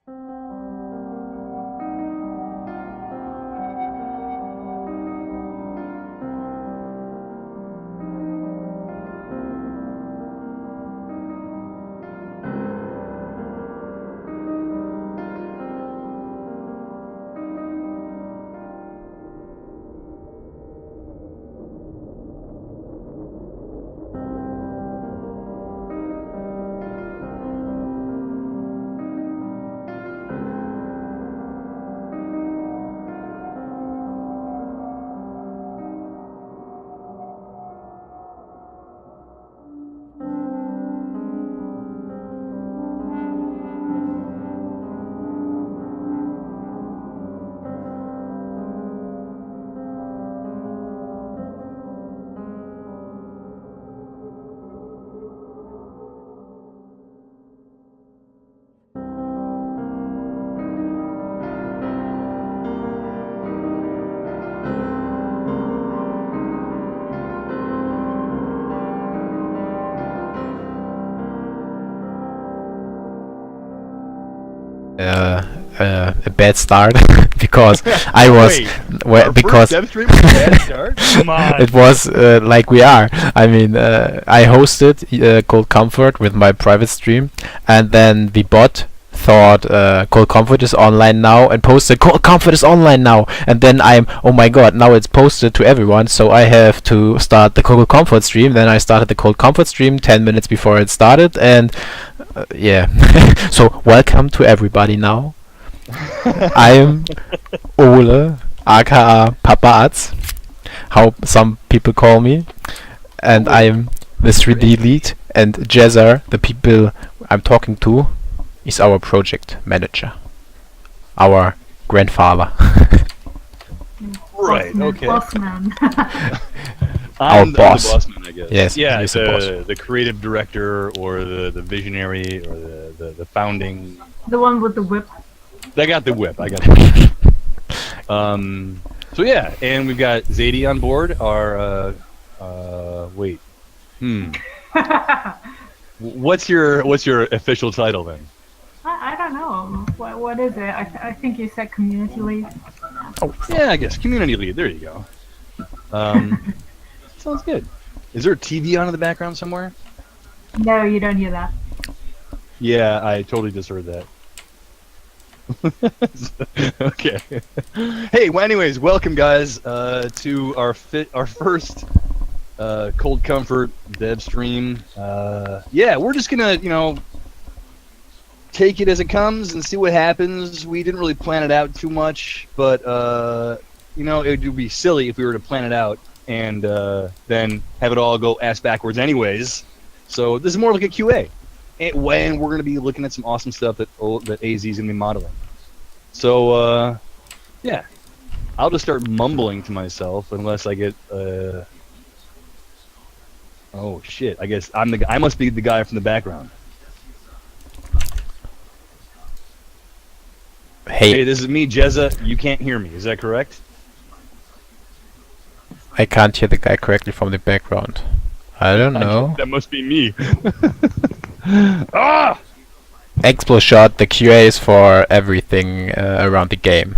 A bad start because I was because Devstream was a bad start? Come on. it was like we are. I mean, I hosted Cold Comfort with my private stream, and then the bot thought Cold Comfort is online now and posted Cold Comfort is online now, and then oh my god, now it's posted to everyone, so I have to start the Cold Comfort stream. Then I started the Cold Comfort stream 10 minutes before it started, and yeah. So welcome to everybody now. I am Ole, aka Papa Arts, how some people call me, and I am the 3D lead, and Jezza, the people I'm talking to, is our project manager, our grandfather. Right, okay. Bossman. Our boss. The boss man, I guess. Yes, Yeah, he's the boss. the creative director or the visionary or the founding. The one with the whip. I got the whip. I got the whip. So yeah, and we've got Xaiydee on board. Our wait. What's your official title then? I don't know. What is it? I think you said community lead. Oh yeah, I guess community lead. There you go. Sounds good. Is there a TV on in the background somewhere? No, you don't hear that. Yeah, I totally just heard that. Okay. Hey, well, anyways, welcome guys to our first Cold Comfort Devstream. Yeah, we're just gonna take it as it comes and see what happens. We didn't really plan it out too much, but it would be silly if we were to plan it out and then have it all go ass backwards anyways. So this is more like a QA. When we're going to be looking at some awesome stuff that AZ is going to be modeling. So, yeah. I'll just start mumbling to myself unless I get... Oh, shit. I guess I must be the guy from the background. Hey, this is me, Jezza. You can't hear me. Is that correct? I can't hear the guy correctly from the background. I don't know. That must be me. Ah! Explo shot, the QA is for everything around the game.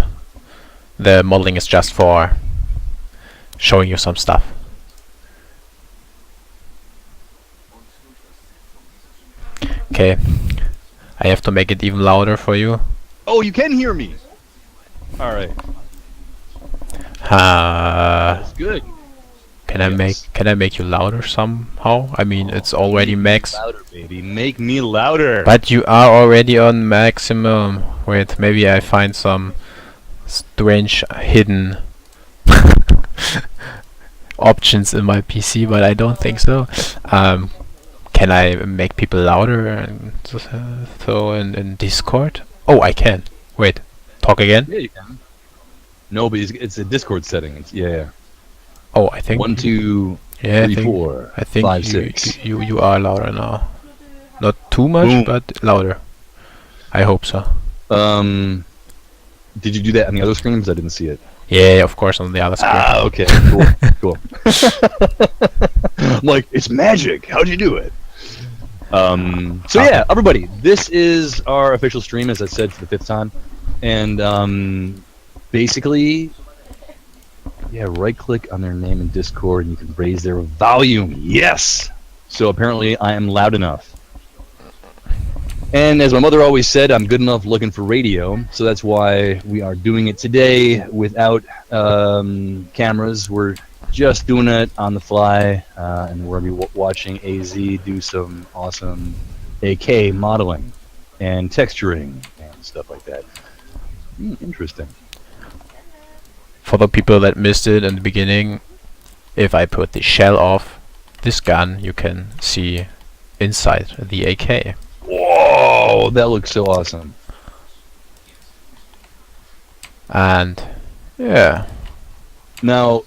The modeling is just for showing you some stuff. Okay, I have to make it even louder for you. Oh, you can hear me. All right. That's good. Can I make you louder somehow? I mean, it's already max. Louder, baby. Make me louder. But you are already on maximum. Wait, maybe I find some strange hidden options in my PC, but I don't think so. Can I make people louder and so in Discord? Oh, I can. Wait, talk again? Yeah, you can. No, but it's a Discord setting. Yeah. Oh, I think 1, 2, yeah, 3, 4, I think 5, 6. you are louder now. Not too much, Boom. but louder. I hope so. Did you do that on the other screens? I didn't see it. Yeah, of course on the other screen. Ah, okay, cool. I'm like, it's magic. How'd you do it? So yeah, everybody, this is our official stream, as I said for the 5th time, and basically, yeah, right-click on their name in Discord, and you can raise their volume. Yes. So apparently, I am loud enough. And as my mother always said, I'm good enough looking for radio, so that's why we are doing it today without cameras. We're just doing it on the fly, and we're going to be watching AZ do some awesome AK modeling and texturing and stuff like that. Interesting. For the people that missed it in the beginning, if I put the shell off this gun, you can see inside the AK. Whoa, that looks so awesome. And yeah. Now,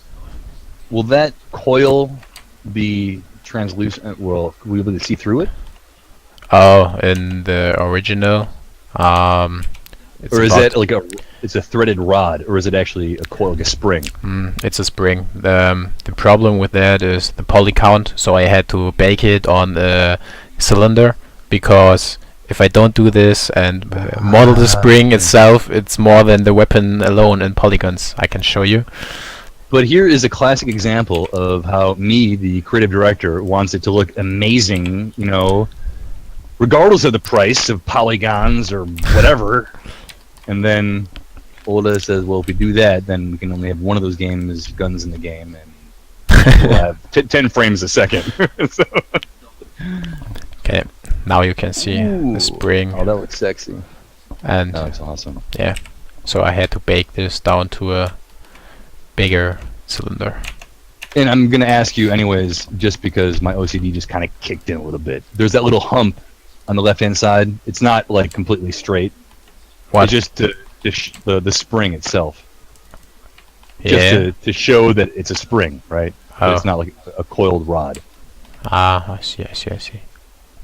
will that coil be translucent? Will we be able to see through it? Oh, in the original, it's or is it like it's a threaded rod, or is it actually a coil, like a spring? It's a spring. The problem with that is the poly count, so I had to bake it on the cylinder, because if I don't do this and model the spring itself, it's more than the weapon alone in polygons. I can show you. But here is a classic example of how me, the creative director, wants it to look amazing, you know, regardless of the price of polygons or whatever. And then Ola says, well, if we do that, then we can only have one of those guns in the game, and we'll have 10 frames a second. So. Okay, now you can see Ooh. the spring. Oh, that looks sexy. And that looks awesome. Yeah, so I had to bake this down to a bigger cylinder. And I'm going to ask you anyways, just because my OCD just kind of kicked in a little bit. There's that little hump on the left-hand side. It's not like completely straight. What? It's just the spring itself. Yeah. Just to show that it's a spring, right? Oh. It's not like a coiled rod. Ah, I see.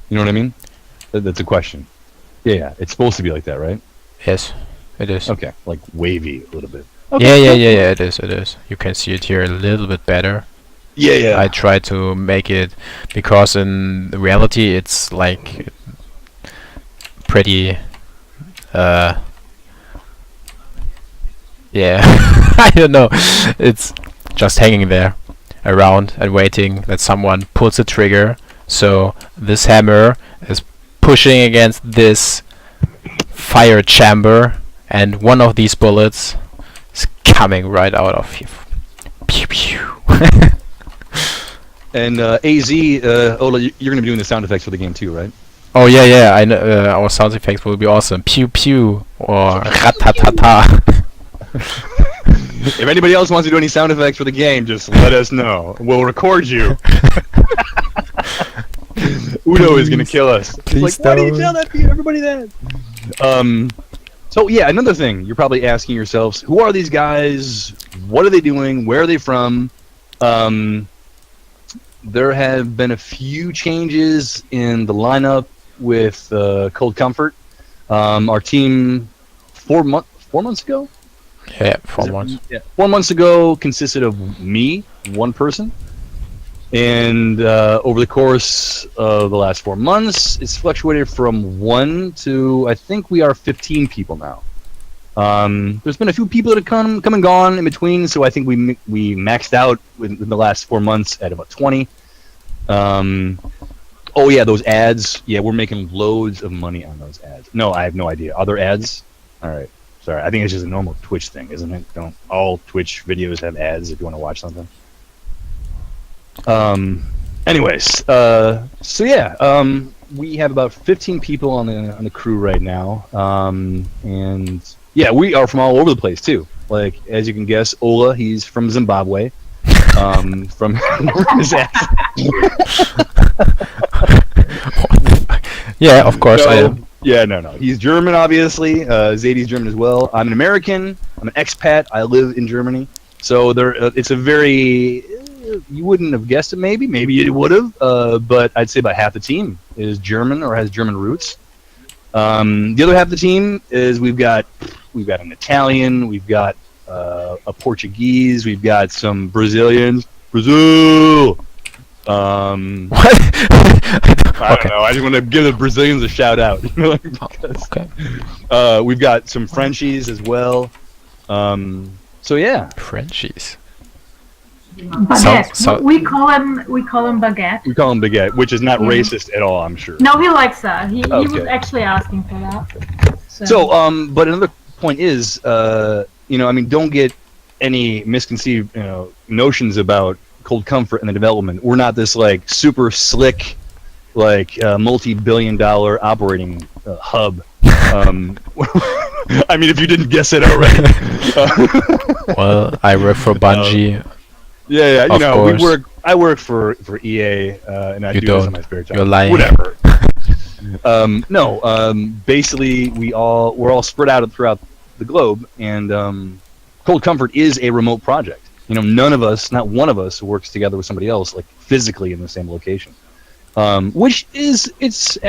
You know what I mean? That's a question. Yeah, it's supposed to be like that, right? Yes, it is. Okay, like wavy a little bit. Okay. Yeah, it is. You can see it here a little bit better. Yeah. I try to make it, because in reality it's like pretty yeah. I don't know, it's just hanging there around and waiting that someone pulls the trigger, so this hammer is pushing against this fire chamber, and one of these bullets is coming right out of you. Pew pew. And AZ, Ola, you're going to be doing the sound effects for the game too, right? Oh yeah, I know. Our sound effects will be awesome. Pew pew or ratatata. If anybody else wants to do any sound effects for the game, just let us know. We'll record you. Udo is gonna kill us. He's like, why do you tell everybody that? So yeah, another thing you're probably asking yourselves: who are these guys? What are they doing? Where are they from? There have been a few changes in the lineup with Cold Comfort. Our team 4 months ago. Yeah, 4 months. Yeah, 4 months ago consisted of me, one person, and over the course of the last 4 months, it's fluctuated from 1 to, I think we are 15 people now. There's been a few people that have come and gone in between, so I think we maxed out in the last 4 months at about 20. Oh yeah, those ads. Yeah, we're making loads of money on those ads. No, I have no idea. Other ads? All right. Sorry, I think it's just a normal Twitch thing, isn't it? Don't all Twitch videos have ads if you want to watch something? Anyways, so yeah, we have about 15 people on the crew right now, and yeah, we are from all over the place too. Like, as you can guess, Ola, he's from Zimbabwe. From his Yeah, of course no, I am. Yeah, no. He's German, obviously. Xaiydee's German as well. I'm an American. I'm an expat. I live in Germany. So it's a very... you wouldn't have guessed it, maybe. Maybe you would have. But I'd say about half the team is German or has German roots. The other half of the team is we've got an Italian. We've got a Portuguese. We've got some Brazilians. Brazil! What? I don't know. I just want to give the Brazilians a shout out. Because, Okay. we've got some Frenchies as well. So yeah, Frenchies. Baguette. So- we call him baguette. we call them baguette, which is not Yeah. racist at all, I'm sure. No, he likes that. He was Okay. actually asking for that. So, but another point is, I mean, don't get any misconceived, notions about Cold Comfort and the development. We're not this like super slick, like multi-billion-dollar operating hub. I mean, if you didn't guess it already. Well, I work for Bungie. Yeah, Of course. I work for EA, and I You do this in don't. my spare time. You're lying. Whatever. Basically, we're all spread out throughout the globe, and Cold Comfort is a remote project. None of us, not one of us, works together with somebody else, like physically in the same location. Which is its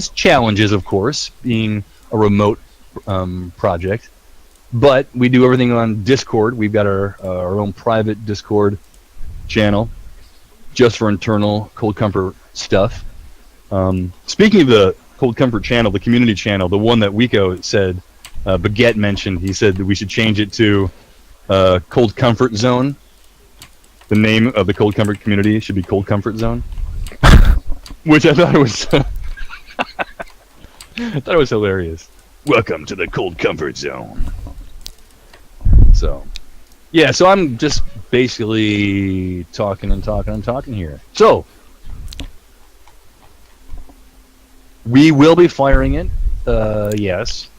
challenges, of course, being a remote project. But we do everything on Discord. We've got our own private Discord channel just for internal Cold Comfort stuff. Speaking of the Cold Comfort channel, the community channel, the one that Wiko said, Baguette mentioned, he said that we should change it to Cold Comfort Zone. The name of the Cold Comfort community should be Cold Comfort Zone. Which I thought it was hilarious. Welcome to the Cold Comfort Zone. So, yeah, so I'm just basically talking here. So, we will be firing it, yes.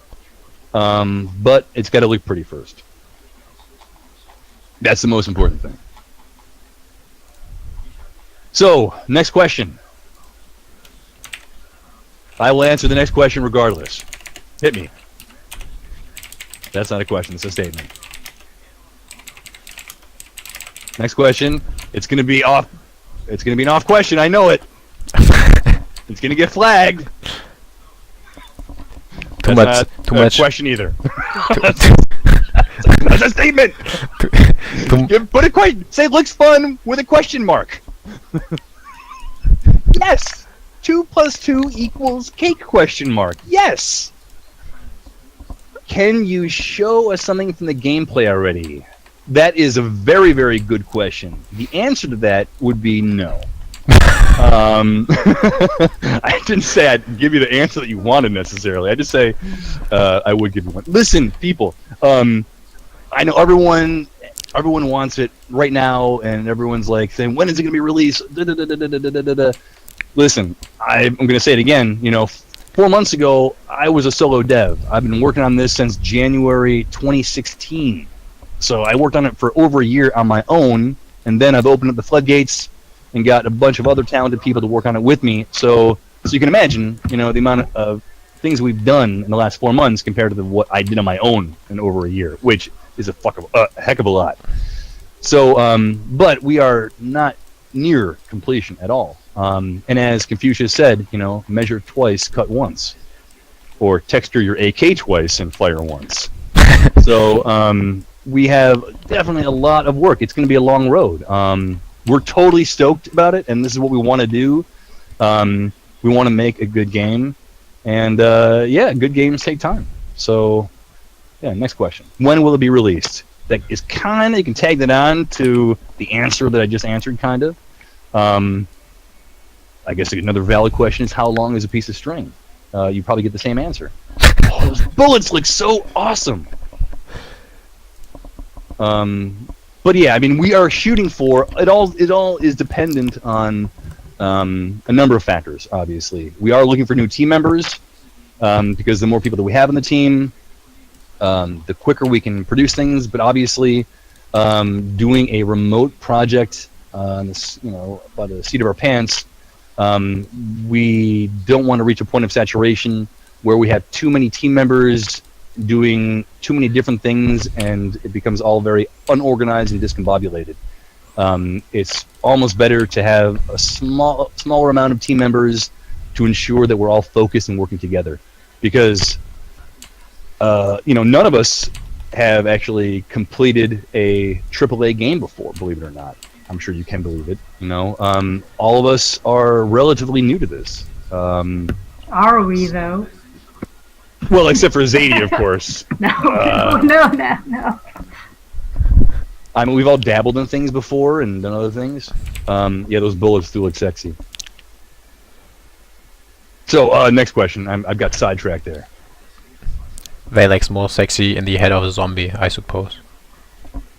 But it's got to look pretty first. That's the most important thing. So, next question. I will answer the next question regardless. Hit me. That's not a question, it's a statement. Next question. It's gonna be off. It's gonna be an off question. I know it. It's gonna get flagged. Too That's much. not Too a much. question either. That's a statement. Put it quite. Say it looks fun with a question mark. Yes. 2 + 2 = cake? Question mark. Yes. Can you show us something from the gameplay already? That is a very, very good question. The answer to that would be no. I didn't say I'd give you the answer that you wanted necessarily. I just say I would give you one. Listen, people. I know everyone wants it right now, and everyone's like saying, "When is it going to be released?" Listen, I'm going to say it again. 4 months ago, I was a solo dev. I've been working on this since January 2016. So I worked on it for over a year on my own, and then I've opened up the floodgates and got a bunch of other talented people to work on it with me. So you can imagine, the amount of things we've done in the last 4 months compared to what I did on my own in over a year, which is a heck of a lot. So, but we are not near completion at all. And as Confucius said, measure twice, cut once, or texture your AK twice and fire once. So we have definitely a lot of work. It's going to be a long road. We're totally stoked about it, and this is what we want to do. We want to make a good game, and good games take time. So, next question. When will it be released? That is kind of, you can tag that on to the answer that I just answered, kind of. I guess another valid question is, how long is a piece of string? You probably get the same answer. Oh, those bullets look so awesome. But yeah, I mean, we are shooting for it. All is dependent on a number of factors. Obviously, we are looking for new team members because the more people that we have on the team, the quicker we can produce things. But obviously, doing a remote project, by the seat of our pants, we don't want to reach a point of saturation where we have too many team members doing too many different things, and it becomes all very unorganized and discombobulated. It's almost better to have a smaller amount of team members to ensure that we're all focused and working together, because none of us have actually completed a AAA game before, believe it or not. I'm sure you can believe it. All of us are relatively new to this. Are we though? Well, except for Xaiydee, of course. No. I mean, we've all dabbled in things before and done other things. Yeah, those bullets do look sexy. So, next question. I've got sidetracked there. They like more sexy in the head of a zombie, I suppose.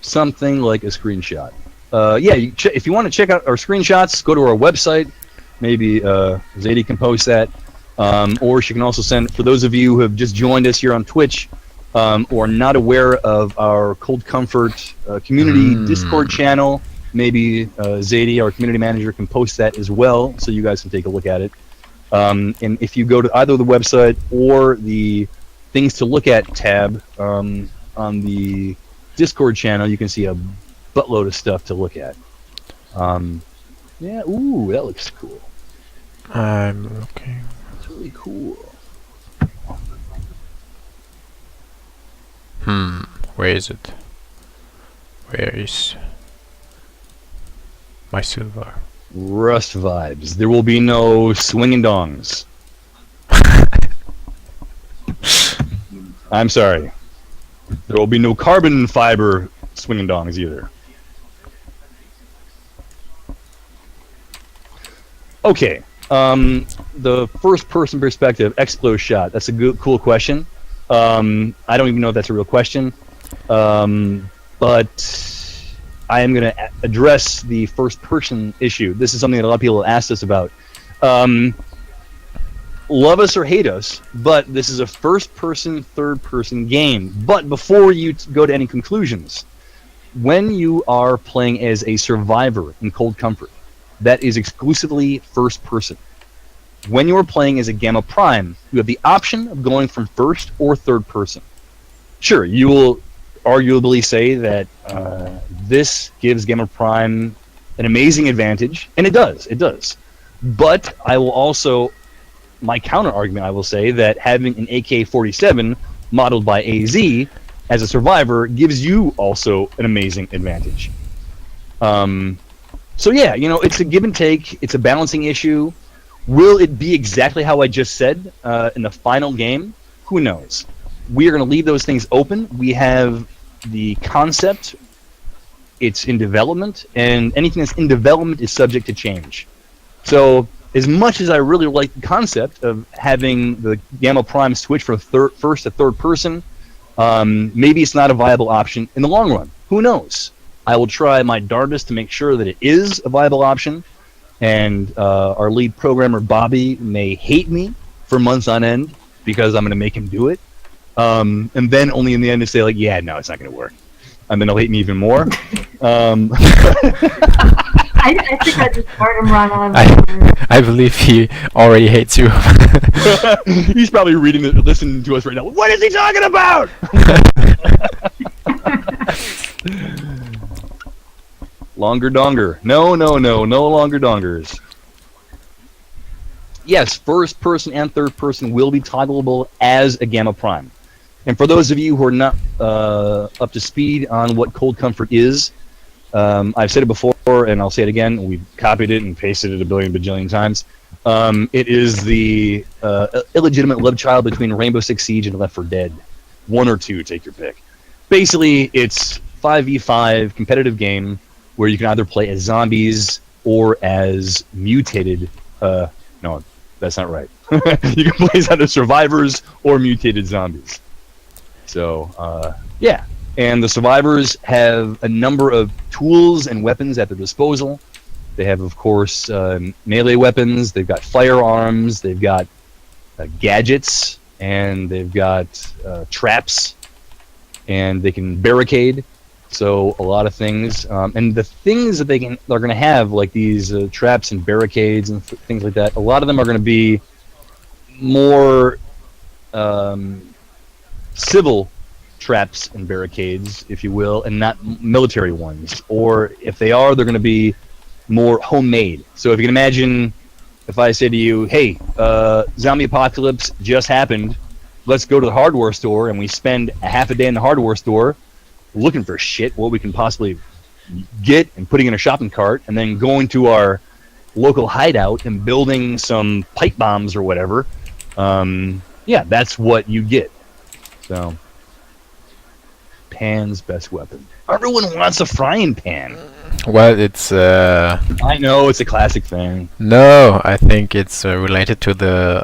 Something like a screenshot. Yeah, if you want to check out our screenshots, go to our website. Maybe Xaiydee can post that. Or she can also send, for those of you who have just joined us here on Twitch, or not aware of our Cold Comfort community Discord channel, maybe Xaiydee, our community manager, can post that as well, so you guys can take a look at it. And if you go to either the website or the Things to Look At tab on the Discord channel, you can see a buttload of stuff to look at. Yeah, ooh, that looks cool. I'm looking. It's really cool. Where is it? Where is my silver? Rust vibes. There will be no swinging dongs. I'm sorry. There will be no carbon fiber swinging dongs either. Okay. The first person perspective, Explo shot. That's a good, cool question. I don't even know if that's a real question. But I am going to address the first person issue. This is something that a lot of people have asked us about. Love us or hate us, but this is a first-person, third-person game. But before you go to any conclusions, when you are playing as a survivor in Cold Comfort, that is exclusively first-person. When you are playing as a Gamma Prime, you have the option of going from first or third-person. Sure, you will arguably say that this gives Gamma Prime an amazing advantage, and it does. But I will also... my counter-argument, I will say, that having an AK-47 modeled by AZ as a survivor gives you also an amazing advantage. So yeah, it's a give and take. It's a balancing issue. Will it be exactly how I just said in the final game? Who knows? We are going to leave those things open. We have the concept. It's in development, and anything that's in development is subject to change. So... as much as I really like the concept of having the Gamma Prime switch from first to third person, maybe it's not a viable option in the long run. Who knows? I will try my darndest to make sure that it is a viable option, and our lead programmer, Bobby, may hate me for months on end because I'm going to make him do it, and then only in the end to say, like, yeah, no, it's not going to work. And then he'll hate me even more. I think I just heard him run on. I believe he already hates you. He's probably listening to us right now. What is he talking about? Longer donger. No longer dongers. Yes, first person and third person will be toggleable as a Gamma Prime. And for those of you who are not up to speed on what Cold Comfort is, I've said it before, and I'll say it again. We've copied it and pasted it a billion bajillion times. It is the illegitimate love child between Rainbow Six Siege and Left 4 Dead. 1 or 2, take your pick. Basically, it's 5v5 competitive game where you can either play as zombies or as mutated... no, that's not right. You can play as either survivors or mutated zombies. So, yeah. And the survivors have a number of tools and weapons at their disposal. They have, of course, melee weapons. They've got firearms. They've got gadgets. And they've got traps. And they can barricade. So a lot of things. And the things that they're going to have, like these traps and barricades and things like that, a lot of them are going to be more civil traps and barricades, if you will, and not military ones. Or if they are, they're going to be more homemade. So if you can imagine, if I say to you, hey, zombie apocalypse just happened, let's go to the hardware store, and we spend a half a day in the hardware store looking for shit, what we can possibly get and putting in a shopping cart, and then going to our local hideout and building some pipe bombs or whatever. Yeah, that's what you get. So, pan's best weapon. Everyone wants a frying pan. Well, it's I know, it's a classic thing. no, I think it's related to the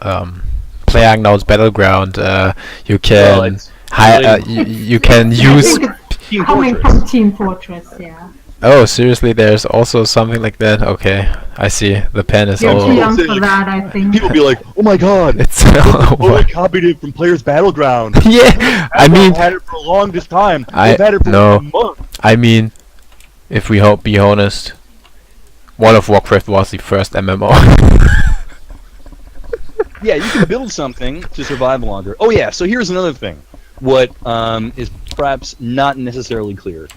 PlayerUnknown's Battleground. You Well, can it's you can I use. think it's Team coming Fortress. from Team Fortress, yeah. Oh, seriously? There's also something like that. Okay, I see. The pen is You're all. too young Say, for like, that, I think. People be like, "Oh my god, It's oh, I what? copied it from Player's Battleground." Yeah, I mean, I've had it for the longest time. I- I've had it for no. a month. I mean, if we be honest, World of Warcraft was the first MMO. Yeah, you can build something to survive longer. Oh yeah, so here's another thing. What is perhaps not necessarily clear.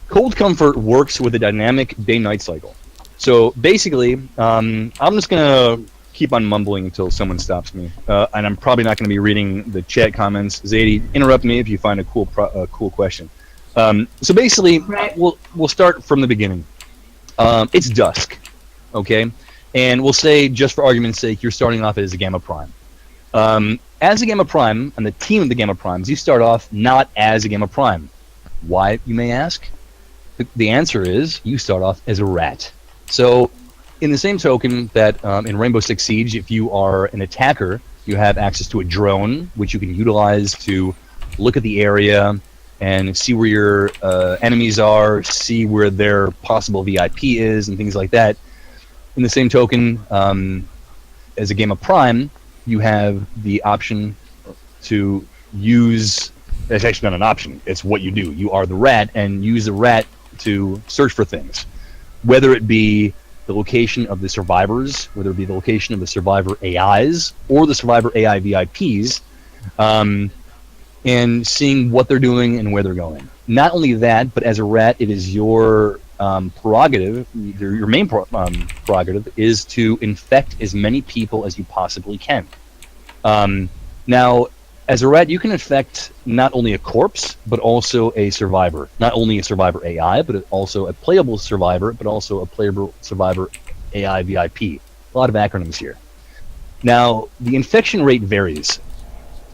Cold Comfort works with a dynamic day-night cycle. So basically, I'm just gonna keep on mumbling until someone stops me, and I'm probably not gonna be reading the chat comments. Xaiydee, interrupt me if you find a cool question. So basically, Right. we'll start from the beginning. It's dusk, okay, and we'll say, just for argument's sake, you're starting off as a Gamma Prime. As a Gamma Prime, and the team of the Gamma Primes, you start off not as a Gamma Prime. Why, you may ask? The answer is you start off as a rat. So, in the same token that in Rainbow Six Siege, if you are an attacker, you have access to a drone, which you can utilize to look at the area and see where your enemies are, see where their possible VIP is, and things like that. In the same token, as a Gamma Prime, you have the option to use. It's actually not an option. It's what you do. You are the rat, and use the rat to search for things, whether it be the location of the survivors, whether it be the location of the survivor AIs or the survivor AI VIPs, and seeing what they're doing and where they're going. Not only that, but as a rat, it is your prerogative, your main prerogative, is to infect as many people as you possibly can. Now, as a rat, you can infect not only a corpse, but also a survivor. Not only a survivor AI, but also a playable survivor, but also a playable survivor AI VIP. A lot of acronyms here. Now, the infection rate varies.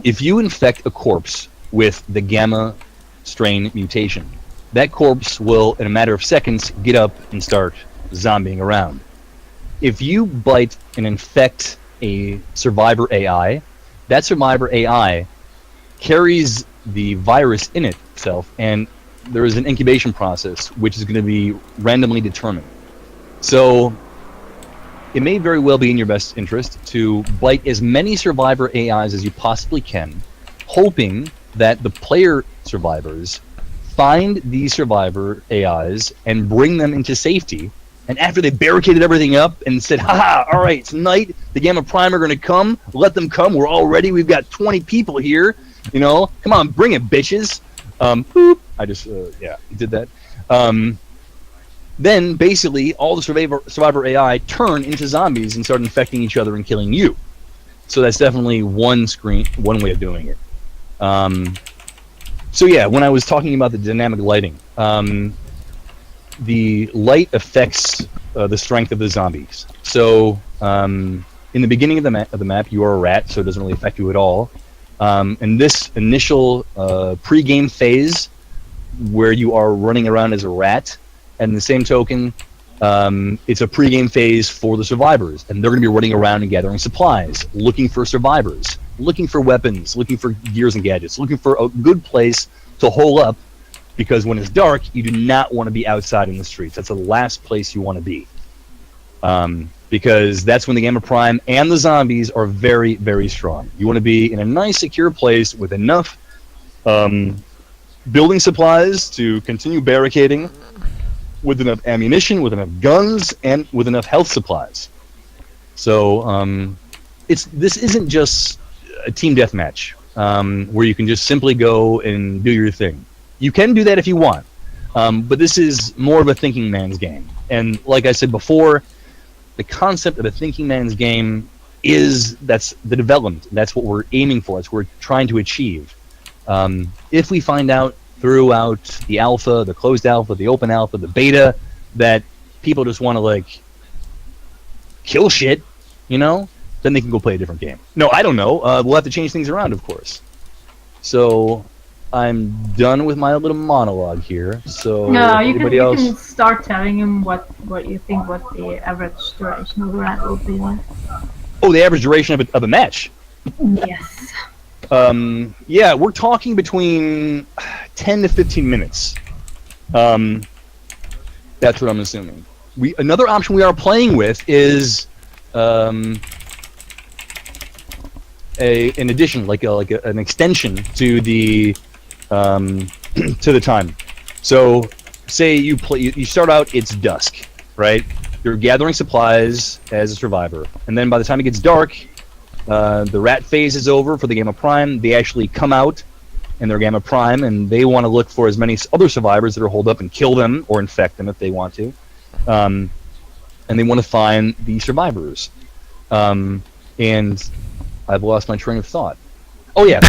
If you infect a corpse with the gamma strain mutation, that corpse will, in a matter of seconds, get up and start zombieing around. If you bite and infect a survivor AI, that survivor AI carries the virus in itself, and there is an incubation process which is going to be randomly determined. So it may very well be in your best interest to bite as many survivor AIs as you possibly can, hoping that the player survivors find these survivor AIs and bring them into safety. And after they barricaded everything up and said, haha, all right, it's night, the Gamma Prime are going to come, let them come, we're all ready, we've got 20 people here, you know, come on, bring it, bitches. Boop. I just, did that. Then, basically, all the survivor AI turn into zombies and start infecting each other and killing you. So that's definitely one way of doing it. So yeah, when I was talking about the dynamic lighting, the light affects the strength of the zombies. So in the beginning of the map, you are a rat, so it doesn't really affect you at all. In this initial pre-game phase, where you are running around as a rat, and in the same token, it's a pre-game phase for the survivors, and they're going to be running around and gathering supplies, looking for survivors, looking for weapons, looking for gears and gadgets, looking for a good place to hole up. Because when it's dark, you do not want to be outside in the streets. That's the last place you want to be. Because that's when the Gamma Prime and the zombies are very, very strong. You want to be in a nice, secure place with enough building supplies to continue barricading, with enough ammunition, with enough guns, and with enough health supplies. So this isn't just a team deathmatch where you can just simply go and do your thing. You can do that if you want, but this is more of a thinking man's game. And like I said before, the concept of a thinking man's game that's the development. That's what we're aiming for. That's what we're trying to achieve. If we find out throughout the alpha, the closed alpha, the open alpha, the beta, that people just want to like kill shit, you know, then they can go play a different game. No, I don't know. We'll have to change things around, of course. So I'm done with my little monologue here. So No, you anybody can, else? you can start telling him what you think what the average duration of the rat will be like. Oh, the average duration of a match. Yes. Yeah, we're talking between 10 to 15 minutes. That's what I'm assuming. Another option we are playing with is an addition, like an extension to the to the time. So, say you start out, it's dusk, right? You're gathering supplies as a survivor, and then by the time it gets dark, the rat phase is over for the Gamma Prime. They actually come out in their Gamma Prime, and they want to look for as many other survivors that are holed up and kill them or infect them if they want to. And they want to find the survivors. And I've lost my train of thought. Oh, yeah.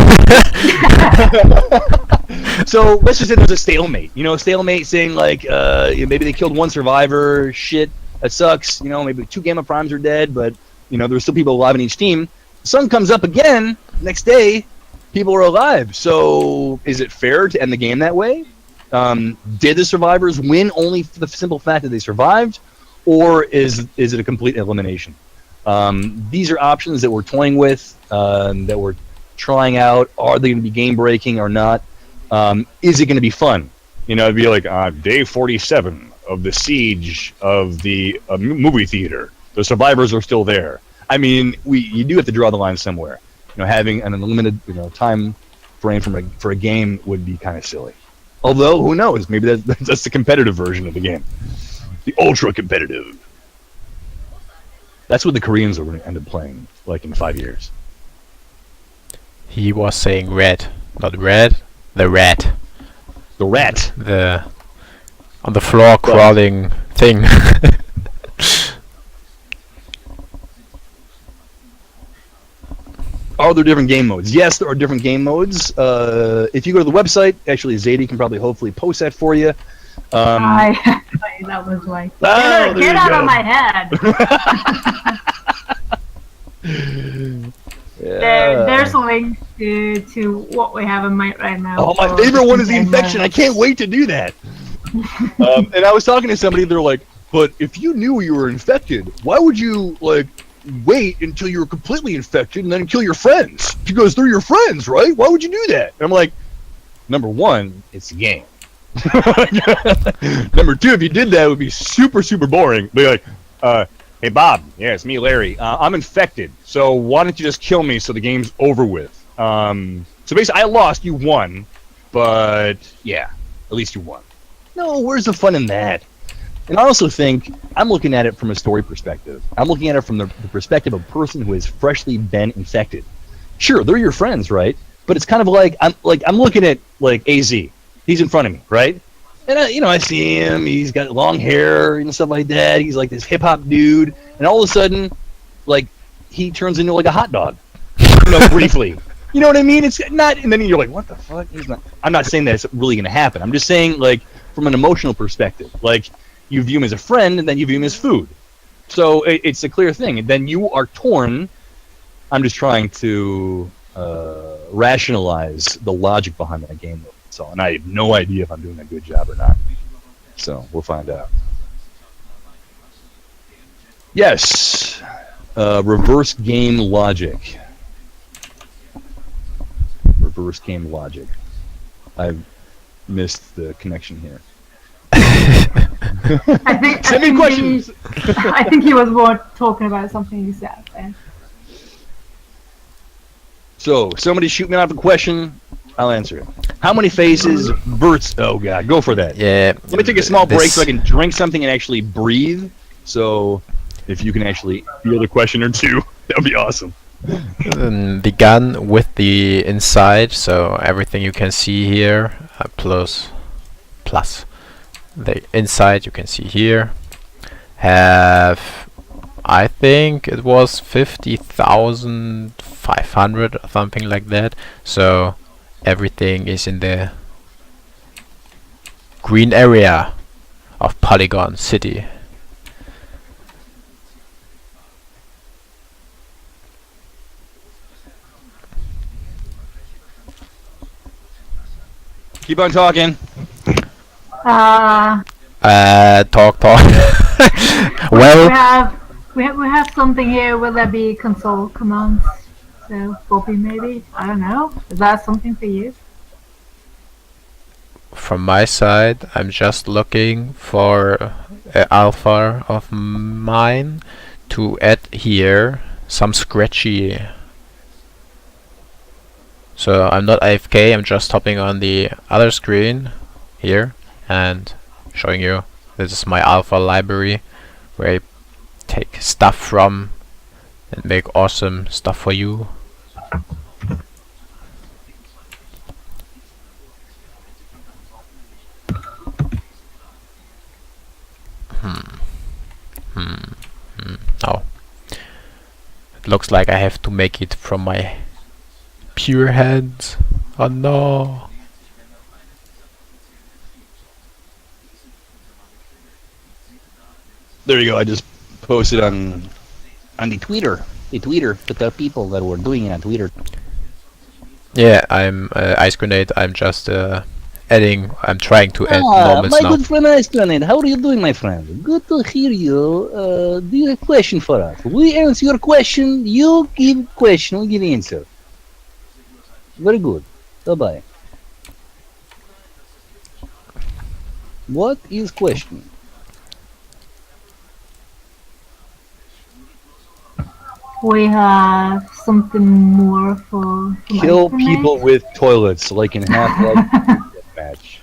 So let's just say there's a stalemate. You know, a stalemate saying, like, maybe they killed one survivor. Shit, that sucks. You know, maybe 2 Gamma Primes are dead, but, you know, there's still people alive in each team. The sun comes up again next day. People are alive. So is it fair to end the game that way? Did the survivors win only for the simple fact that they survived? Or is it a complete elimination? These are options that we're toying with, that we're trying out. Are they going to be game-breaking or not? Is it going to be fun? You know, it'd be like day 47 of the siege of the movie theater. The survivors are still there. I mean, you do have to draw the line somewhere. You know, having an unlimited time frame for a game would be kind of silly. Although, who knows? Maybe that's the competitive version of the game. The ultra competitive. That's what the Koreans are going to end up playing, like, in 5 years. He was saying red, not red. The rat. The rat. The on the floor crawling thing. Are there different game modes? Yes, there are different game modes. If you go to the website, actually, Xaiydee can probably hopefully post that for you. That was like, Oh, get out of my head. There's a link to what we have in mind right now. Oh, my favorite one is the infection. I can't wait to do that. And I was talking to somebody, they're like, but if you knew you were infected, why would you, like, wait until you were completely infected and then kill your friends? Because they're your friends, right? Why would you do that? And I'm like, number one, it's a game. Number two, if you did that, it would be super, super boring. Be like, hey, Bob. Yeah, it's me, Larry. I'm infected. So why don't you just kill me so the game's over with? So basically, I lost. You won. But, yeah, at least you won. No, where's the fun in that? And I also think I'm looking at it from a story perspective. I'm looking at it from the perspective of a person who has freshly been infected. Sure, they're your friends, right? But it's kind of like I'm looking at like AZ. He's in front of me, right? And I see him. He's got long hair and stuff like that. He's like this hip hop dude, and all of a sudden, like he turns into like a hot dog, briefly. You know what I mean? It's not, and then you're like, what the fuck? He's not. I'm not saying that it's really going to happen. I'm just saying, like, from an emotional perspective, like. You view him as a friend, and then you view him as food. So it's a clear thing. And then you are torn. I'm just trying to rationalize the logic behind that game. So, and I have no idea if I'm doing a good job or not. So we'll find out. Yes, reverse game logic. Reverse game logic. I've missed the connection here. Send me questions. I think he was more talking about something you said there. So, somebody shoot me out a question, I'll answer it. How many phases verts? Oh god, go for that. Yeah. Let me take a small break so I can drink something and actually breathe. So, if you can actually feel the question or two, that would be awesome. The gun with the inside, so everything you can see here, plus the inside you can see here, have, I think it was 50,500 or something like that. So everything is in the green area of Polygon City. Keep on talking. Talk. we Well, have something here. Will there be console commands? So Bobby, maybe, I don't know. Is that something for you? from my side, I'm just looking for alpha of mine to add here some scratchy. So I'm not AFK, I'm just hopping on the other screen here and showing you this is my alpha library where I take stuff from and make awesome stuff for you. Oh, it looks like I have to make it from my pure hands. Oh no. There you go. I just posted on the Twitter. The Twitter with the people that were doing it on Twitter. Yeah, I'm Ice Grenade. I'm just adding. I'm trying to add normals my now. good friend Ice Grenade, how are you doing, my friend? Good to hear you. Do you have a question for us? We answer your question, you give question, we give answer. Very good. Bye-bye. What is question? We have something more for Kill Ice Grenade? people with toilets so they can have like match.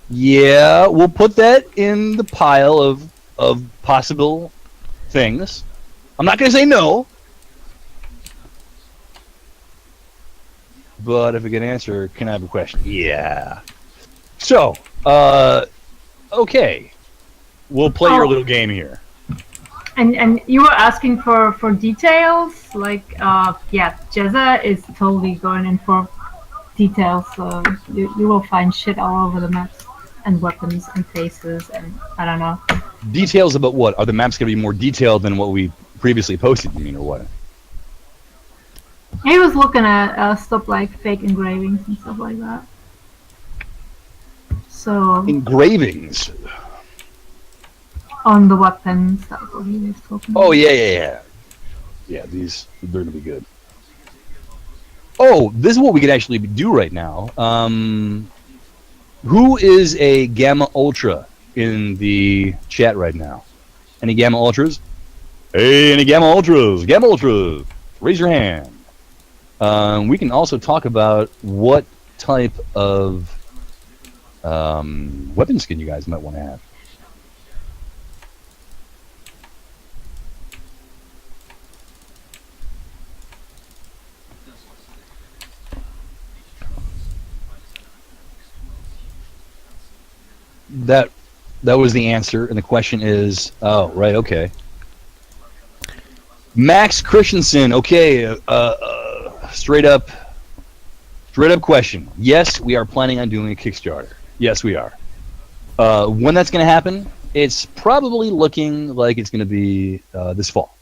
Yeah, we'll put that in the pile of possible things. I'm not gonna say no, but if we can answer, can I have a question? Yeah. So, okay, we'll play your little game here. And you were asking for details, like yeah, Jezza is totally going in for details. So you will find shit all over the maps and weapons and faces and I don't know. Details about what? Are the maps gonna be more detailed than what we previously posted? You mean, or what? He was looking at stuff like fake engravings and stuff like that. So Engravings. on the weapons, that's what he was talking about. Oh yeah. Yeah, these they're gonna be good. Oh, this is what we could actually do right now. Who is a Gamma Ultra in the chat right now? Any Gamma Ultras? Hey, any Gamma Ultras? Gamma Ultras, raise your hand. We can also talk about what type of weapon skin you guys might want to have. That was the answer, and the question is, oh, right, okay. Max Christensen, okay, straight up question. Yes, we are planning on doing a Kickstarter. Yes, we are. When that's going to happen, it's probably looking like it's going to be this fall.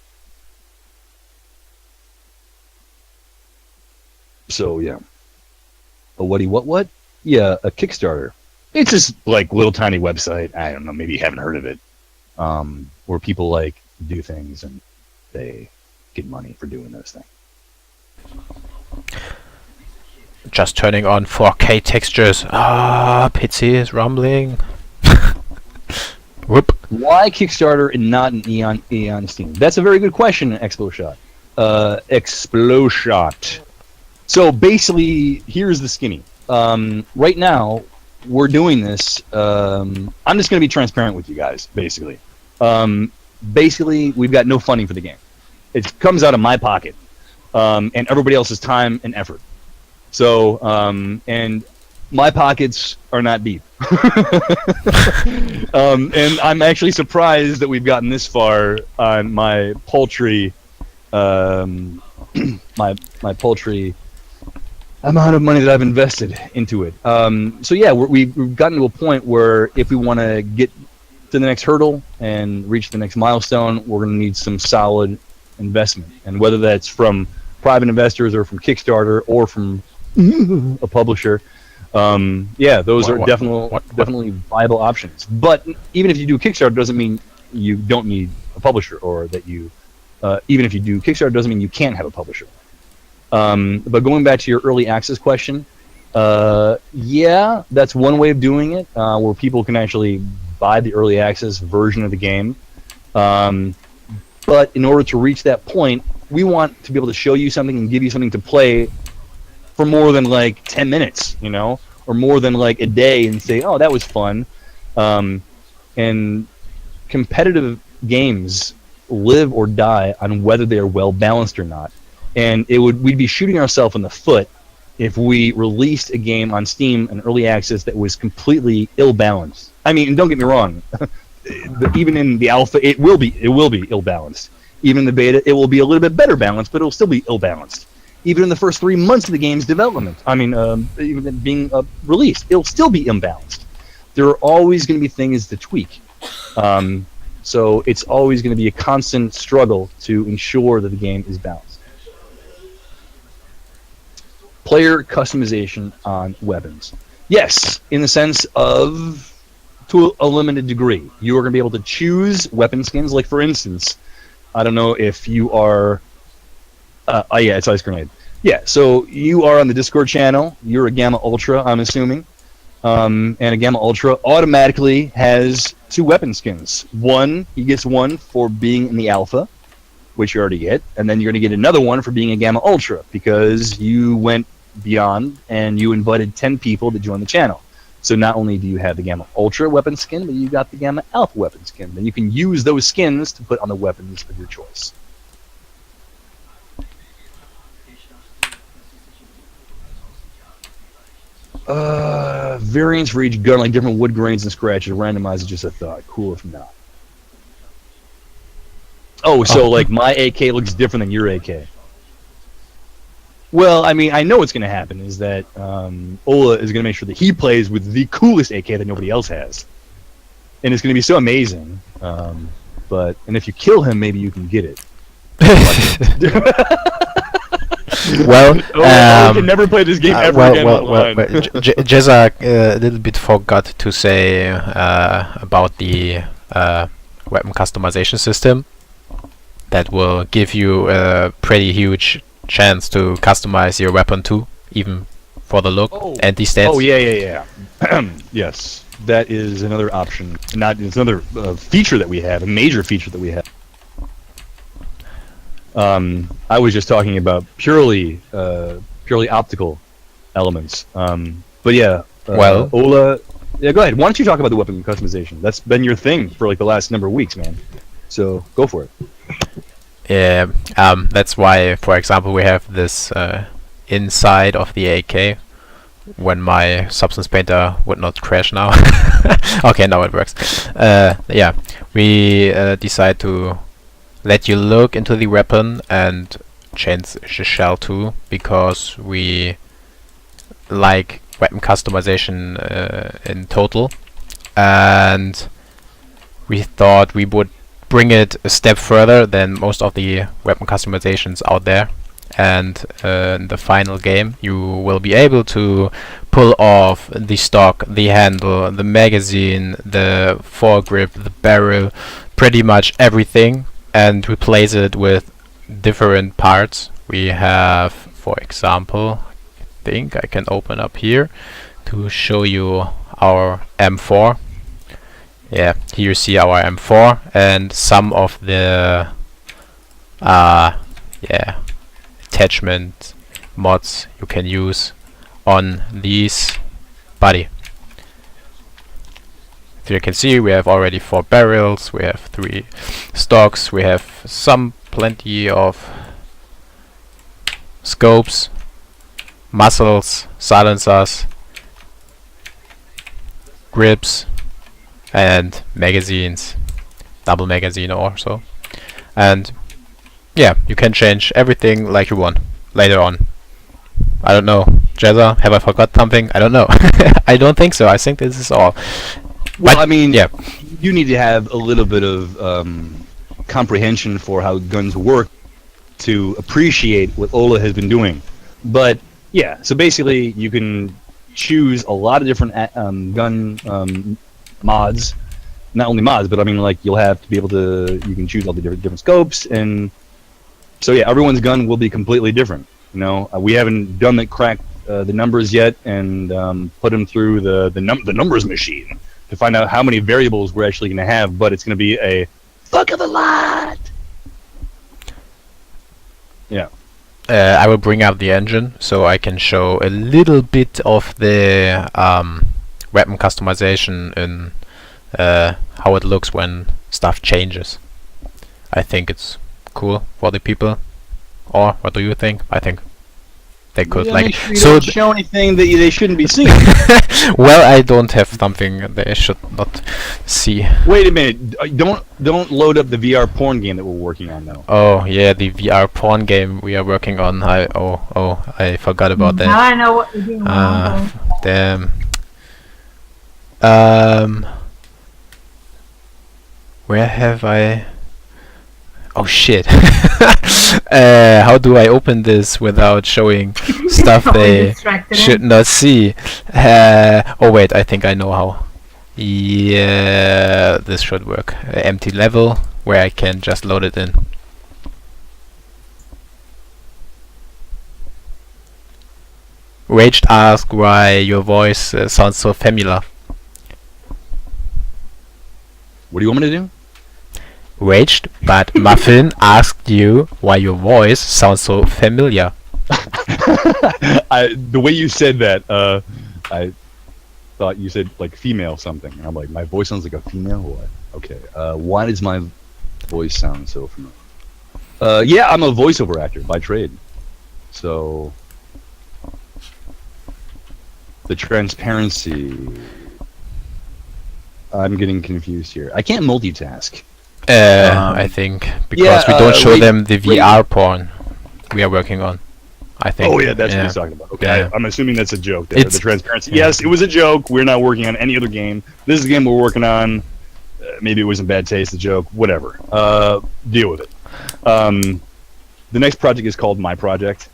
So, yeah. What? Yeah, a Kickstarter. It's just like little tiny website. I don't know. Maybe you haven't heard of it, where people like do things and they get money for doing those things. Just turning on 4K textures. Pitsy is rumbling. Whoop. Why Kickstarter and not an Eon Steam? That's a very good question, Explodeshot. Explodeshot. So basically, here's the skinny. Right now, we're doing this. I'm just going to be transparent with you guys, basically. Basically, we've got no funding for the game. It comes out of my pocket and everybody else's time and effort. So, and my pockets are not deep. And I'm actually surprised that we've gotten this far on my poultry, my poultry amount of money that I've invested into it. So yeah, we've gotten to a point where if we want to get to the next hurdle and reach the next milestone, we're going to need some solid investment. And whether that's from private investors or from Kickstarter or from a publisher, those are definitely viable options. But even if you do Kickstarter, doesn't mean you don't need a publisher, or that you even if you do Kickstarter, doesn't mean you can't have a publisher. But going back to your early access question, that's one way of doing it, where people can actually buy the early access version of the game. But in order to reach that point, we want to be able to show you something and give you something to play for more than like 10 minutes, or more than like a day, and say, oh, that was fun. And competitive games live or die on whether they are well balanced or not. And we'd be shooting ourselves in the foot if we released a game on Steam in early access that was completely ill-balanced. I mean, don't get me wrong, even in the alpha, it will be ill-balanced. Even in the beta, it will be a little bit better balanced, but it will still be ill-balanced. Even in the first 3 months of the game's development, even being released, it'll still be imbalanced. There are always going to be things to tweak. So it's always going to be a constant struggle to ensure that the game is balanced. Player customization on weapons. Yes, in the sense of, to a limited degree. You are going to be able to choose weapon skins. Like, for instance, I don't know if you are... it's Ice Grenade. Yeah, so you are on the Discord channel. You're a Gamma Ultra, I'm assuming. And a Gamma Ultra automatically has 2 weapon skins. He gets one for being in the Alpha, which you already get, and then you're going to get another one for being a Gamma Ultra, because you went beyond and you invited 10 people to join the channel. So not only do you have the Gamma Ultra weapon skin, but you got the Gamma Alpha weapon skin. Then you can use those skins to put on the weapons of your choice. Variants for each gun, like different wood grains and scratches. Randomized is just a thought. Cool if not. Oh, so like my AK looks different than your AK. Well, I mean, I know what's going to happen is that Ola is going to make sure that he plays with the coolest AK that nobody else has. And it's going to be so amazing. And if you kill him, maybe you can get it. Well, I can never play this game ever again online. Jezza a little bit forgot to say about the weapon customization system that will give you a pretty huge chance to customize your weapon too, even for the look and the stats. Oh yeah. Yes, that is another option. It's another feature that we have, a major feature that we have. I was just talking about purely optical elements. But yeah, Ola. Yeah, go ahead. Why don't you talk about the weapon customization? That's been your thing for like the last number of weeks, man. So go for it. Yeah, that's why, for example, we have this inside of the AK. When my substance painter would not crash now. Okay, now it works. Yeah, we decide to let you look into the weapon and change the shell too, because we like weapon customization in total, and we thought we would bring it a step further than most of the weapon customizations out there. And in the final game you will be able to pull off the stock, the handle, the magazine, the foregrip, the barrel, pretty much everything, and replace it with different parts. We have, for example, I think I can open up here to show you our M4. Yeah, here you see our M4 and some of the attachment mods you can use on these body. So you can see we have already 4 barrels, we have 3 stocks, we have plenty of scopes, muzzles, silencers, grips, and magazines, double magazine or so. And yeah, you can change everything like you want later on. I don't know. Jezza, have I forgot something? I don't know. I don't think so. I think this is all. Well, But, I mean, yeah. you need to have a little bit of comprehension for how guns work to appreciate what Ola has been doing. But yeah, so basically you can choose a lot of different gun mods. Not only mods, but I mean, like, you'll have to be able to. You can choose all the different scopes, and so yeah, everyone's gun will be completely different. You know, we haven't done the crack the numbers yet, and put them through the numbers machine to find out how many variables we're actually going to have. But it's going to be a fuck of a lot. Yeah. I will bring up the engine so I can show a little bit of the weapon customization and how it looks when stuff changes. I think it's cool for the people. Or what do you think? I think they could Yeah, like make sure you so. don't show anything that they shouldn't be seeing. Well, I don't have something they should not see. Wait a minute! Don't load up the VR porn game that we're working on though. Oh yeah, the VR porn game we are working on. I forgot about Now that. I know what you're doing. Damn. Where have I? Oh shit! How do I open this without showing stuff Totally they distracted should him. not see? Oh wait, I think I know how. Yeah, this should work. Empty level where I can just load it in. Raged asked why your voice sounds so familiar. What do you want me to do? Raged, but Muffin asked you why your voice sounds so familiar. The way you said that, I thought you said like female something, and I'm like, my voice sounds like a female. What? Okay. Why does my voice sound so familiar? Yeah, I'm a voiceover actor by trade, so the transparency. I'm getting confused here. I can't multitask. I think because yeah, we don't show wait, them the VR porn we are working on. I think. Oh yeah, that's what he's talking about. Okay, Yeah. I'm assuming that's a joke. There, It's- the transparency. yeah. Yes, it was a joke. We're not working on any other game. This is a game we're working on. Maybe it was in bad taste, a joke, whatever. Deal with it. The next project is called My Project.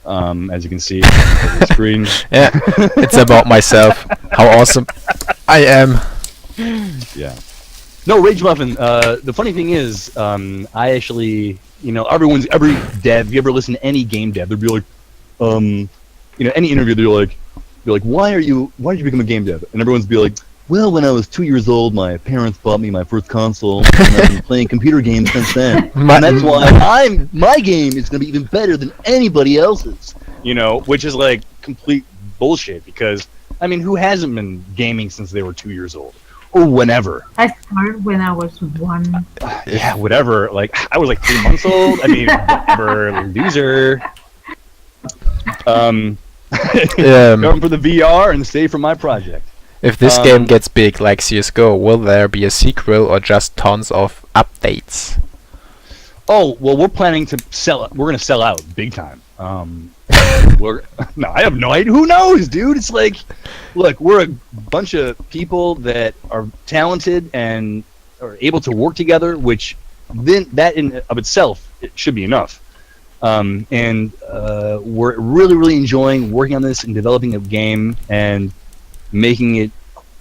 As you can see on the screen. Yeah, it's about myself. How awesome I am. Yeah. No, Rage Muffin. The funny thing is, I actually, every dev. If you ever listen to any game dev, they'd be like, any interview, they're like, why did you become a game dev? And everyone's be like, well, when I was 2 years old, my parents bought me my first console, and I've been playing computer games since then. And that's why my game is going to be even better than anybody else's. Which is like complete bullshit because, I mean, who hasn't been gaming since they were 2 years old? Or whenever. I started when I was 1. Yeah, whatever. Like, I was like 3 months old. I mean, whatever, loser. Come for the VR and stay for My Project. If this game gets big like CS:GO, will there be a sequel or just tons of updates? Oh, well, we're planning to sell it. We're going to sell out big time. I have no idea. Who knows, dude? It's like, look, we're a bunch of people that are talented and are able to work together, which then that in of itself it should be enough. And we're really, really enjoying working on this and developing a game and making it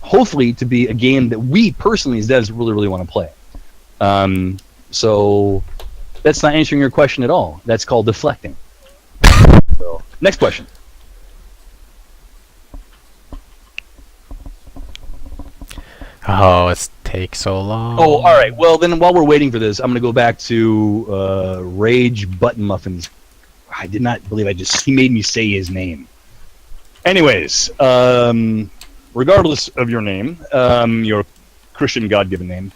hopefully to be a game that we personally as devs really, really want to play. So that's not answering your question at all. That's called deflecting. So, next question. Oh, it takes so long. Oh, all right. Well, then while we're waiting for this, I'm going to go back to Rage Button Muffins. I did not believe he made me say his name. Anyways, regardless of your name, your Christian God-given name,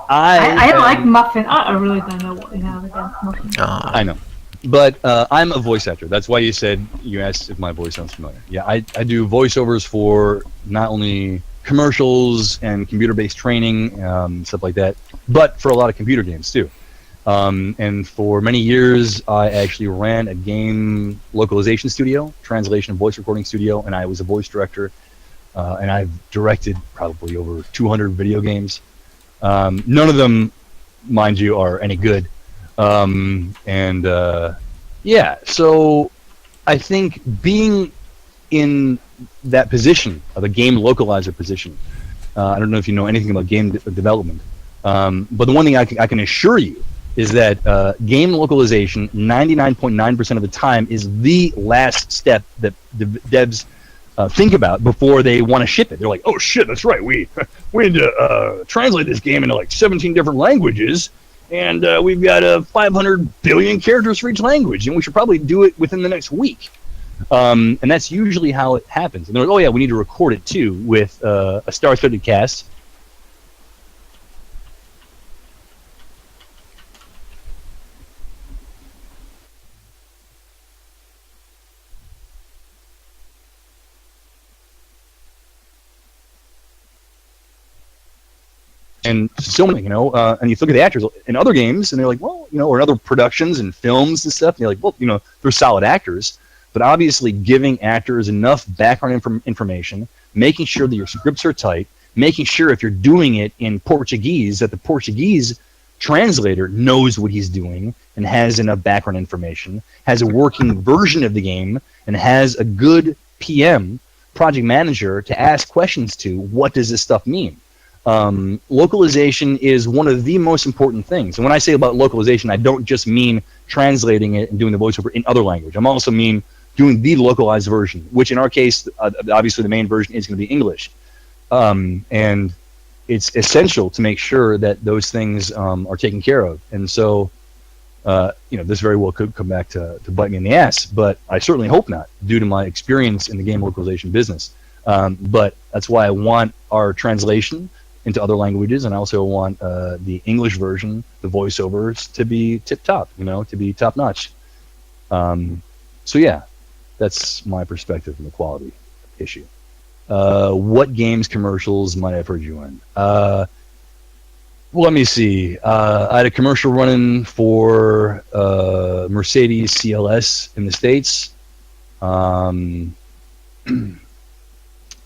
I like Muffin. I really don't know what you have against Muffin. I know. But I'm a voice actor. That's why you asked if my voice sounds familiar. Yeah, I do voiceovers for not only commercials and computer-based training, stuff like that, but for a lot of computer games too. And for many years, I actually ran a game localization studio, translation and voice recording studio, and I was a voice director. And I've directed probably over 200 video games. None of them, mind you, are any good. Yeah, so I think being in that position of a game localizer position, I don't know if you know anything about game development, but the one thing I can assure you is that game localization, 99.9% of the time, is the last step that devs think about before they want to ship it. They're like, oh shit, that's right, we need to translate this game into like 17 different languages, and we've got 500 billion characters for each language, and we should probably do it within the next week. And that's usually how it happens. And they're like, oh yeah, we need to record it too with a star-studded cast. And so many, and you look at the actors in other games, and they're like, well, or in other productions and films and stuff, and you're like, well, they're solid actors, but obviously giving actors enough background information, making sure that your scripts are tight, making sure if you're doing it in Portuguese, that the Portuguese translator knows what he's doing and has enough background information, has a working version of the game, and has a good PM, project manager, to ask questions to, what does this stuff mean? Localization is one of the most important things. And when I say about localization, I don't just mean translating it and doing the voiceover in other language. I'm also mean doing the localized version, which in our case, obviously the main version is going to be English. And it's essential to make sure that those things are taken care of. And so, this very well could come back to bite me in the ass, but I certainly hope not, due to my experience in the game localization business. But that's why I want our translation into other languages, and I also want the English version, the voiceovers, to be tip-top, to be top-notch. So yeah, that's my perspective on the quality issue. What games commercials might I have heard you in? Well, let me see. I had a commercial running for Mercedes CLS in the States.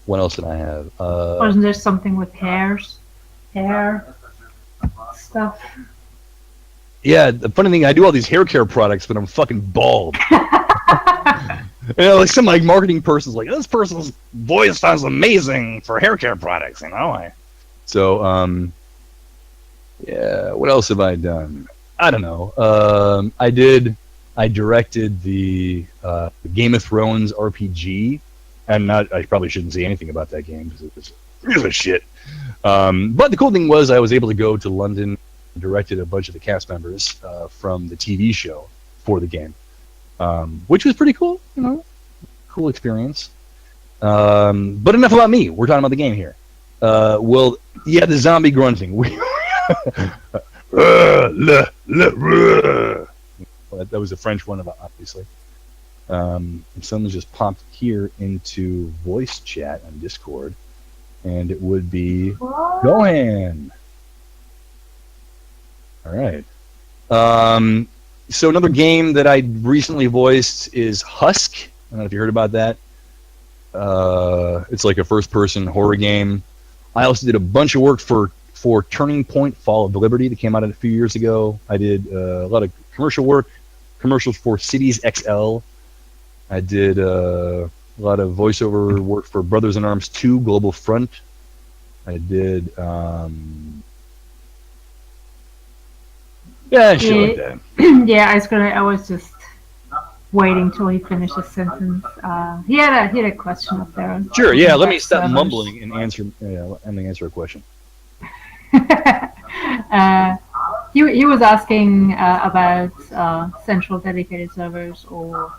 What else did I have? Wasn't there something with hair stuff? Yeah, the funny thing, I do all these hair care products, but I'm fucking bald. Like some marketing person's like, this person's voice sounds amazing for hair care products, So, yeah, what else have I done? I don't know. I directed the Game of Thrones RPG. I probably shouldn't say anything about that game because it's really shit. But the cool thing was I was able to go to London and directed a bunch of the cast members from the TV show for the game, which was pretty cool, cool experience. But enough about me. We're talking about the game here. Well, yeah, the zombie grunting. That was a French one, obviously. And someone just popped here into voice chat on Discord, and it would be Gohan. All right. So another game that I recently voiced is Husk. I don't know if you heard about that. It's like a first-person horror game. I also did a bunch of work for Turning Point: Fall of Liberty that came out a few years ago. I did a lot of commercials for Cities XL. I did a lot of voiceover work for Brothers in Arms 2 Global Front. I did, shit like that. Yeah, I was just waiting till he finished his sentence. He had a question up there. Sure, yeah. Let me stop mumbling and answer. Let me answer a question. He was asking about central dedicated servers or.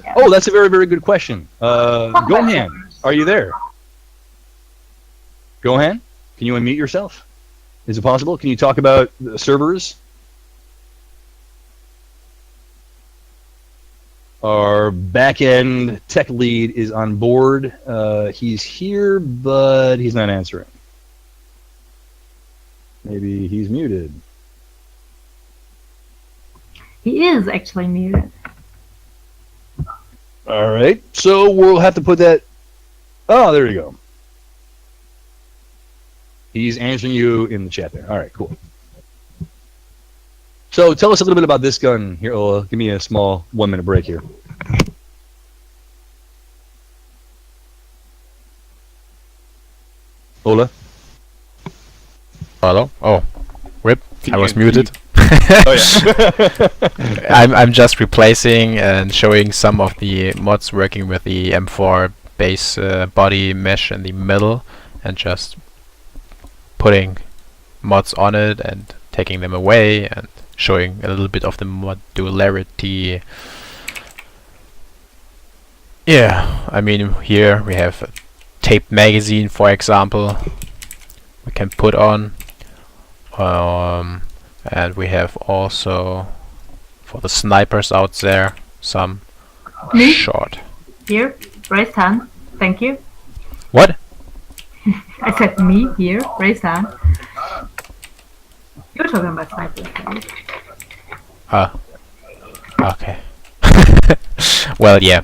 Yeah. Oh, that's a very, very good question. Gohan, are you there? Gohan, can you unmute yourself? Is it possible? Can you talk about the servers? Our back-end tech lead is on board. He's here, but he's not answering. Maybe he's muted. He is actually muted. All right, so we'll have to put that. Oh, there you go. He's answering you in the chat there. All right, cool. So tell us a little bit about this gun here, Ola. Give me a small 1 minute break here. Ola? Hello? Oh, rip. I was Can you- muted. Oh, yeah. I'm just replacing and showing some of the mods working with the M4 base body mesh in the middle, and just putting mods on it and taking them away and showing a little bit of the modularity. Yeah, I mean, here we have a tape magazine, for example, we can put on. And we have also, for the snipers out there, some Me? short. Here, raised hand. Thank you. What? I said me here, raised hand. You're talking about snipers, right? Okay. Well, yeah.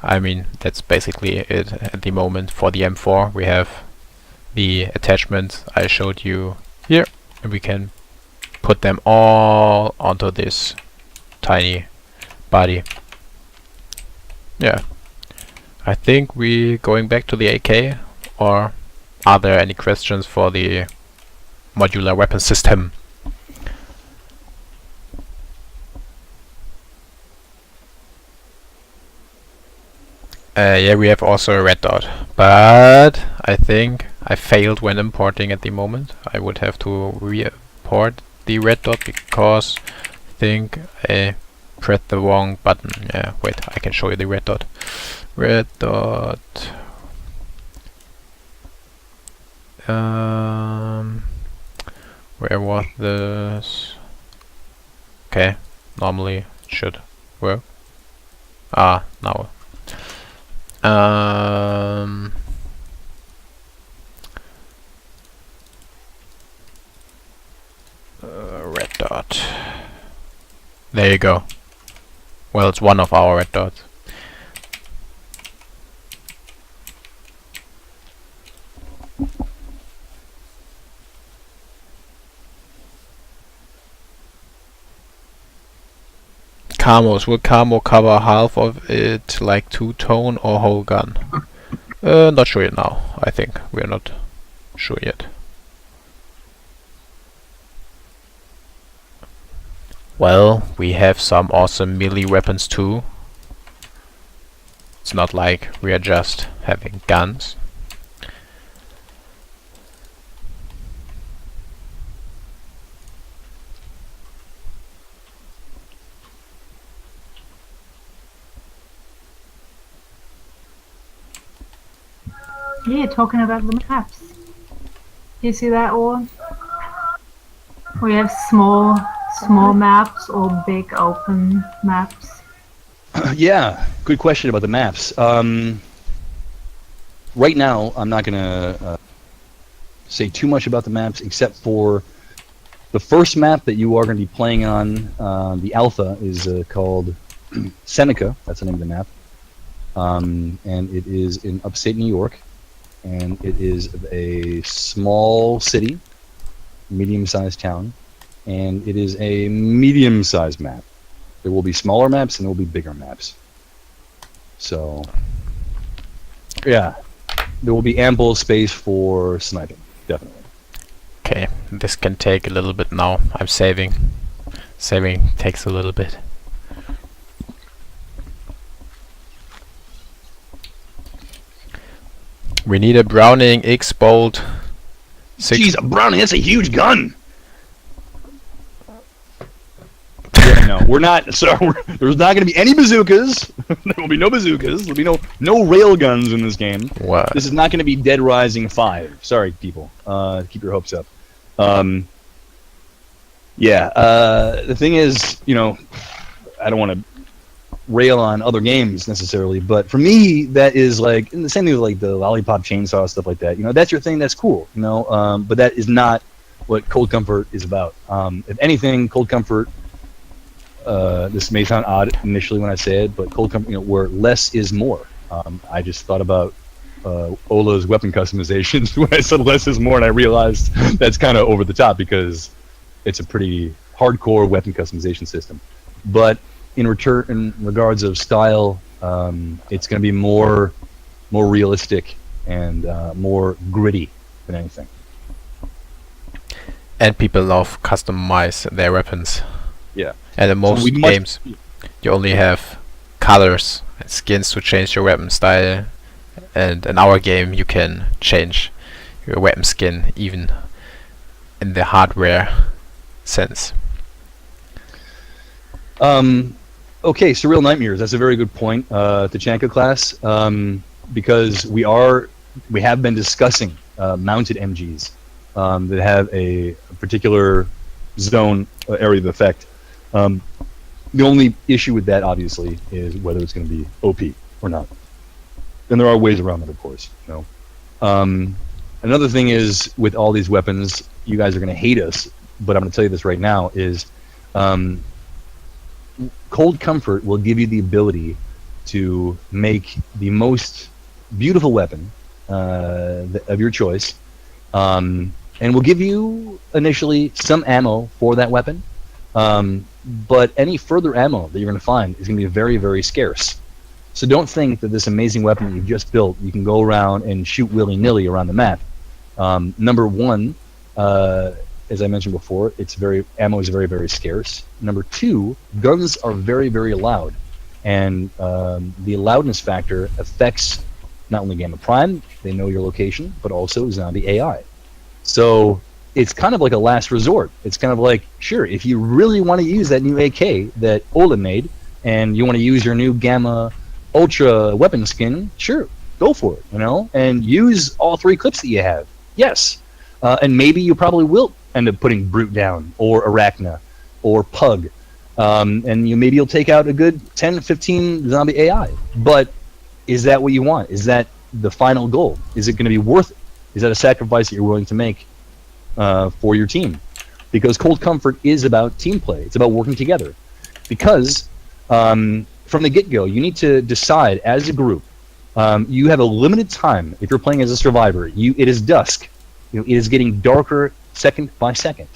I mean, that's basically it at the moment. For the M4, we have the attachments I showed you here, and we can put them all onto this tiny body. Yeah. I think we going back to the AK, or are there any questions for the modular weapon system? Yeah, we have also a red dot, but I think I failed when importing at the moment. I would have to re-import the red dot because I think I pressed the wrong button. Yeah, wait, I can show you the red dot. Red dot. Where was this? Okay, normally it should work. Ah, now. Red dot. There you go. Well, it's one of our red dots. Camos. Will camo cover half of it, like two-tone or whole gun? Not sure yet now. I think we're not sure yet. Well, we have some awesome melee weapons too. It's not like we are just having guns. Yeah, talking about the maps. You see that one? We have small maps or big open maps. Yeah, good question about the maps. Right now, I'm not gonna say too much about the maps, except for the first map that you are going to be playing on. The alpha is called Seneca. That's the name of the map, and it is in upstate New York, and it is a small city, medium-sized town, and it is a medium-sized map. There will be smaller maps and there will be bigger maps. So, yeah, there will be ample space for sniping, definitely. Okay, this can take a little bit now. I'm saving. Saving takes a little bit. We need a Browning X Bolt 6. Jeez, a Browning, that's a huge gun! Yeah, no, we're not. So there's not going to be any bazookas. There will be no bazookas. There'll be no rail guns in this game. What? This is not going to be Dead Rising 5. Sorry, people. Keep your hopes up. Yeah. The thing is, you know, I don't want to rail on other games necessarily, but for me, that is like, and the same thing with like the Lollipop Chainsaw, stuff like that. You know, that's your thing. That's cool. You know, but that is not what Cold Comfort is about. If anything, Cold Comfort this may sound odd initially when I say it, but Cold Comfort, where less is more. I just thought about Ola's weapon customizations when I said less is more, and I realized that's kind of over the top because it's a pretty hardcore weapon customization system. But in regards of style, it's going to be more realistic and more gritty than anything. And people love customize their weapons. Yeah. And in most we must- games, you only have colors and skins to change your weapon style. And in our game, you can change your weapon skin even in the hardware sense. Okay, Surreal Nightmares. That's a very good point, Tachanka class, because we have been discussing mounted MGs that have a particular zone area of effect. The only issue with that, obviously, is whether it's going to be OP or not. And there are ways around that, of course. Another thing is, with all these weapons, you guys are going to hate us, but I'm going to tell you this right now, is Cold Comfort will give you the ability to make the most beautiful weapon of your choice, and will give you initially some ammo for that weapon, but any further ammo that you're going to find is going to be very, very scarce. So don't think that this amazing weapon that you've just built, you can go around and shoot willy-nilly around the map. Number one, as I mentioned before, ammo is very, very scarce. Number two, guns are very, very loud. And the loudness factor affects not only Gamma Prime, they know your location, but also zombie AI. So it's kind of like a last resort. It's kind of like, sure, if you really want to use that new AK that Ola made, and you want to use your new Gamma Ultra weapon skin, sure, go for it, and use all three clips that you have. Yes. And maybe you probably will end up putting Brute down, or Arachna, or Pug. And maybe you'll take out a good 10, 15 zombie AI. But is that what you want? Is that the final goal? Is it going to be worth it? Is that a sacrifice that you're willing to make for your team? Because Cold Comfort is about team play. It's about working together. Because from the get-go, you need to decide as a group. You have a limited time. If you're playing as a survivor, it is dusk. It is getting darker second by second.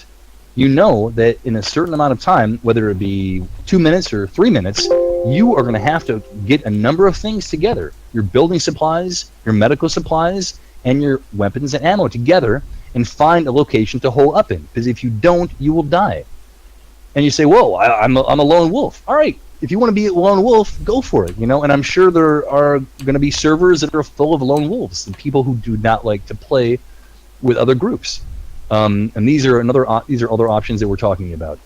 You know that in a certain amount of time, whether it be 2 minutes or 3 minutes, you are going to have to get a number of things together. Your building supplies, your medical supplies, and your weapons and ammo together, and find a location to hole up in. Because if you don't, you will die. And you say, whoa, I'm a lone wolf. All right, if you want to be a lone wolf, go for it. And I'm sure there are going to be servers that are full of lone wolves and people who do not like to play with other groups. And these are other options that we're talking about.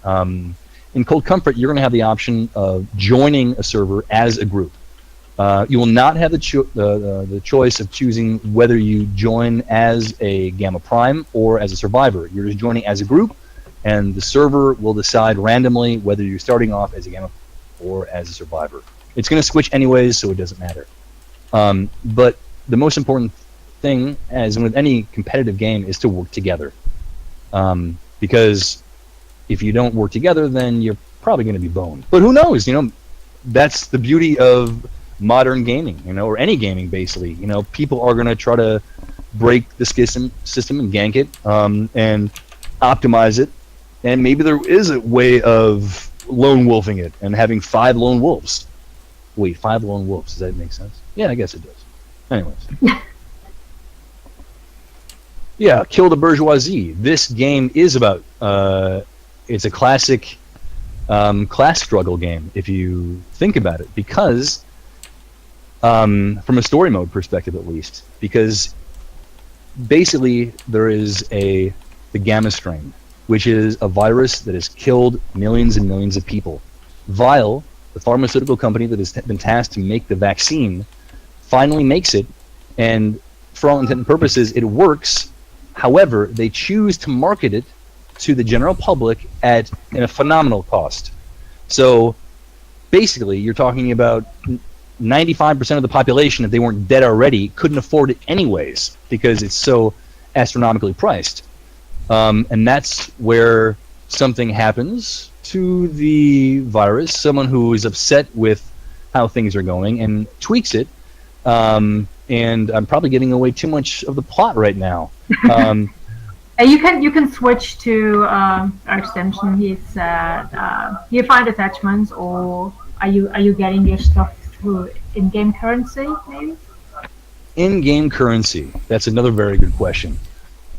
In Cold Comfort, you're going to have the option of joining a server as a group. You will not have the choice of choosing whether you join as a Gamma Prime or as a survivor. You're just joining as a group, and the server will decide randomly whether you're starting off as a Gamma or as a survivor. It's going to switch anyways, so it doesn't matter. But the most important thing, as with any competitive game, is to work together. Because if you don't work together, then you're probably going to be boned. But who knows? That's the beauty of modern gaming, or any gaming, basically. People are going to try to break the system and gank it, and optimize it. And maybe there is a way of lone wolfing it and having 5 lone wolves. Wait, 5 lone wolves? Does that make sense? Yeah, I guess it does. Anyways. Yeah, Kill the Bourgeoisie. This game is about, it's a classic class struggle game, if you think about it, because, from a story mode perspective at least, because basically there is the Gamma strain, which is a virus that has killed millions and millions of people. Vial, the pharmaceutical company that has been tasked to make the vaccine, finally makes it, and for all intents and purposes, it works. However, they choose to market it to the general public at a phenomenal cost. So basically, you're talking about 95% of the population, if they weren't dead already, couldn't afford it anyways because it's so astronomically priced. And that's where something happens to the virus, someone who is upset with how things are going and tweaks it. And I'm probably giving away too much of the plot right now. You can switch to our extension. He said, you find attachments, or are you getting your stuff through in-game currency, maybe? In-game currency. That's another very good question.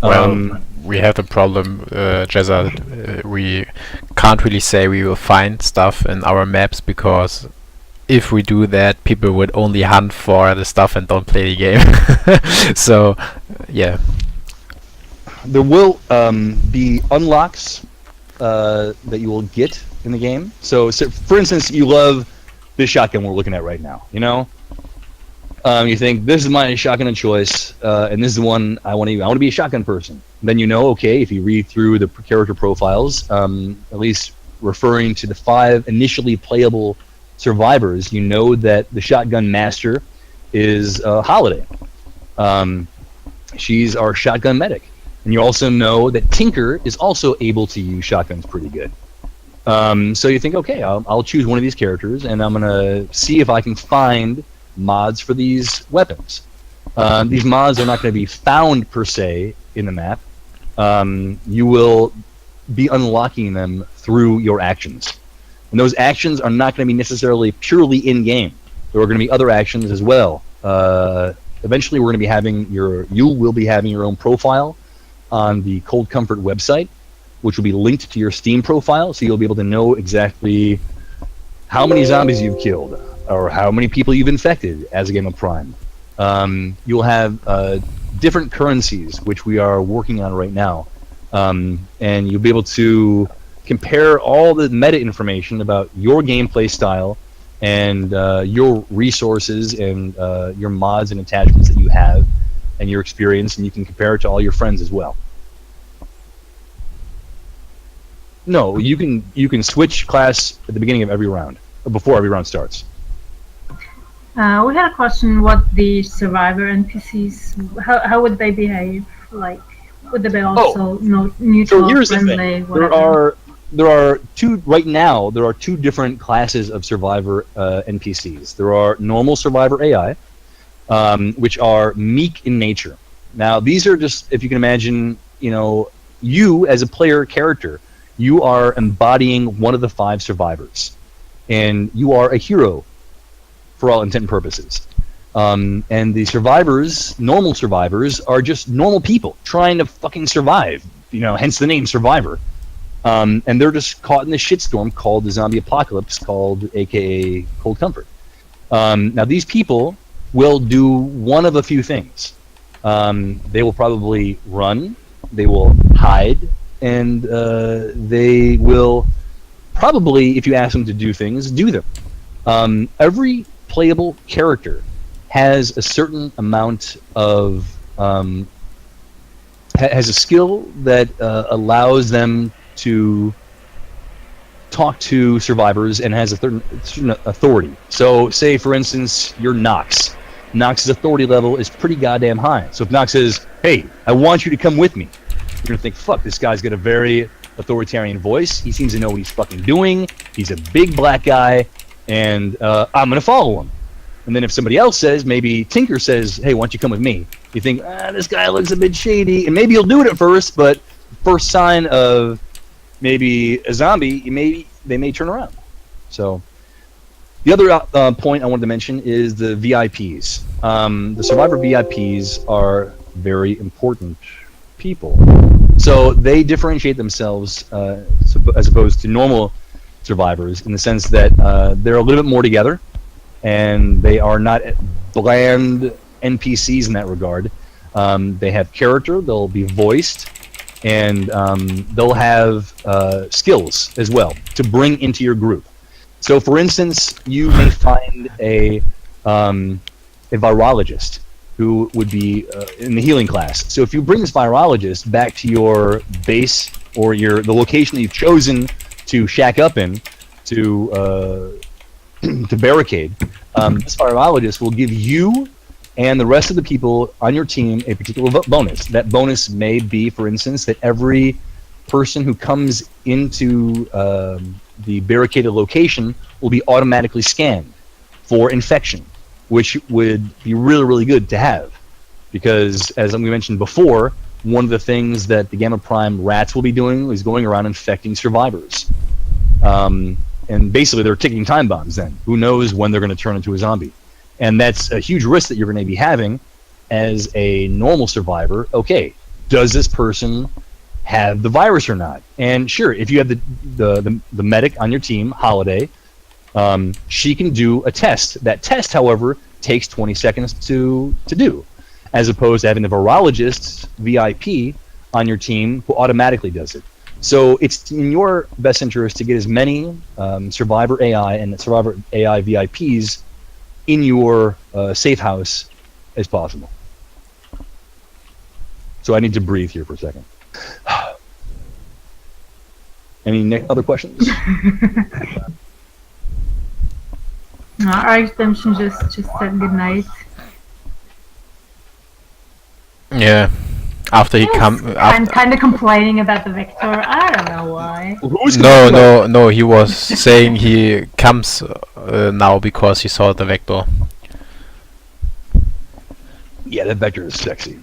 Well, we have the problem, Jezza. We can't really say we will find stuff in our maps, because if we do that, people would only hunt for the stuff and don't play the game. So, yeah. There will be unlocks that you will get in the game. So, for instance, you love this shotgun we're looking at right now. You know, you think this is my shotgun of choice, and this is the one I want to. I want to be a shotgun person. Then you know, okay, if you read through the character profiles, at least referring to the 5 initially playable survivors, you know that the shotgun master is Holiday. She's our shotgun medic. And you also know that Tinker is also able to use shotguns pretty good. So you think, okay, I'll choose one of these characters, and I'm going to see if I can find mods for these weapons. These mods are not going to be found, per se, in the map. You will be unlocking them through your actions. And those actions are not going to be necessarily purely in-game. There are going to be other actions as well. Eventually, we're going to be having you will be having your own profile on the Cold Comfort website, which will be linked to your Steam profile, so you'll be able to know exactly how many zombies you've killed, or how many people you've infected as a game of Prime. You'll have different currencies, which we are working on right now, and you'll be able to compare all the meta information about your gameplay style and your resources and your mods and attachments that you have and your experience, and you can compare it to all your friends as well. No, you can switch class at the beginning of every round, or before every round starts. We had a question: what the survivor NPCs? How would they behave? Like, would they be also neutral, so here's friendly? The thing. Whatever? There are two right now. There are 2 different classes of survivor NPCs. There are normal survivor AI, which are meek in nature. Now, these are just, if you can imagine, you as a player character, you are embodying one of the 5 survivors, and you are a hero for all intent and purposes. And the survivors, normal survivors, are just normal people trying to fucking survive. Hence the name Survivor. And they're just caught in this shitstorm called the zombie apocalypse, called AKA Cold Comfort. Now, these people will do one of a few things. They will probably run, they will hide, and they will probably, if you ask them to do things, do them. Every playable character has a certain amount of has a skill that allows them to talk to survivors and has a certain authority. So, say for instance, you're Nox. Nox's authority level is pretty goddamn high. So if Nox says, "Hey, I want you to come with me," you're gonna think, "Fuck, this guy's got a very authoritarian voice. He seems to know what he's fucking doing. He's a big black guy, and I'm gonna follow him." And then if somebody else says, maybe Tinker says, "Hey, why don't you come with me?" You think, this guy looks a bit shady, and maybe you'll do it at first, but first sign of maybe a zombie, they may turn around. So the other point I wanted to mention is the VIPs. The Survivor VIPs are very important people. So they differentiate themselves as opposed to normal survivors in the sense that they're a little bit more together, and they are not bland NPCs in that regard. They have character, they'll be voiced, and they'll have skills as well to bring into your group. So, for instance, you may find a virologist who would be in the healing class. So, if you bring this virologist back to your base or the location that you've chosen to shack up in to barricade, this virologist will give you and the rest of the people on your team a particular bonus. That bonus may be, for instance, that every person who comes into the barricaded location will be automatically scanned for infection, which would be really, really good to have. Because, as we mentioned before, one of the things that the Gamma Prime rats will be doing is going around infecting survivors. And basically, they're ticking time bombs then. Who knows when they're going to turn into a zombie? And that's a huge risk that you're going to be having as a normal survivor. Okay, does this person have the virus or not? And sure, if you have the medic on your team, Holiday, she can do a test. That test, however, takes 20 seconds to do, as opposed to having the virologist, VIP, on your team who automatically does it. So it's in your best interest to get as many Survivor AI and Survivor AI VIPs in your safe house as possible. So I need to breathe here for a second. Any other questions? No, our extension just said goodnight. Yeah. After he I'm kind of complaining about the Vector. I don't know why. No, he was saying he comes now because he saw the Vector. Yeah, that Vector is sexy.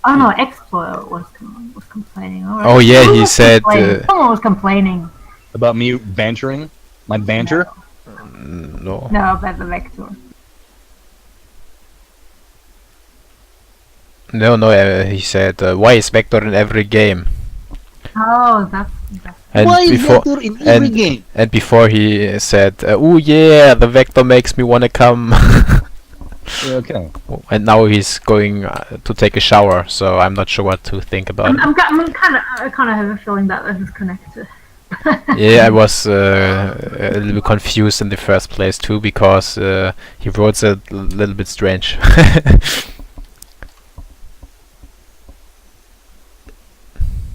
Oh no, Explo was complaining. Oh yeah, he said. Someone was complaining. About me bantering? My banter? No. No, about the Vector. No, he said, why is Vector in every game? Oh, that's And Why is before, Vector in every game? and before he said, oh yeah, the Vector makes me wanna come. Okay. And now he's going to take a shower, so I'm not sure what to think about it. I kind of have a feeling that this is connected. Yeah, I was a little bit confused in the first place too, because he wrote it a little bit strange.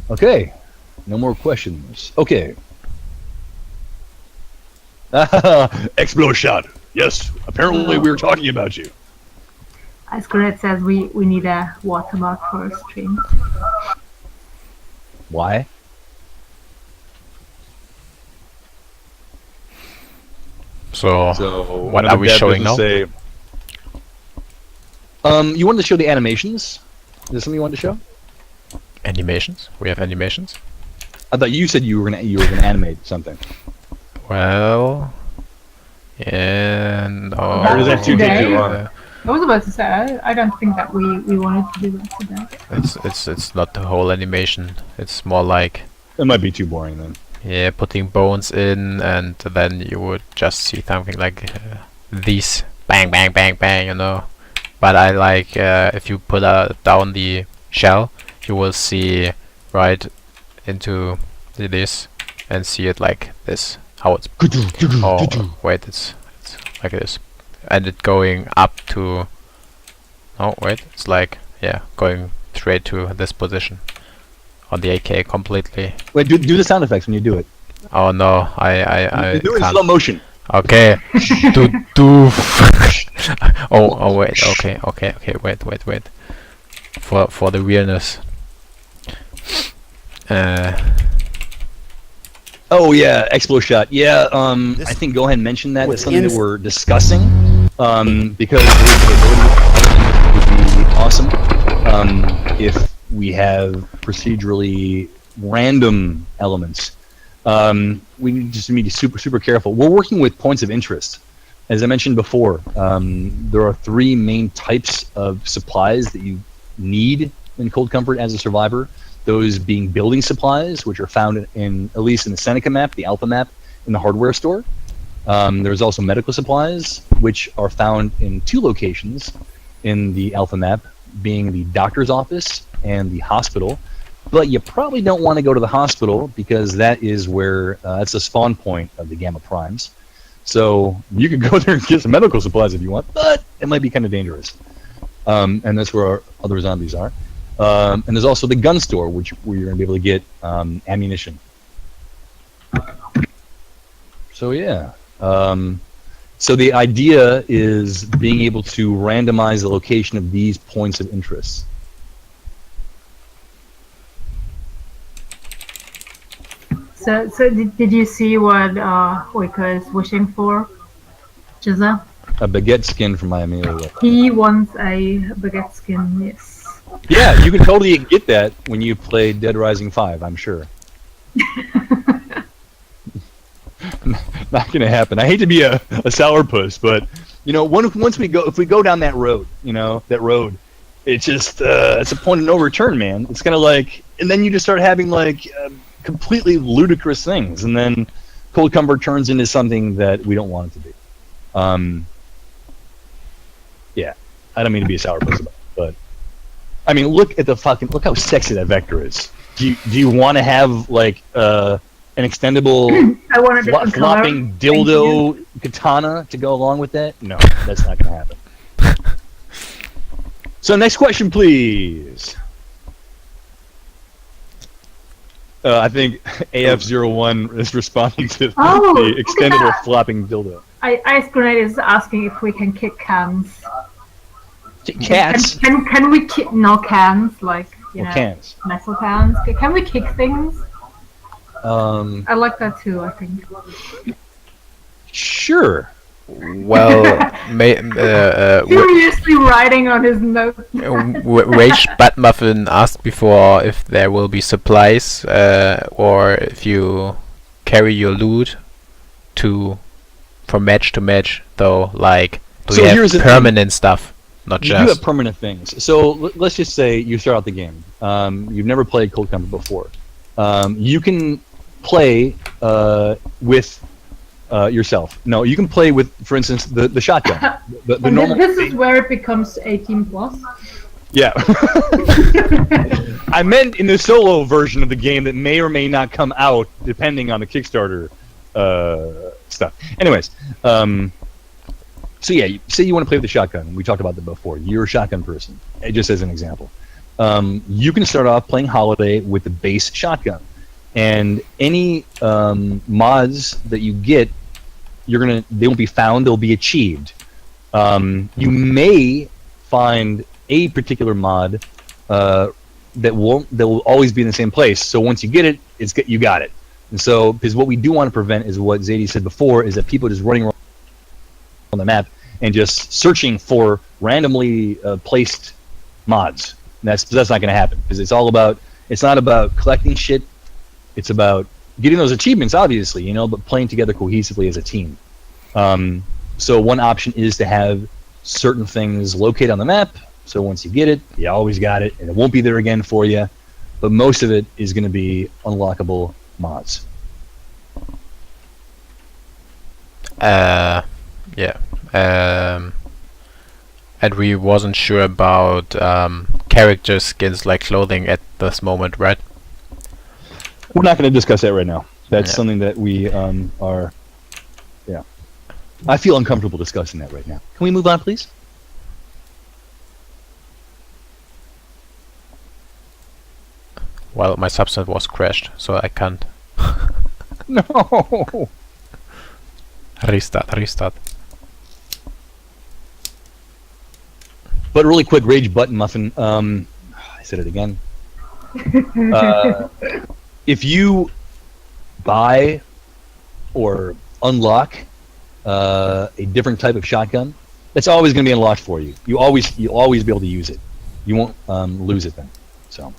Okay. No more questions. Okay. Explo shot. Yes. Apparently we were talking about you. As Gret says, we need a watermark for our stream. Why? So, what another are we dev showing doesn't now? Say, you wanted to show the animations? Is there something you wanted to show? Animations? We have animations? I thought you said you were gonna animate something. Well, yeah, no. Or is that too long? I was about to say, I don't think that we wanted to do that today. It's not the whole animation. It's more like, It might be too boring then. yeah, putting bones in, and then you would just see something like these bang, bang, bang, bang, you know. But I like if you put down the shell, you will see right into this and see it like this. How it's wait, it's like this, and it going up to. Oh wait, it's like, yeah, going straight to this position on the AK completely. Wait, do the sound effects when you do it. Oh no, I do it in can't. slow motion. Okay. Oh wait, okay, wait. For the realness. Oh yeah, Explo shot. Yeah, I think go ahead and mention that. That's something that we're discussing. Because it would be awesome if we have procedurally random elements. We just need to be super careful. We're working with points of interest. As I mentioned before, there are three main types of supplies that you need in Cold Comfort as a survivor. Those being building supplies, which are found in, at least in the Seneca map, the Alpha map, in the hardware store. There's also medical supplies, which are found in two locations in the Alpha map, being the doctor's office and the hospital. But you probably don't want to go to the hospital because that is where that's the spawn point of the Gamma Primes. So you can go there and get some medical supplies if you want, but it might be kind of dangerous. And that's where our other zombies are. And there's also the gun store, where you're going to be able to get ammunition. So yeah. So the idea is being able to randomize the location of these points of interest. So did you see what Oika is wishing for, Jezza? A baguette skin from my Amelia. He wants a baguette skin, yes. Yeah, you can totally get that when you play Dead Rising 5, I'm sure. Not gonna happen. I hate to be a sourpuss, but you know, once if we go down that road, it's just it's a point of no return, man. It's kind of like, and then you just start having like completely ludicrous things, and then Cold Comfort turns into something that we don't want it to be. Yeah, I don't mean to be a sourpuss about it, but I mean, look how sexy that vector is. Do you want to have like an extendable I want a different flopping color. dildo katana to go along with that? No, that's not going to happen. So next question, please. I think AF01 is responding to the look at extendable that. flopping dildo. Ice Grenade is asking if we can kick cans. Cats? Can we kick cans like Cans. metal cans? Can we kick things? I I like that too. I think. Sure. Well, Furiously writing on his note. Rage Batmuffin asked before if there will be supplies, or if you carry your loot from match to match, though. Like, do So you here's the have thing. permanent stuff, not You do just. have permanent things. So let's just say you start out the game. You've never played Cold Comfort before. You can play with yourself. No, you can play with, for instance, the shotgun. The And normal. this is where it becomes 18 plus. Yeah. I meant in the solo version of the game that may or may not come out depending on the Kickstarter stuff. Anyways, so yeah, say you want to play with the shotgun. We talked about that before. You're a shotgun person, just as an example. You can start off playing Holiday with the base shotgun, and any mods that you get, they won't be found. They'll be achieved. You may find a particular mod that will always be in the same place. So once you get it, you got it. And so, because what we do want to prevent is what Xaiydee said before, is that people just running around on the map and just searching for randomly placed mods. And that's not going to happen, because it's not about collecting shit. It's about getting those achievements, obviously, but playing together cohesively as a team. So one option is to have certain things located on the map. So once you get it, you always got it, and it won't be there again for you. But most of it is going to be unlockable mods. Yeah. And we wasn't sure about character skins like clothing at this moment, right? We're not going to discuss that right now. That's Yeah. something that we are. Yeah, I feel uncomfortable discussing that right now. Can we move on, please? Well, my substance was crashed, so I can't. No. Restart. But really quick, Rage Button Muffin. I said it again. If you buy or unlock a different type of shotgun, that's always going to be unlocked for you. You'll always be able to use it. You won't lose it then. So.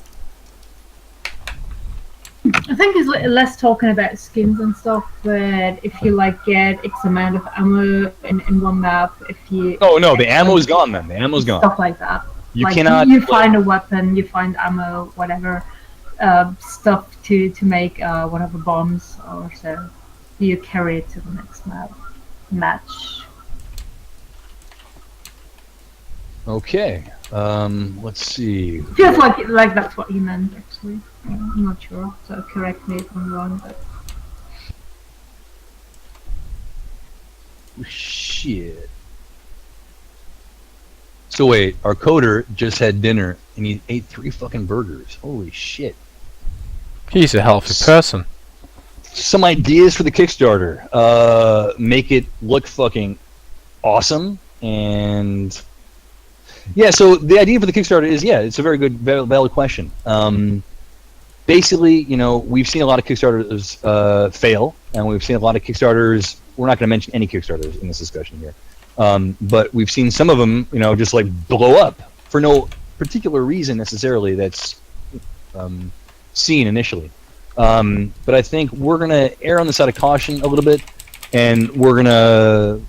I think it's less talking about skins and stuff, but if you get X amount of ammo in one map, if you Oh no, the ammo is gone then. The ammo's gone. stuff like that. You Like, cannot. You find a weapon, you find ammo, whatever stuff to make one of the bombs or so. You carry it to the next match. Okay. Let's see. Feels like that's what you meant actually. I'm not sure, so correct me if I'm wrong. But Shit. So wait, our coder just had dinner and he ate 3 fucking burgers. Holy shit. He's a healthy person. Some ideas for the Kickstarter. Make it look fucking awesome. And yeah, so the idea for the Kickstarter is, it's a very good, valid question. basically, we've seen a lot of Kickstarters fail, and we've seen a lot of Kickstarters. We're not going to mention any Kickstarters in this discussion here, but we've seen some of them, just like blow up for no particular reason necessarily that's seen initially. But I think we're going to err on the side of caution a little bit, and we're going to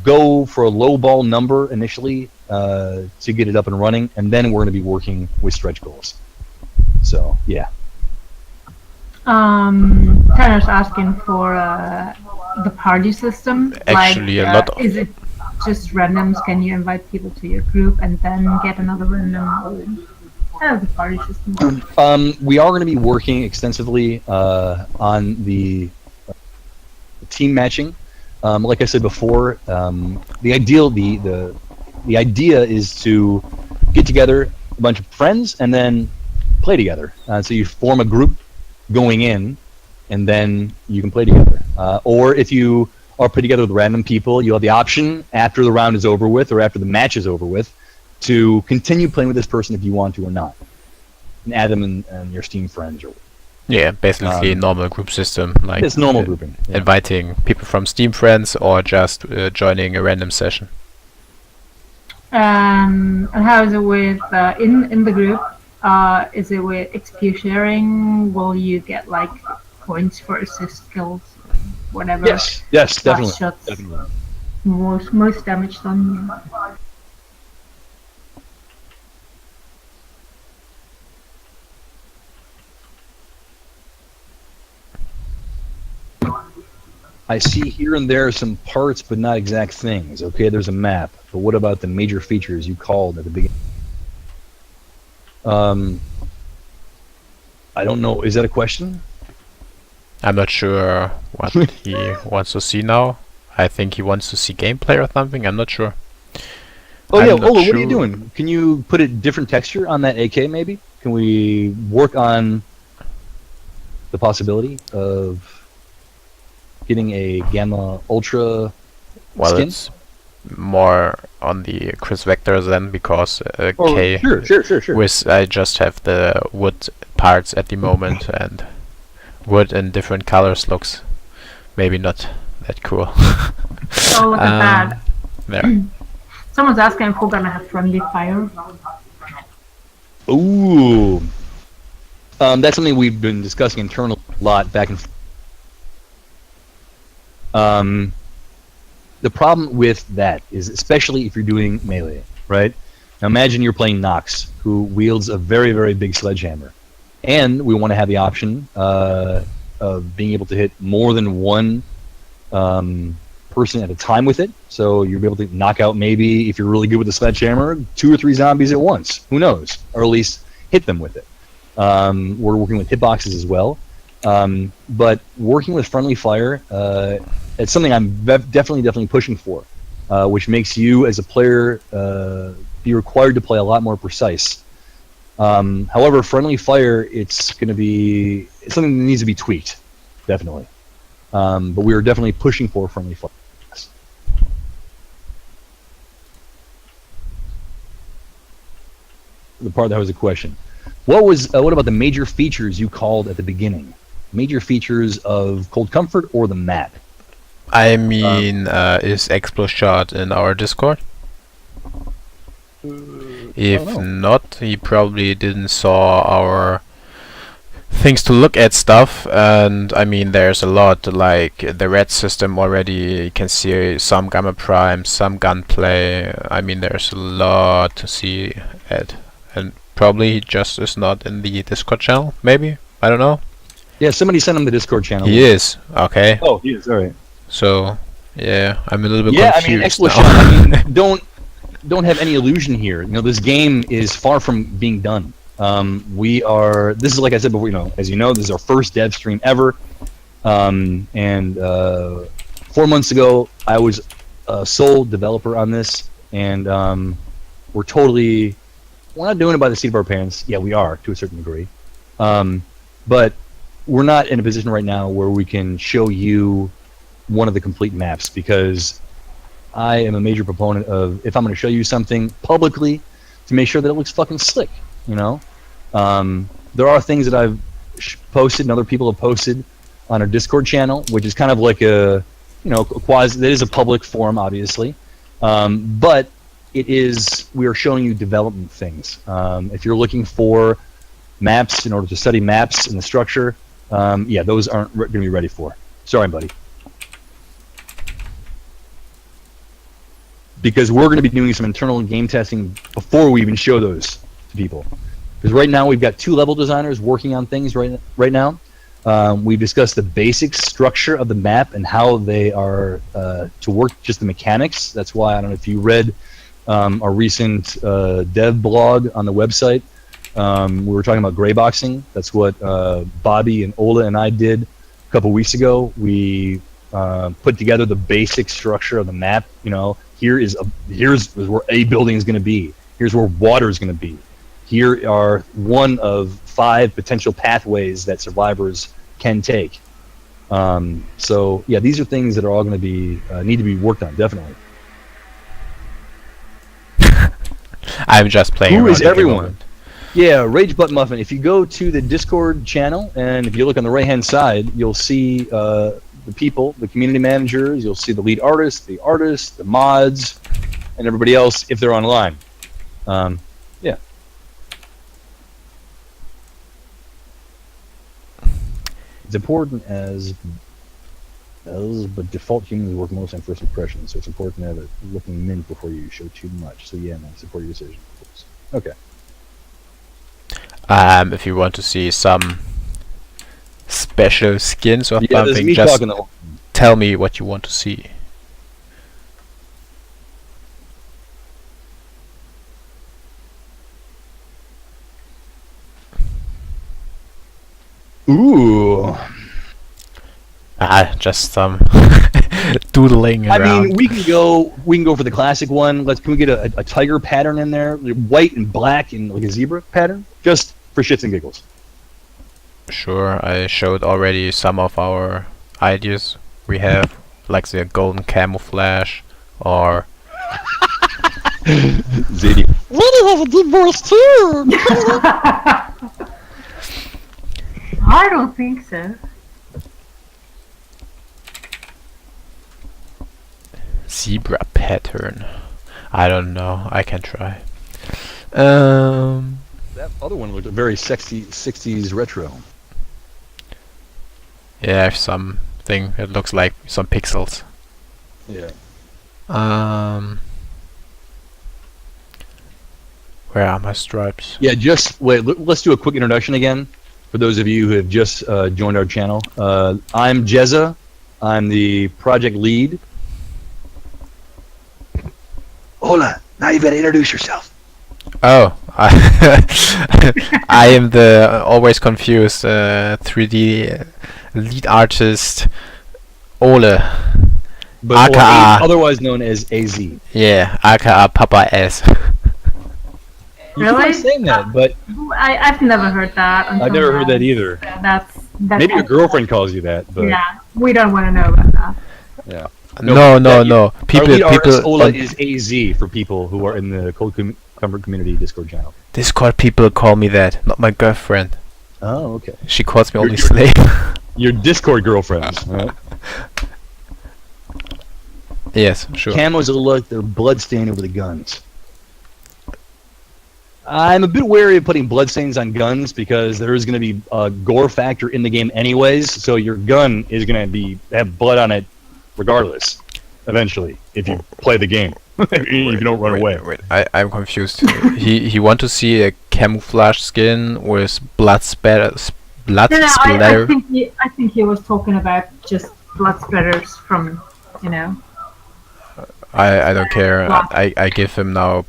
go for a low ball number initially to get it up and running, and then we're going to be working with stretch goals. So, yeah. Tanner's asking for the party system. Actually, a lot of... Is it just randoms? Can you invite people to your group and then get another random? The party system. We are going to be working extensively on the team matching. Like I said before, the idea is to get together a bunch of friends and then play together. So you form a group going in, and then you can play together. Or if you are put together with random people, you'll have the option after the round is over with or after the match is over with to continue playing with this person if you want to or not. And add them in your Steam friends. Yeah, basically normal group system. Like it's normal grouping. Yeah. Inviting people from Steam friends or just joining a random session. And how is it with in the group? Is it with XP sharing? Will you get like points for assist skills, whatever? Yes, definitely. Shots, definitely. Most damage done. I see here and there some parts, but not exact things. Okay, there's a map, but what about the major features you called at the beginning? I don't know. Is that a question? I'm not sure what he wants to see now. I think he wants to see gameplay or something. I'm not sure. Oh yeah, Ola, what are you doing? Can you put a different texture on that AK maybe? Can we work on the possibility of getting a Gamma Ultra skin? It's more on the Chris Vectors then, because K sure. with I just have the wood parts at the moment, and wood in different colors looks maybe not that cool. Oh, look at that. There. Someone's asking if we're gonna have friendly fire. Ooh. That's something we've been discussing internally a lot back and forth. The problem with that is, especially if you're doing melee, right? Now imagine you're playing Nox, who wields a very, very big sledgehammer. And we want to have the option of being able to hit more than one person at a time with it. So you'll be able to knock out, maybe, if you're really good with the sledgehammer, 2 or 3 zombies at once. Who knows? Or at least hit them with it. We're working with hitboxes as well. But working with friendly fire, it's something I'm definitely pushing for, which makes you as a player be required to play a lot more precise. However, friendly fire, it's something that needs to be tweaked, definitely. But we are definitely pushing for friendly fire. Yes. The part that was a question. What about the major features you called at the beginning? Major features of Cold Comfort or the map? I mean, is Exploshot in our Discord? If not, he probably didn't saw our things to look at stuff. And I mean, there's a lot, like the red system already. You can see some Gamma Prime, some gunplay. I mean, there's a lot to see at, and probably he just is not in the Discord channel. Maybe, I don't know. Yeah, somebody sent him the Discord channel. He is, okay. Oh, he is, alright. So, yeah, I'm a little bit confused. confused. Explosion, I mean, don't have any illusion here. This game is far from being done. This is, like I said before, as you know, this is our first dev stream ever. 4 months ago, I was a sole developer on this, and we're not doing it by the seat of our pants. Yeah, we are, to a certain degree. But we're not in a position right now where we can show you one of the complete maps, because I am a major proponent of, if I'm going to show you something publicly, to make sure that it looks fucking slick, there are things that I've posted and other people have posted on our Discord channel, which is kind of like a, a quasi. That is a public forum, obviously, but we are showing you development things. If you're looking for maps in order to study maps and the structure, those aren't going to be ready for. Sorry, buddy. Because we're going to be doing some internal game testing before we even show those to people. Because right now we've got 2 level designers working on things right now. We've discussed the basic structure of the map and how they are to work, just the mechanics. That's why, I don't know if you read our recent dev blog on the website. We were talking about gray boxing. That's what Bobby and Ola and I did a couple weeks ago. We put together the basic structure of the map. Here's where a building is going to be. Here's where water is going to be. Here are one of 5 potential pathways that survivors can take. These are things that are all going to be need to be worked on, definitely. I'm just playing. Who around is at the everyone? moment. Yeah, Rage Butt Muffin. If you go to the Discord channel and if you look on the right-hand side, you'll see the people, the community managers. You'll see the lead artist, the mods, and everybody else if they're online. It's important but default humans work most on first impressions, so it's important to have it looking mint before you show too much. So yeah, man, support your decision, of course. Okay. If you want to see some special skins or Yeah, there's something, me just talking the whole. tell me what you want to see. Ooh. Just some doodling around. I mean, we can go for the classic one. Can we get a tiger pattern in there, white and black and like a zebra pattern, just for shits and giggles? Sure, I showed already some of our ideas we have, like the golden camouflage or Xaiydee. Let us have a divorce too! I don't think so. zebra pattern. I don't know. I can try. That other one looked very sexy, 60s retro. Yeah, something. It looks like some pixels. Yeah. Where are my stripes? Yeah, just wait. Let's do a quick introduction again for those of you who have just joined our channel. I'm Jezza. I'm the project lead. Hola. Now you better introduce yourself. Oh, I am the always confused 3D lead artist Ole, But aka otherwise known as AZ. yeah, aka Papa S. You keep on Really? saying that, but I've never heard that. I've never heard that either. That's Maybe your girlfriend calls you that, but Yeah, we don't want to know about that. yeah. No. Our People, lead artist Ola on is AZ for people who are in the Cold Comfort Community Discord channel. Discord people call me that, not my girlfriend. Oh, okay. She calls me only You're- slave. Your Discord girlfriends, right? Yes, sure. Camos will look their blood stain over the guns. I'm a bit wary of putting bloodstains on guns because there is going to be a gore factor in the game anyways, so your gun is going to have blood on it regardless, eventually, if you play the game. If you don't run away. Wait, I'm confused. he want to see a camouflage skin with blood splatter. I think he was talking about just blood splatters from, I don't care. Blood. I give him now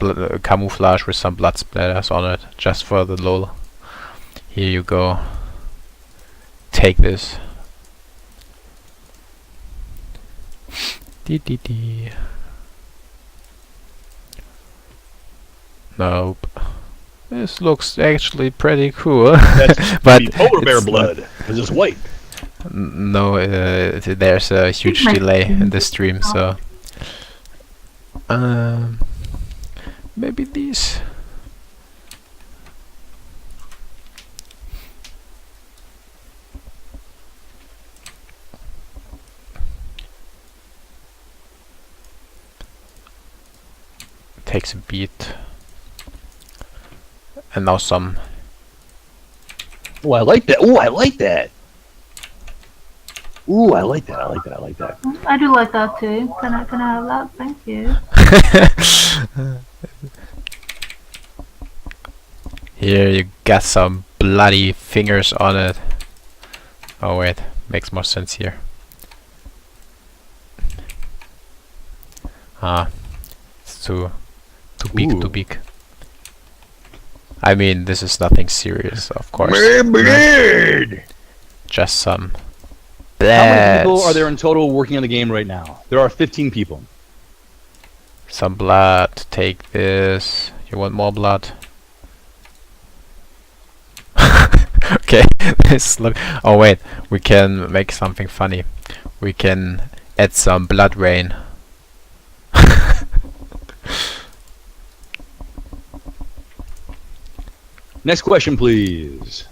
camouflage with some blood splatters on it, just for the lol. Here you go. Take this. Dee. Nope. This looks actually pretty cool. That's but the polar bear it's blood. It's just white. no, there's a huge my delay in screen the stream, so maybe these. takes a beat. And now some. Oh, I like that. Oh, I like that. Ooh, I like that. I like that. I like that. I do like that too. Can I have that? Thank you. Here you got some bloody fingers on it. Oh wait, makes more sense here. Ah, it's too big, Ooh. too big. I mean, this is nothing serious, of course. Just some How many people blood. are there in total working on the game right now? There are 15 people. Some blood. Take this. You want more blood? Okay. This look. Oh wait, we can make something funny. We can add some blood rain. Next question, please.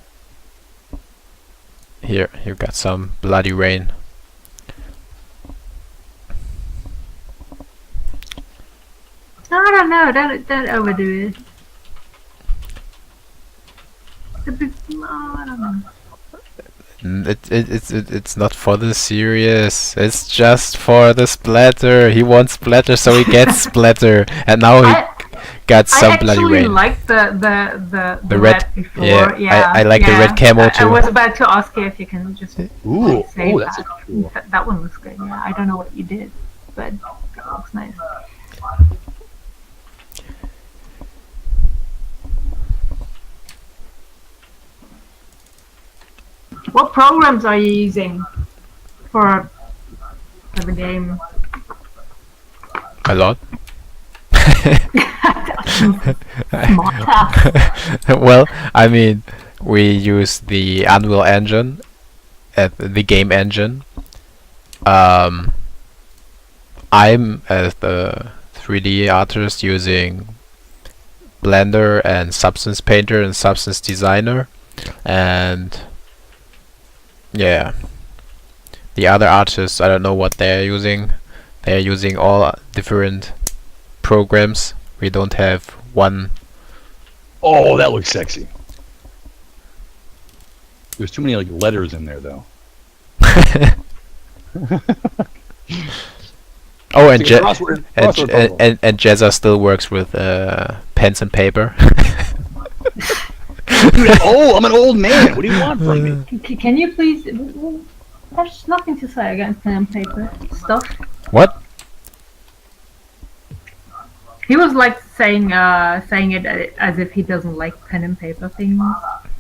Here, you got some bloody rain. No, I don't know. Don't overdo it. No, I don't know. It's not for the serious. It's just for the splatter. He wants splatter, so he gets splatter, and now he got some bloody I actually rain. liked the The red red- before. yeah, I like the red camo I too. was about to ask you if you can just Ooh, say that's that. cool. That one looks good. Yeah, I don't know what you did, but that looks nice. What programs are you using for the game? A lot. Smarter. Well, I mean, we use the Unreal Engine, the game engine. I'm as the 3D artist using Blender and Substance Painter and Substance Designer, and yeah, the other artists, I don't know what they're using. They're using all different programs. We don't have one. Oh, that looks sexy. There's too many like letters in there, though. Oh, and It's like a crossword puzzle. and Jezza still works with pens and paper. Dude, oh, I'm an old man. What do you want from me? Can you please? There's nothing to say against pen and paper stuff. What? He was like saying it as if he doesn't like pen and paper things.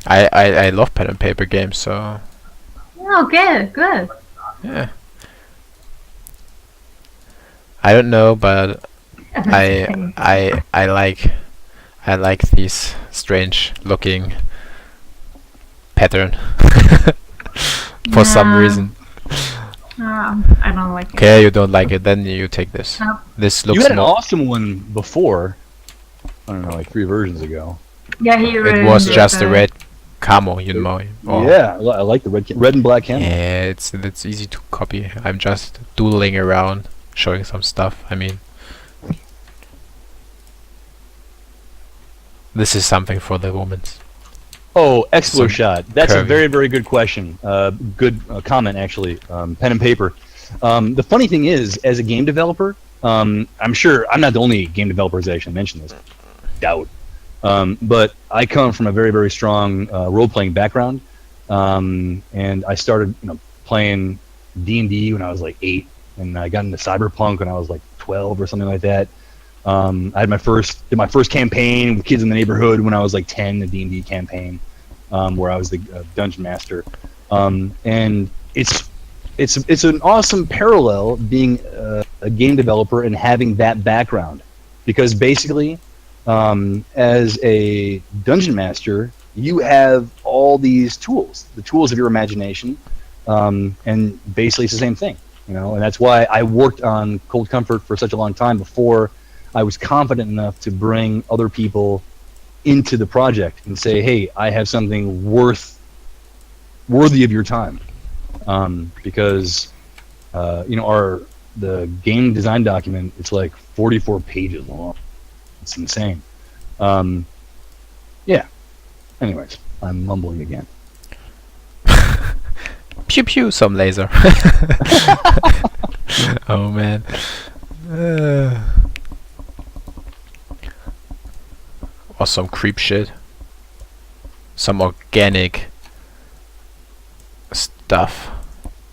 I love pen and paper games, so Oh, good. yeah. I don't know, but I like these strange looking pattern for some Yeah. reason. I don't like it. Okay, you don't like it, then you take this. No. This You looks had an more. awesome one before. I don't know, like 3 versions ago. Yeah, he It was just the red camo, you know. Oh. Yeah, I like the red and black camo. Yeah, it's easy to copy. I'm just doodling around, showing some stuff. I mean, this is something for the women. Oh, Explo Some shot. That's a curvy. very, very good question. Good comment, actually. Pen and paper. The funny thing is, as a game developer, I'm sure I'm not the only game developer who's actually mentioned this. Doubt. But I come from a very, very strong role-playing background, and I started, playing D&D when I was like 8, and I got into Cyberpunk when I was like 12 or something like that. I had my first campaign with kids in the neighborhood when I was like 10, the D&D campaign, where I was the dungeon master, and it's an awesome parallel being a game developer and having that background, because basically, as a dungeon master, you have all these tools, the tools of your imagination, and basically it's the same thing, and that's why I worked on Cold Comfort for such a long time before I was confident enough to bring other people into the project and say, hey, I have something worthy of your time, because the game design document, it's like 44 pages long. It's insane. Yeah. Anyways, I'm mumbling again. Pew pew, some laser. Oh man. Or some creep shit. Some organic stuff.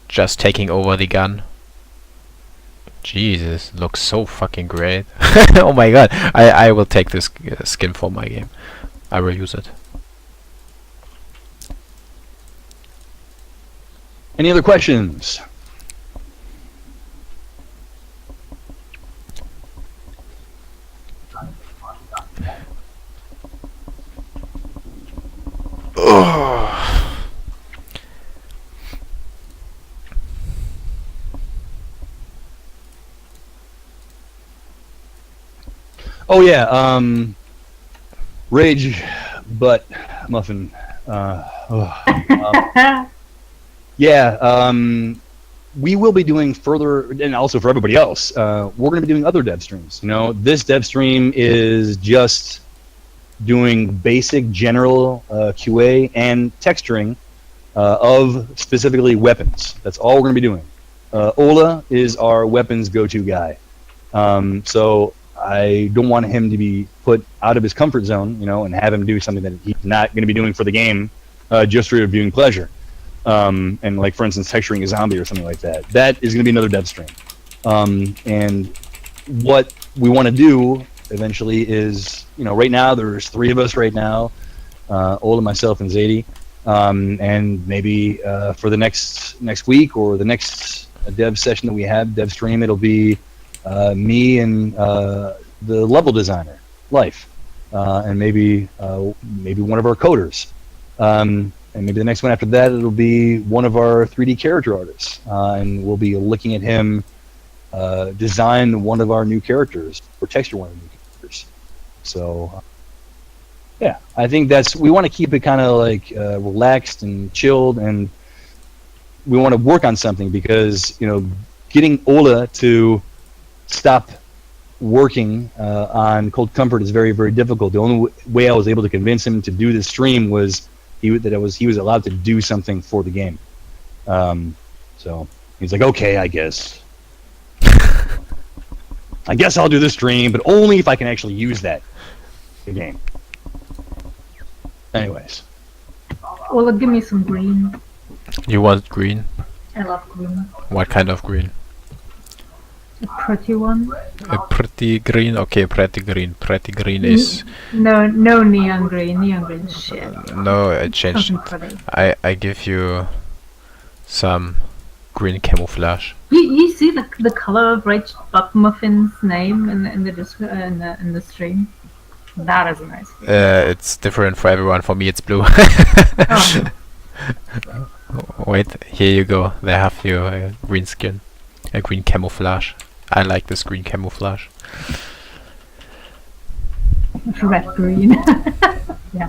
Just taking over the gun. Jesus, looks so fucking great. Oh my god, I will take this skin for my game. I will use it. Any other questions? Oh yeah, Rage Butt Muffin. Yeah, we will be doing further, and also for everybody else, we're going to be doing other dev streams. You know, this dev stream is just doing basic general QA and texturing of specifically weapons. That's all we're going to be doing. Ola is our weapons go-to guy. So I don't want him to be put out of his comfort zone, you know, and have him do something that he's not going to be doing for the game, just for your viewing pleasure. And like, for instance, texturing a zombie or something like that. That is going to be another dev stream. And what we want to do eventually is, you know, right now there's 3 of us right now, Ola, myself, and Xaiydee. And maybe for the next week or the next dev session that we have, dev stream, it'll be me and the level designer, Life, and maybe one of our coders. And maybe the next one after that, it'll be one of our 3D character artists, and we'll be looking at him design one of our new characters or texture one of the new characters. So, yeah, I think we want to keep it kind of like relaxed and chilled, and we want to work on something because, you know, getting Ola to stop working on Cold Comfort is very, very difficult. The only way I was able to convince him to do this stream was he was allowed to do something for the game. So he's like, okay, I guess I'll do this stream, but only if I can actually use that in the game. Anyways. Well, give me some green. You want green? I love green. What kind of green? A pretty one. A pretty green? Okay, pretty green. Pretty green is... No neon green. Neon green is shit. No, I changed. Something pretty. I give you some green camouflage. You see the color of Rage Buck Muffin's name in the stream? That is nice. It's different for everyone. For me, it's blue. Oh. Wait, here you go. They have your green skin. A green camouflage. I like this green camouflage. Red green. Yeah.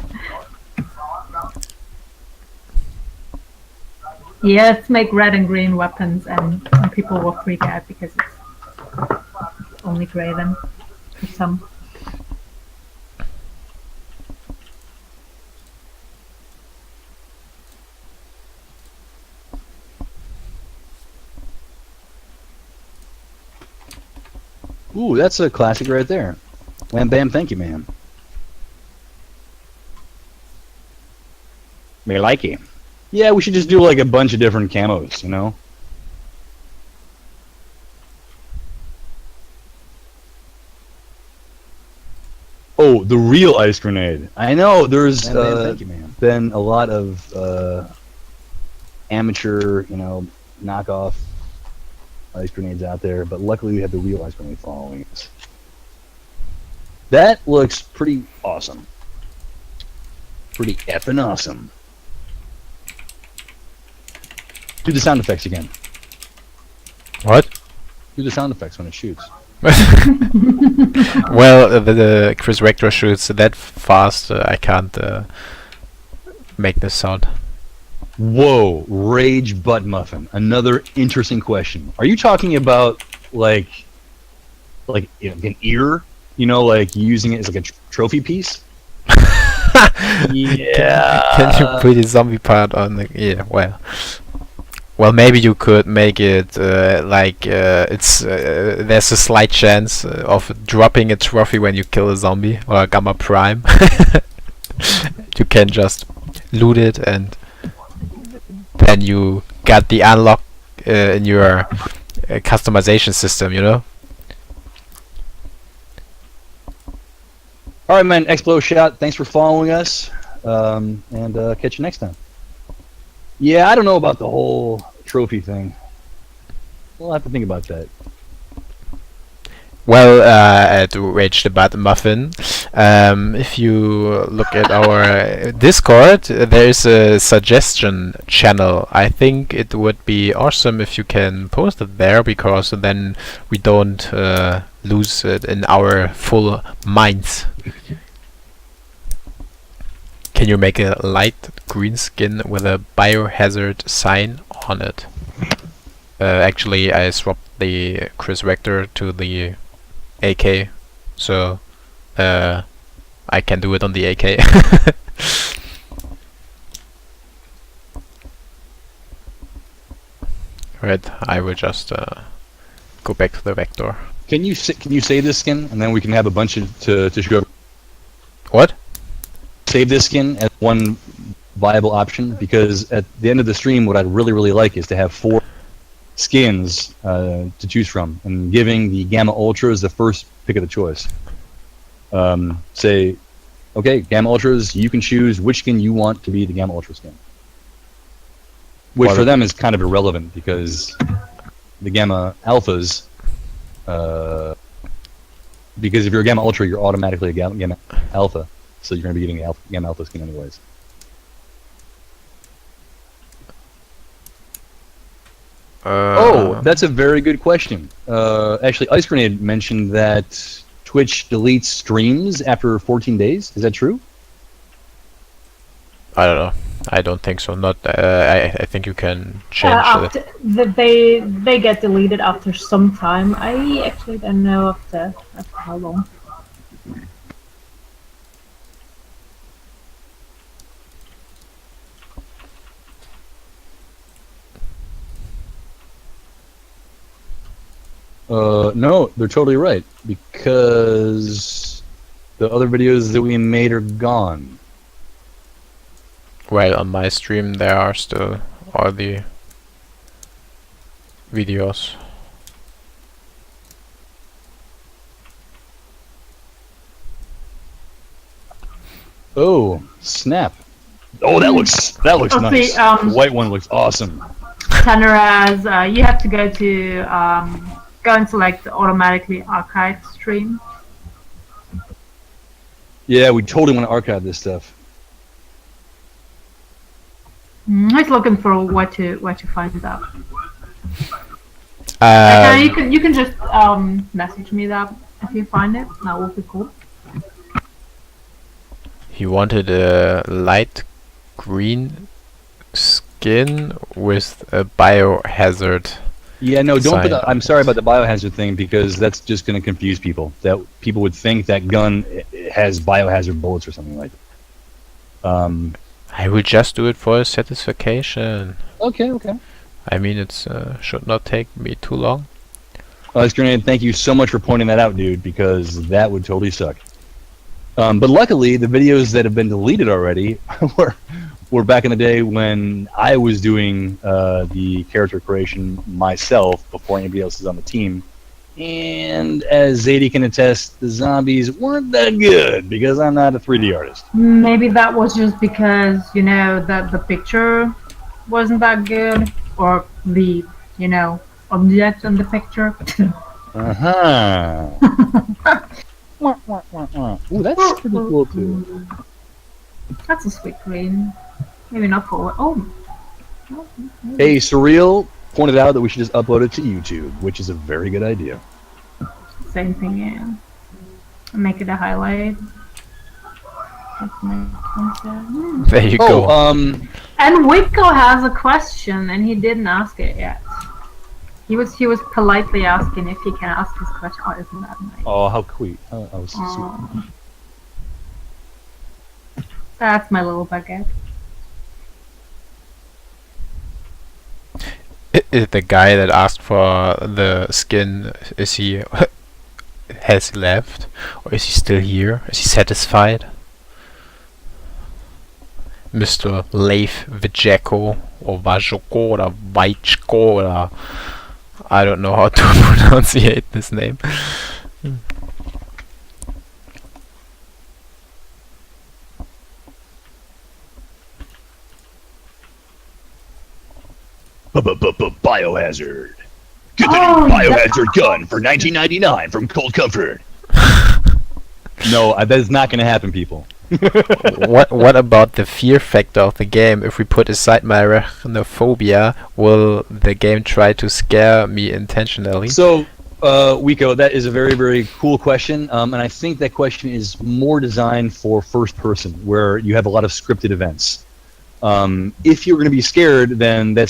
Yeah, let's make red and green weapons, and people will freak out because it's only grey then for some. Ooh, that's a classic right there. Wham bam, thank you, ma'am. Me like it. Yeah, we should just do like a bunch of different camos, you know? Oh, the real ice grenade. I know, there's Thank you, ma'am. been a lot of amateur, you know, knockoff ice grenades out there, but luckily we have the real ice grenade following us. That looks pretty awesome. Pretty effing awesome. Do the sound effects again. What? Do the sound effects when it shoots. Well, the Chris Rector shoots that fast. I can't make this sound. Whoa, Rage Butt Muffin. Another interesting question. Are you talking about like you know, an ear? You know, like using it as like a trophy piece. Yeah. Can you put the zombie part on the? Yeah. Well, maybe you could make it it's there's a slight chance of dropping a trophy when you kill a zombie or a Gamma Prime. You can just loot it and then you got the unlock in your customization system, you know? Alright, man, Explo Shot, thanks for following us. And catch you next time. Yeah, I don't know about the whole trophy thing. We'll have to think about that. Well, at Rage the Bad Muffin, if you look at our Discord, there is a suggestion channel. I think it would be awesome if you can post it there, because then we don't lose it in our full minds. Can you make a light green skin with a biohazard sign on it? Actually, I swapped the Chris Vector to the AK, so I can do it on the AK. Right, I will just go back to the Vector. Can you save this skin, and then we can have a bunch of to show. What? Save this skin as one viable option, because at the end of the stream, what I'd really like is to have 4 skins to choose from, and giving the Gamma Ultras the first pick of the choice. Say, okay, Gamma Ultras, you can choose which skin you want to be the Gamma Ultra skin. Which for them is kind of irrelevant, because the Gamma Alphas, because if you're a Gamma Ultra, you're automatically a Gamma Alpha, so you're going to be getting a Gamma Alpha skin anyways. Oh, that's a very good question. Actually, Ice Grenade mentioned that Twitch deletes streams after 14 days. Is that true? I don't know. I don't think so. Not. I think you can change. They get deleted after some time. I actually don't know after how long. No, they're totally right, because the other videos that we made are gone. Well, on my stream there are still all the videos. Oh, snap. Oh, that looks nice. The white one looks awesome. Tanaraz, you have to go to go and select automatically archive stream. Yeah, we totally want to archive this stuff. I was looking for where to find that. You can just message me that if you find it. That would be cool. He wanted a light green skin with a biohazard. Yeah, no, don't put sign. I'm sorry about the biohazard thing, because that's just going to confuse people. That people would think that gun has biohazard bullets or something like that. I will just do it for satisfaction. Okay. I mean, it's should not take me too long. Ice Grenade, thank you so much for pointing that out, dude, because that would totally suck. But luckily, the videos that have been deleted already were back in the day when I was doing the character creation myself before anybody else is on the team. And as Xaiydee can attest, the zombies weren't that good because I'm not a 3D artist. Maybe that was just because, that the picture wasn't that good, or the, object in the picture. Uh-huh. Ooh, that's pretty cool too. That's a sweet green. Maybe not for Hey, Surreal pointed out that we should just upload it to YouTube, which is a very good idea. Same thing, yeah. Make it a highlight. There you go. And Wicko has a question, and he didn't ask it yet. He was politely asking if he can ask his question. Oh, isn't that nice? Oh, how sweet. Oh, sweet. Aw. That's my little baguette. The guy that asked for the skin, is he has left, or is he still here? Is he satisfied? Mr. Leif Vajeko or Vajoko or Vajko or I don't know how to pronunciate this name. Biohazard. Get the Oh, new Biohazard gun for $19.99 from Cold Comfort. No, that is not going to happen, people. What about the fear factor of the game? If we put aside my arachnophobia, will the game try to scare me intentionally? So, Wiko, that is a very, very cool question, and I think that question is more designed for first person, where you have a lot of scripted events. If you're going to be scared, then that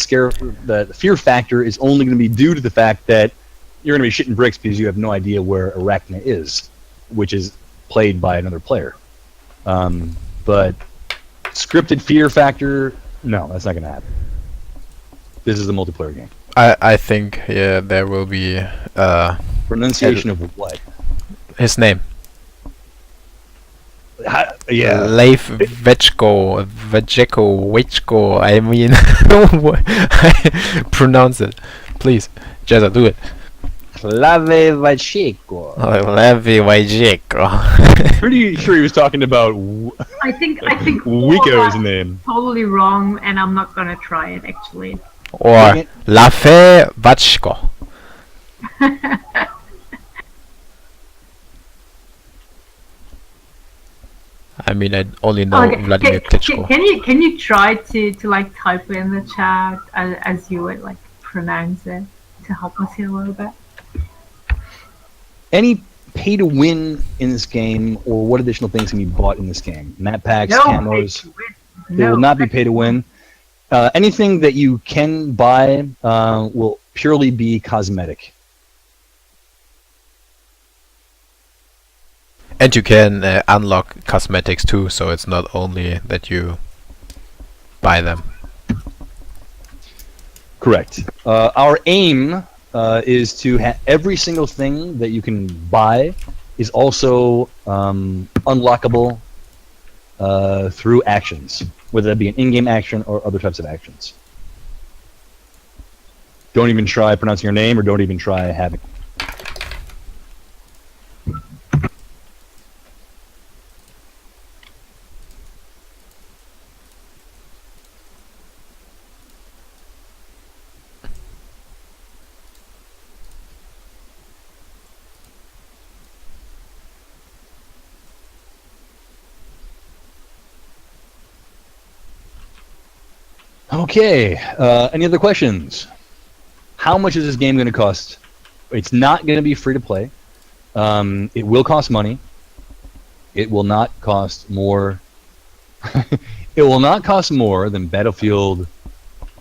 fear factor is only going to be due to the fact that you're going to be shitting bricks because you have no idea where Arachna is, which is played by another player. But scripted fear factor, no, that's not going to happen. This is a multiplayer game. I think there will be Pronunciation of what? his name. Yeah. Leif Vajko, Vajko. I mean, pronounce it, please. Jezza, do it. Lave Vajeko. Leif Vajko. Pretty sure he was talking about I think Wiko's name. totally wrong, and I'm not gonna try it actually. Or Lafe Vajko. I mean, I only know Okay, Vladimir Klitschko. Can you try to like type in the chat as you would like pronounce it to help us here a little bit? Any pay to win in this game, or what additional things can be bought in this game? Map packs, No, camos. pay to win. They will not be pay pay to win. Anything that you can buy will purely be cosmetic. And you can unlock cosmetics too, so it's not only that you buy them. Correct. Our aim is to have every single thing that you can buy is also unlockable through actions, whether that be an in-game action or other types of actions. Don't even try pronouncing your name, or don't even try having. Okay, any other questions? How much is this game going to cost? It's not going to be free to play. It will cost money. It will not cost more. It will not cost more than Battlefield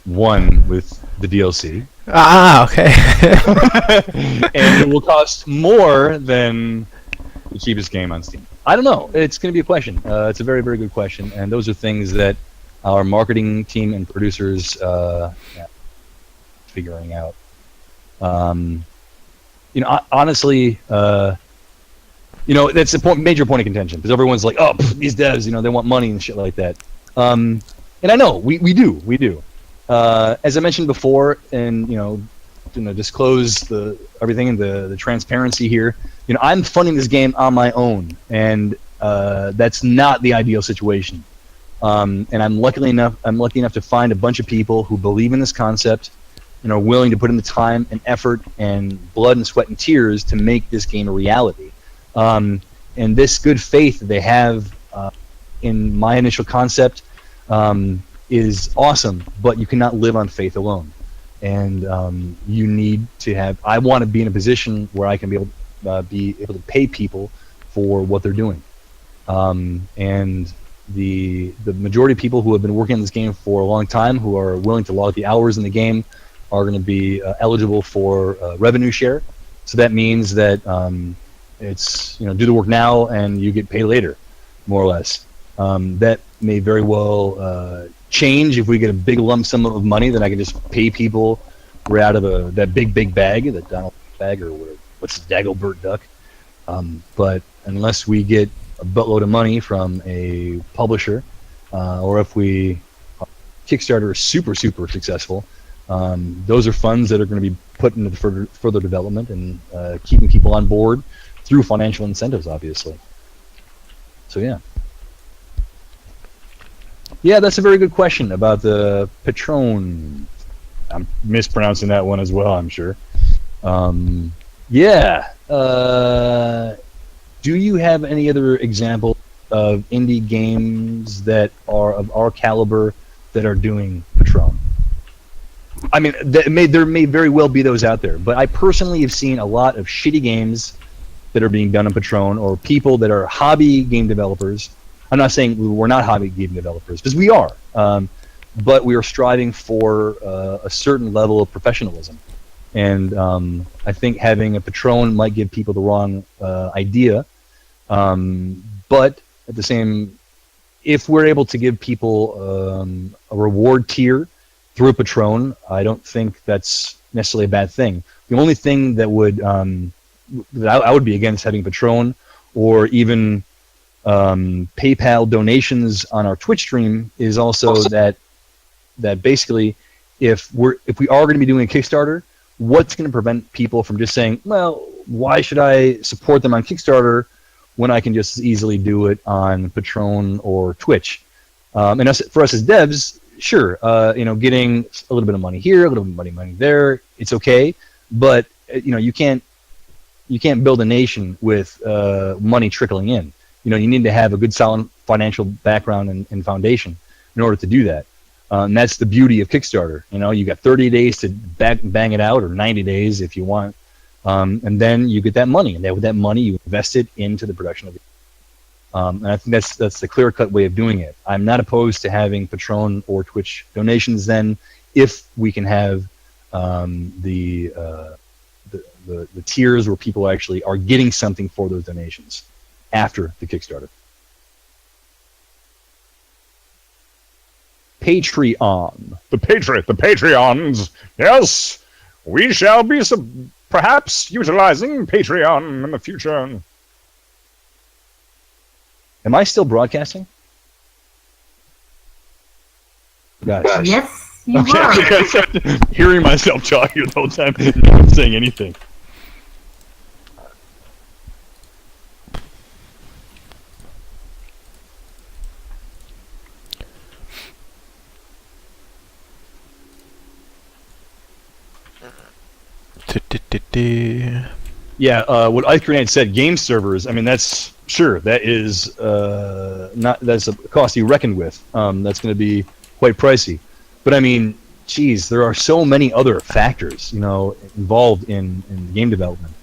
1 with the DLC. Ah, okay. And it will cost more than the cheapest game on Steam. I don't know. It's going to be a question. It's a very, very good question. And those are things that our marketing team and producers figuring out. Honestly, that's a major point of contention, because everyone's like, "Oh, these devs, they want money and shit like that." And I know we do. As I mentioned before, and disclose everything and the transparency here. I'm funding this game on my own, and that's not the ideal situation. And I'm lucky enough to find a bunch of people who believe in this concept and are willing to put in the time and effort and blood and sweat and tears to make this game a reality. And this good faith that they have in my initial concept is awesome, but you cannot live on faith alone. And you need to have. I want to be in a position where I can be able to pay people for what they're doing. And the majority of people who have been working on this game for a long time, who are willing to log the hours in the game, are going to be eligible for revenue share. So that means that it's do the work now and you get paid later, more or less. That may very well change if we get a big lump sum of money. Then I can just pay people right out of that big bag, the Donald bag or what's Dagobert Duck. But unless we get a buttload of money from a publisher, or if Kickstarter is super successful, those are funds that are going to be put into the further development and keeping people on board through financial incentives, obviously. So yeah, that's a very good question about the Patron. I'm mispronouncing that one as well, I'm sure. Do you have any other example of indie games that are of our caliber that are doing Patron? I mean, there may very well be those out there, but I personally have seen a lot of shitty games that are being done on Patron, or people that are hobby game developers. I'm not saying we're not hobby game developers, because we are, but we are striving for a certain level of professionalism. And I think having a Patron might give people the wrong idea. But at the same, if we're able to give people a reward tier through a Patron, I don't think that's necessarily a bad thing. The only thing that I would be against having Patron, or even PayPal donations on our Twitch stream, is also that basically, if we are going to be doing a Kickstarter, what's going to prevent people from just saying, well, why should I support them on Kickstarter when I can just as easily do it on Patron or Twitch? And for us as devs, sure, getting a little bit of money here, a little bit of money there, it's okay. But you can't build a nation with money trickling in. You need to have a good, solid financial background and foundation in order to do that. And that's the beauty of Kickstarter. You got 30 days to bang it out, or 90 days if you want, and then you get that money, and with that money you invest it into the production of it. And I think that's the clear-cut way of doing it. I'm not opposed to having Patron or Twitch donations then, if we can have the tiers where people actually are getting something for those donations after the Kickstarter. Patreon. The Patreons. Yes, we shall be perhaps utilizing Patreon in the future. Am I still broadcasting? Gosh. Yes, you Okay, were. I kept hearing myself talking the whole time, not saying anything. Yeah, what Ice Grenade said, game servers. I mean, that's sure. That is that's a cost you reckoned with. That's going to be quite pricey. But I mean, geez, there are so many other factors, involved in game development.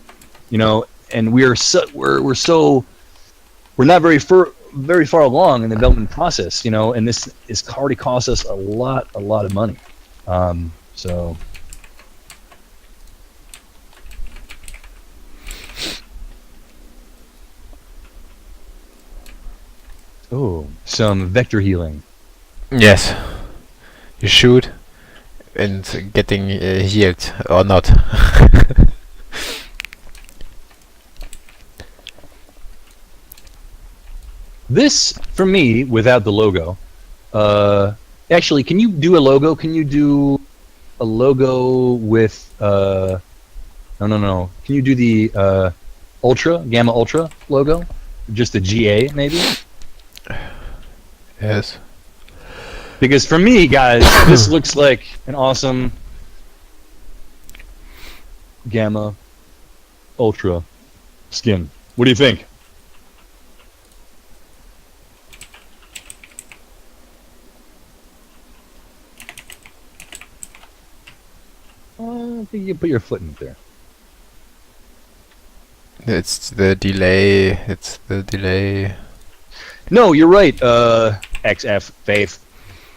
And we're not very far along in the development process. And this is already cost us a lot of money. So. Oh, some vector healing. Yes. You shoot and getting healed or not. This, for me, without the logo, actually, can you do a logo? Can you do a logo with, no. Can you do the Gamma Ultra logo? Just a GA, maybe? Yes. Because for me, guys, this looks like an awesome Gamma Ultra skin. What do you think? I think you put your foot in it there. It's the delay. It's the delay. No, you're right, XF Faith.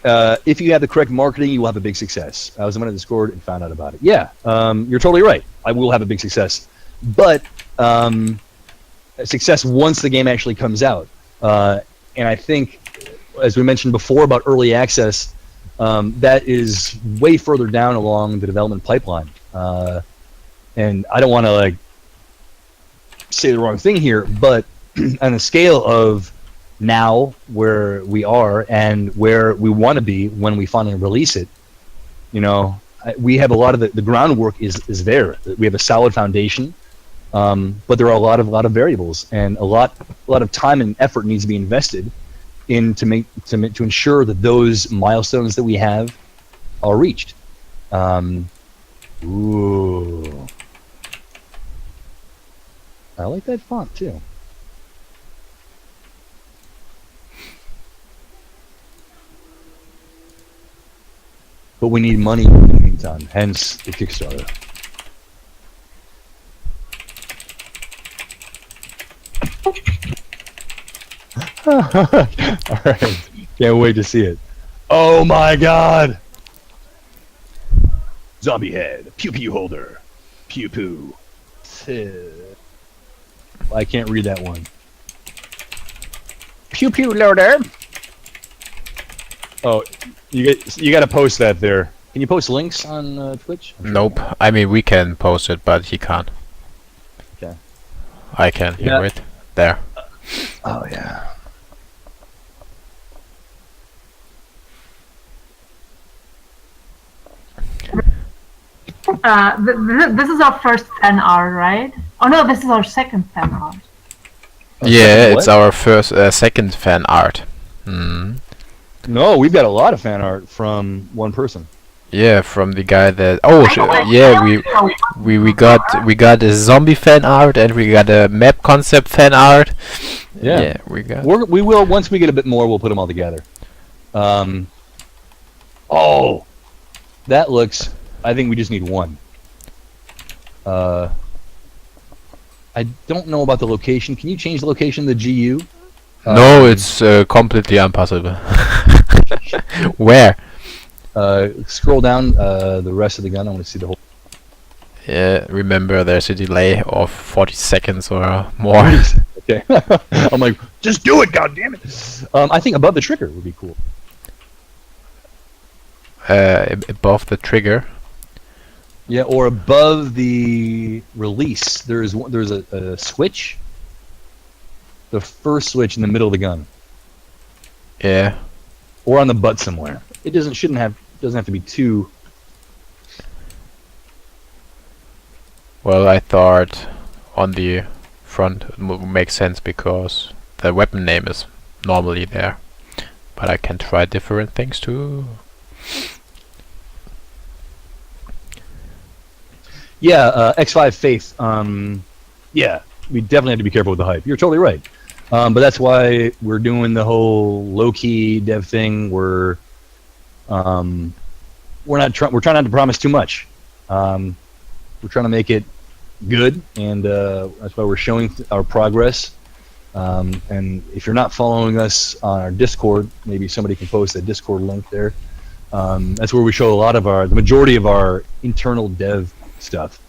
if you have the correct marketing, you will have a big success. I was in the Discord and found out about it. Yeah, you're totally right. I will have a big success, but success once the game actually comes out. And I think, as we mentioned before about early access, that is way further down along the development pipeline. And I don't want to like say the wrong thing here, but on the scale of now where we are and where we want to be when we finally release it, you know, we have a lot of the groundwork is there. We have a solid foundation, but there are a lot of variables, and a lot of time and effort needs to be invested in to ensure that those milestones that we have are reached. Ooh, I like that font too. But we need money in the meantime, hence the Kickstarter. Alright, can't wait to see it. Oh my god! Zombie head, pew pew holder, pew poo. I can't read that one. Pew pew loader. Oh, you got to post that there. Can you post links on Twitch? Nope. I mean, we can post it, but he can't. Okay. I can hear Yeah. it. There. Oh yeah. This is our first fan art, right? Oh no, this is our second fan art. Yeah, what? it's our second fan art. Mm. No, we've got a lot of fan art from one person. Yeah, from the guy that. Oh, yeah, we got a zombie fan art and we got a map concept fan art. Yeah, we got. We will once we get a bit more. We'll put them all together. Oh, that looks. I think we just need one. I don't know about the location. Can you change the location of the GU? No, it's completely impossible. Where? Scroll down the rest of the gun. I want to see the whole. Yeah, remember there's a delay of 40 seconds or more. Okay. I'm like, just do it, goddammit. I think above the trigger would be cool. Above the trigger. Yeah, or above the release. There's a switch. The first switch in the middle of the gun, Yeah. or on the butt somewhere. It doesn't have to be too. Well, I thought on the front makes sense because the weapon name is normally there. But I can try different things too. Yeah, X5 Faith. Yeah, we definitely have to be careful with the hype. You're totally right. But that's why we're doing the whole low-key dev thing. We're trying not to promise too much. We're trying to make it good, and that's why we're showing our progress. And if you're not following us on our Discord, maybe somebody can post a Discord link there. That's where we show the majority of our internal dev stuff.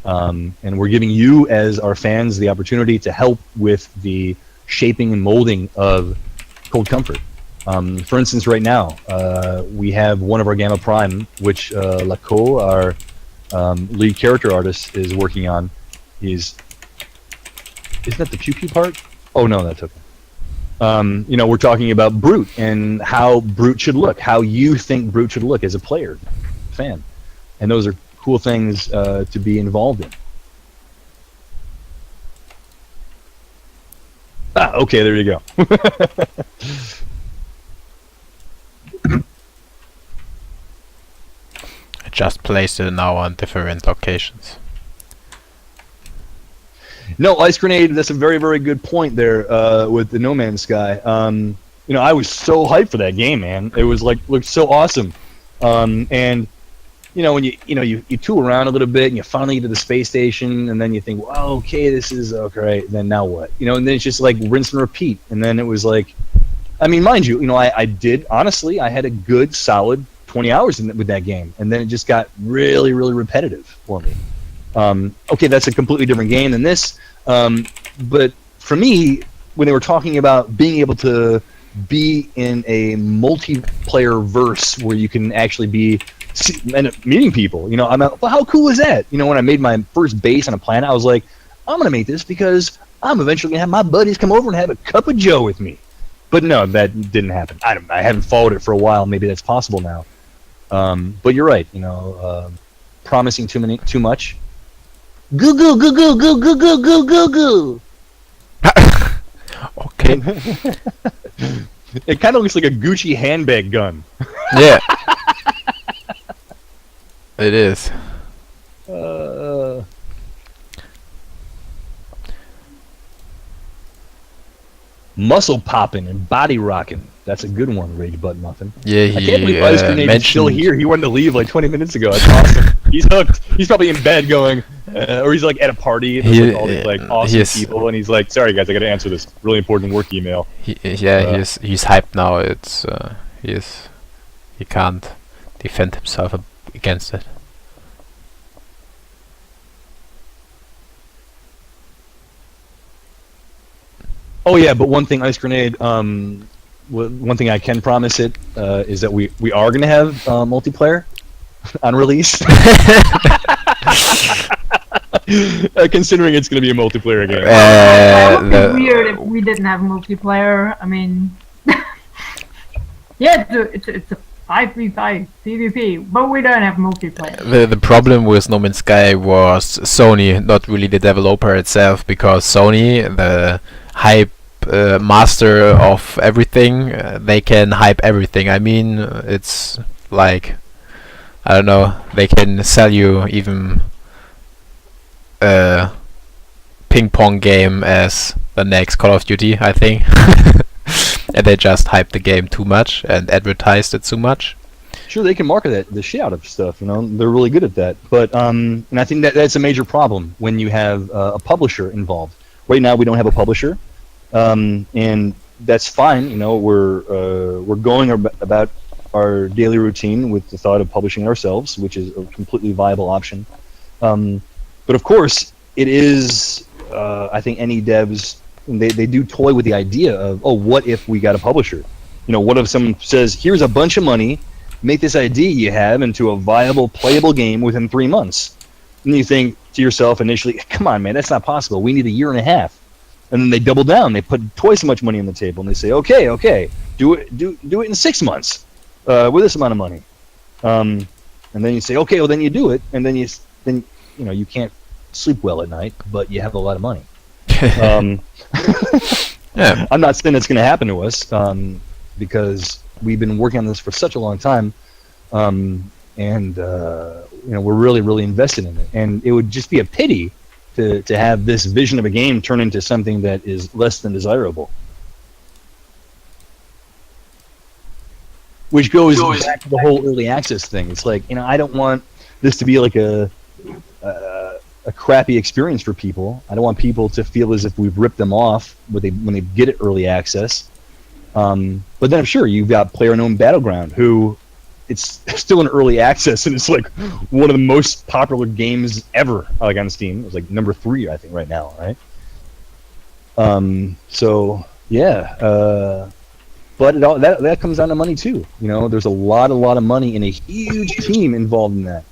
And we're giving you, as our fans, the opportunity to help with the shaping and molding of Cold Comfort. For instance, right now, we have one of our Gamma Prime, which Laco, our lead character artist, is working on. Isn't that the pew pew part? Oh no, that's okay. We're talking about Brute and how Brute should look, how you think Brute should look as a player, fan. And those are cool things to be involved in. Okay, there you go. I just placed it now on different locations. No, Ice Grenade, that's a very, very good point there with the No Man's Sky. I was so hyped for that game, man. It was looked so awesome. And when you tool around a little bit and you finally get to the space station, and then you think, well, okay, this is okay, then now what? And then it's just like rinse and repeat. And then it was like, I mean, mind you, I did honestly. I had a good, solid 20 hours with that game, and then it just got really, really repetitive for me. Okay, that's a completely different game than this, but for me, when they were talking about being able to be in a multiplayer verse where you can actually end up meeting people, I'm like, well, how cool is that? When I made my first base on a planet, I was like, I'm gonna make this because I'm eventually gonna have my buddies come over and have a cup of joe with me. But no, that didn't happen. I haven't followed it for a while. Maybe that's possible now. But you're right. Promising too much. Goo goo goo goo goo goo goo goo goo goo. Okay. It kind of looks like a Gucci handbag gun. Yeah. It is. Muscle popping and body rocking. That's a good one, Rage Butt Muffin. Yeah, I can't believe Ice Grenade is still mentioned- here. He wanted to leave like 20 minutes ago. That's awesome. He's hooked. He's probably in bed going, or he's like at a party. And there's like all these like awesome people, and he's like, "Sorry guys, I got to answer this really important work email." He's hyped now. It's he can't defend himself against it. Oh yeah, but one thing, Ice Grenade. One thing I can promise it is that we are going to have multiplayer on release. Considering it's going to be a multiplayer game. That would be weird if we didn't have multiplayer. I mean, yeah, it's a 5v5 PvP, but we don't have multiplayer. The problem with No Man's Sky was Sony, not really the developer itself, because Sony, the hype master of everything, they can hype everything. I mean, it's like, I don't know, they can sell you even a ping pong game as the next Call of Duty, I think. And they just hyped the game too much and advertised it too much. Sure, they can market the shit out of stuff. They're really good at that. But and I think that's a major problem when you have a publisher involved. Right now, we don't have a publisher, and that's fine. We're going about our daily routine with the thought of publishing ourselves, which is a completely viable option. But of course, it is. I think any devs they do toy with the idea of, oh, what if we got a publisher? What if someone says, here's a bunch of money, make this idea you have into a viable, playable game within 3 months. And you think to yourself initially, come on, man, that's not possible. We need a year and a half. And then they double down. They put twice as much money on the table, and they say, okay, do it in 6 months with this amount of money. And then you say, okay, well then you do it, and then you can't sleep well at night, but you have a lot of money. Yeah. I'm not saying it's going to happen to us because we've been working on this for such a long time, and we're really, really invested in it. And it would just be a pity to have this vision of a game turn into something that is less than desirable. Which goes back to the whole early access thing. It's like, I don't want this to be like a crappy experience for people. I don't want people to feel as if we've ripped them off when they get it early access. But then I'm sure you've got PlayerUnknown Battleground, who it's still in early access, and it's like one of the most popular games ever, like on Steam. It's like number 3, I think, right now, right? So yeah, but that comes down to money too. There's a lot of money and a huge team involved in that.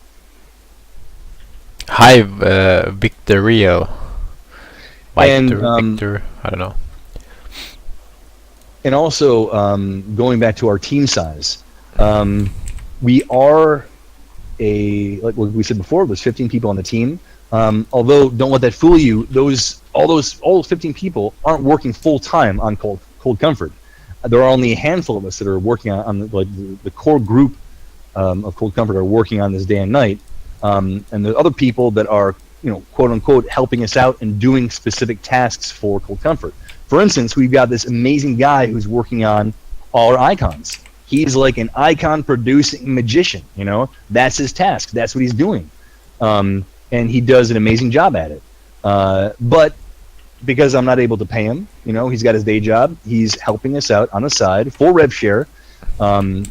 Hi, Victorial. And, Victor, I don't know. And also, going back to our team size, we are like what we said before, there's 15 people on the team. Although, don't let that fool you. All those 15 people aren't working full time on Cold Comfort. There are only a handful of us that are working on the core group of Cold Comfort are working on this day and night. And there's other people that are, quote unquote, helping us out and doing specific tasks for Cold Comfort. For instance, we've got this amazing guy who's working on all our icons. He's like an icon producing magician. That's his task. That's what he's doing, and he does an amazing job at it. But because I'm not able to pay him, he's got his day job. He's helping us out on the side for rev share.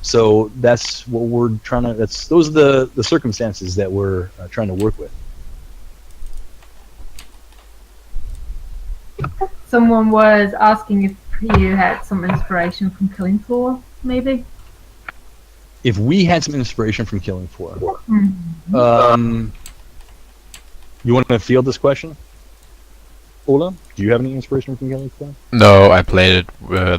So that's what we're trying to. Those are the circumstances that we're trying to work with. Someone was asking if you had some inspiration from Killing Floor, maybe. If we had some inspiration from Killing Floor, you want to field this question, Ola? Do you have any inspiration from Killing Floor? No, I played it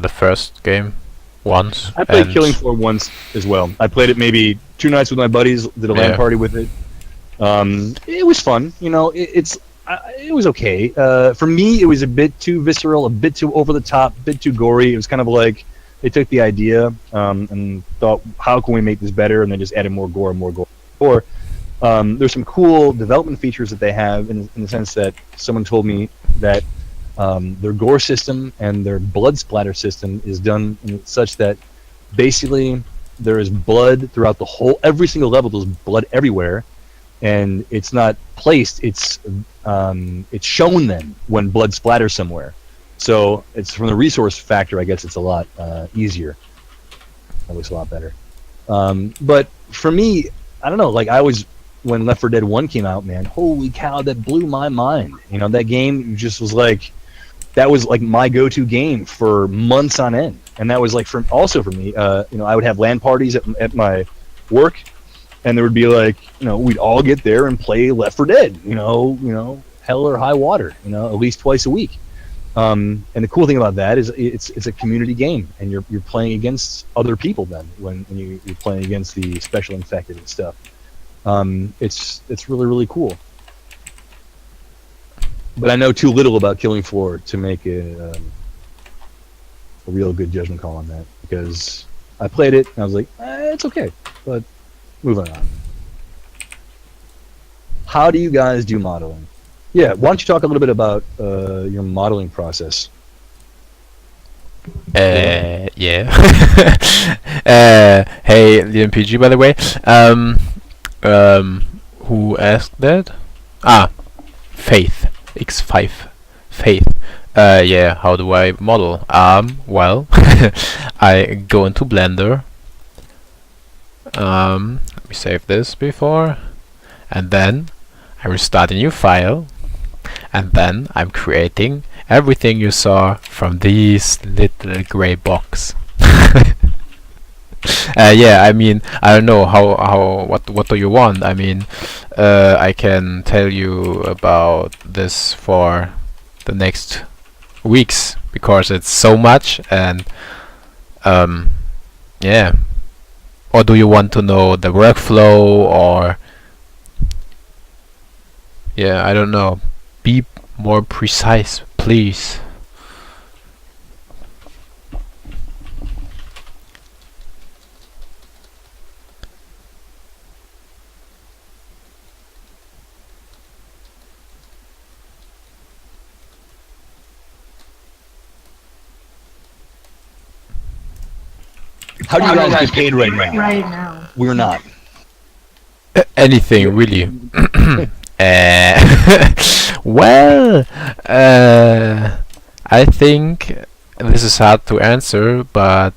the first game once. I played Killing Floor once as well. I played it maybe 2 nights with my buddies. Did a LAN party with it. It was fun. It was okay. For me, it was a bit too visceral, a bit too over the top, a bit too gory. It was kind of like they took the idea and thought, how can we make this better? And then just added more gore and more gore. Or there's some cool development features that they have in the sense that someone told me that their gore system and their blood splatter system is done in such that basically there is blood throughout every single level. There's blood everywhere, and it's not placed. It's shown then when blood splatters somewhere. So it's from the resource factor. I guess it's a lot easier. At least a lot better. But for me, I don't know. Like when Left 4 Dead 1 came out, man, holy cow, that blew my mind. That game just was like, that was like my go-to game for months on end. And that was like for me, I would have LAN parties at my work, and there would be like, we'd all get there and play Left 4 Dead, hell or high water, at least twice a week. And the cool thing about that is it's a community game, and you're playing against other people then when you're playing against the special infected and stuff. It's really, really cool. But I know too little about Killing Floor to make a real good judgment call on that, because I played it and I was like, it's okay, but moving on. How do you guys do modeling? Yeah, why don't you talk a little bit about your modeling process? Yeah. Hey, the MPG, by the way. Who asked that? Faith. X5. Faith. Yeah, how do I model? Well, I go into Blender. Let me save this before. And then I restart a new file. And then I'm creating everything you saw from these little gray box. Yeah, I mean, I don't know what do you want? I mean, I can tell you about this for the next weeks because it's so much, and yeah. Or do you want to know the workflow, or yeah, I don't know. Be more precise, please. How do you guys get paid right now? Right now. We're not. Anything really. Well, I think this is hard to answer, but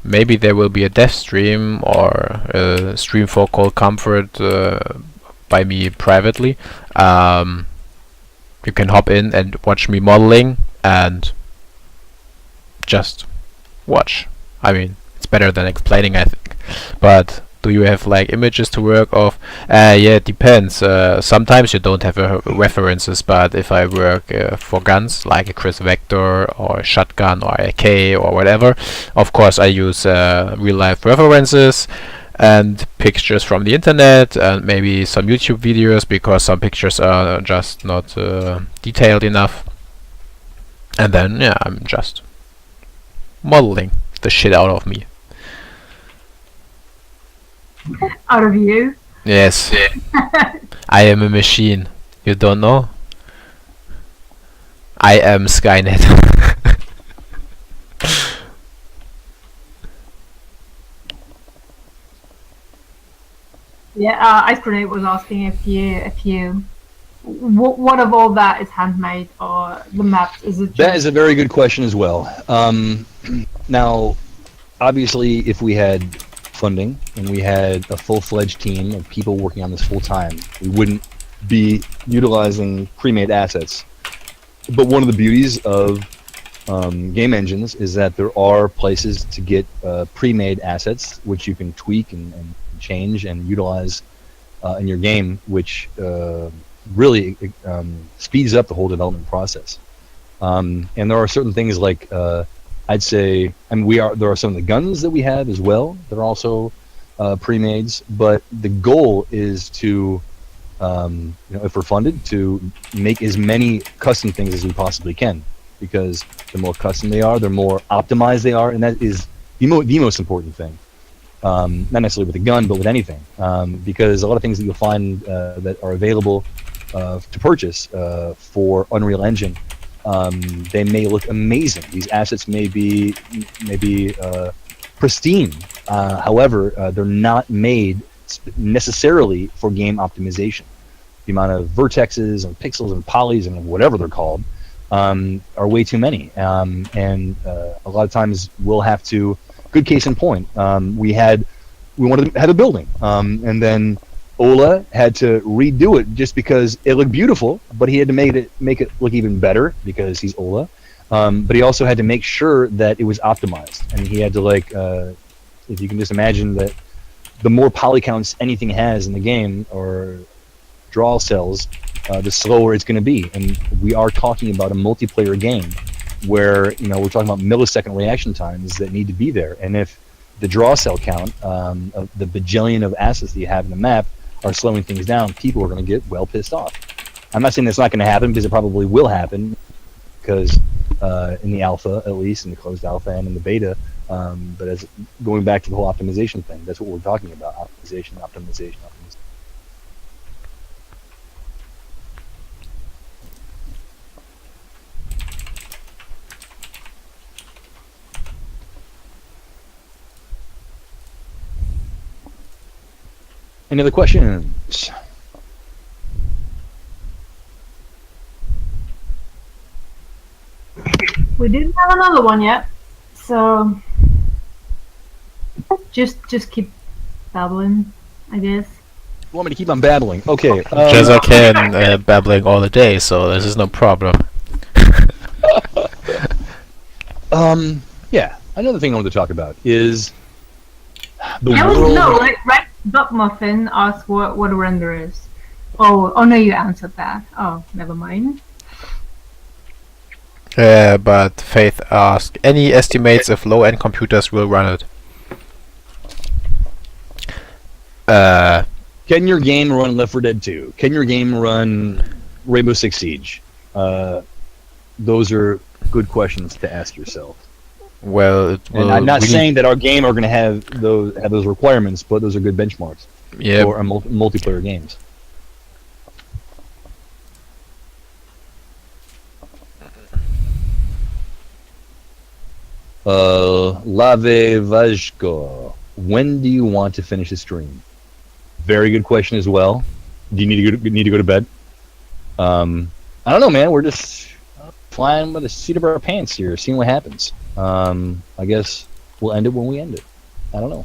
maybe there will be a Devstream or a stream for Cold Comfort by me privately. You can hop in and watch me modeling and just watch. I mean, it's better than explaining, I think. But do you have like images to work off? Yeah, it depends. Sometimes you don't have references, but if I work for guns like a Chris Vector or a shotgun or a AK or whatever, of course I use real life references and pictures from the internet and maybe some YouTube videos, because some pictures are just not detailed enough. And then yeah, I'm just modeling the shit out of me. Out of you? Yes. I am a machine. You don't know? I am Skynet. Yeah, Ice Grenade was asking if you what of all that is handmade, or the maps? Is it? That is a very good question as well. Now, obviously, if we had funding and we had a full-fledged team of people working on this full-time, we wouldn't be utilizing pre-made assets. But one of the beauties of game engines is that there are places to get pre-made assets which you can tweak and change and utilize in your game, which really speeds up the whole development process. And there are certain things like I'd say, there are some of the guns that we have as well that are also pre-mades, but the goal is to if we're funded, to make as many custom things as we possibly can, because the more custom they are, the more optimized they are, and that is the most important thing. Not necessarily with a gun, but with anything, because a lot of things that you'll find that are available to purchase for Unreal Engine, they may look amazing. These assets may be pristine. However, they're not made necessarily for game optimization. The amount of vertexes and pixels and polys and whatever they're called are way too many, and a lot of times we'll have to. Good case in point, we wanted to have a building, and then Ola had to redo it just because it looked beautiful, but he had to make it look even better because he's Ola. But he also had to make sure that it was optimized, and he had to if you can just imagine that the more poly counts anything has in the game or draw cells, the slower it's going to be. And we are talking about a multiplayer game where we're talking about millisecond reaction times that need to be there. And if the draw cell count of the bajillion of assets that you have in the map are slowing things down, people are going to get well pissed off. I'm not saying that's not going to happen, because it probably will happen, because in the alpha, at least in the closed alpha and in the beta, but as going back to the whole optimization thing, that's what we're talking about: optimization. Any other questions? We didn't have another one yet, so just keep babbling, I guess. You want me to keep on babbling? Okay. Jezza can babbling all the day, so this is no problem. Yeah. Another thing I wanted to talk about is the I world. was right. Duck Muffin asked what a render is. Oh no, you answered that. Oh, never mind. But Faith asked, any estimates if low-end computers will run it? Can your game run Left 4 Dead 2? Can your game run Rainbow Six Siege? Those are good questions to ask yourself. Well, and I'm not saying that our game are going to have those requirements, but those are good benchmarks for multiplayer games. Lave Vajko, when do you want to finish the stream? Very good question as well. Do you need to go to bed? I don't know, man. We're just flying by the seat of our pants here, seeing what happens. I guess we'll end it when we end it. I don't know.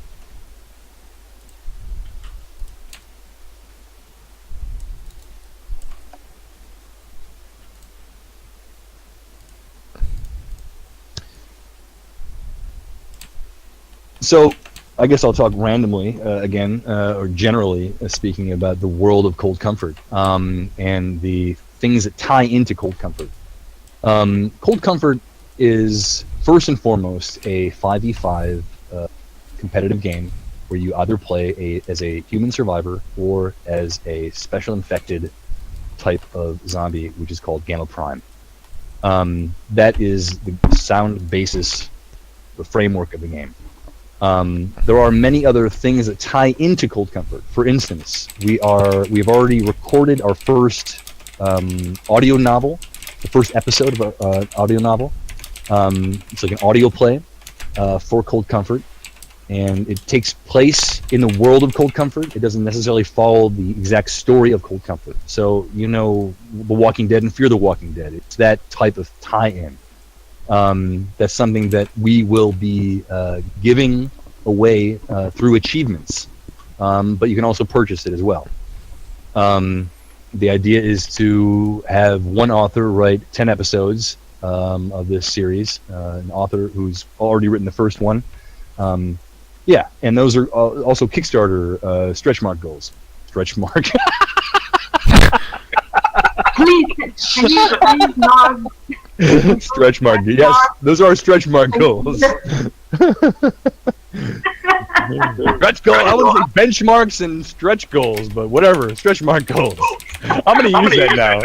So, I guess I'll talk randomly again, or generally speaking, about the world of Cold Comfort and the things that tie into Cold Comfort. Cold Comfort is first and foremost a 5v5 competitive game where you either play as a human survivor or as a special infected type of zombie, which is called Gamma Prime. That is the sound basis, the framework of the game. There are many other things that tie into Cold Comfort. For instance, we've already recorded our first audio novel, the first episode of our audio novel. It's like an audio play for Cold Comfort. and it takes place in the world of Cold Comfort. It doesn't necessarily follow the exact story of Cold Comfort. So, you know, The Walking Dead and Fear the Walking Dead. It's that type of tie-in. That's something that we will be giving away through achievements, but you can also purchase it as well. The idea is to have one author write 10 episodes of this series, an author who's already written the first one. Yeah, and those are also Kickstarter stretch mark goals. Stretch mark. Please not. Stretch mark. Yes, those are stretch mark goals. Stretch goal. I was like benchmarks and stretch goals, but whatever. Stretch mark goals. I'm gonna use that now.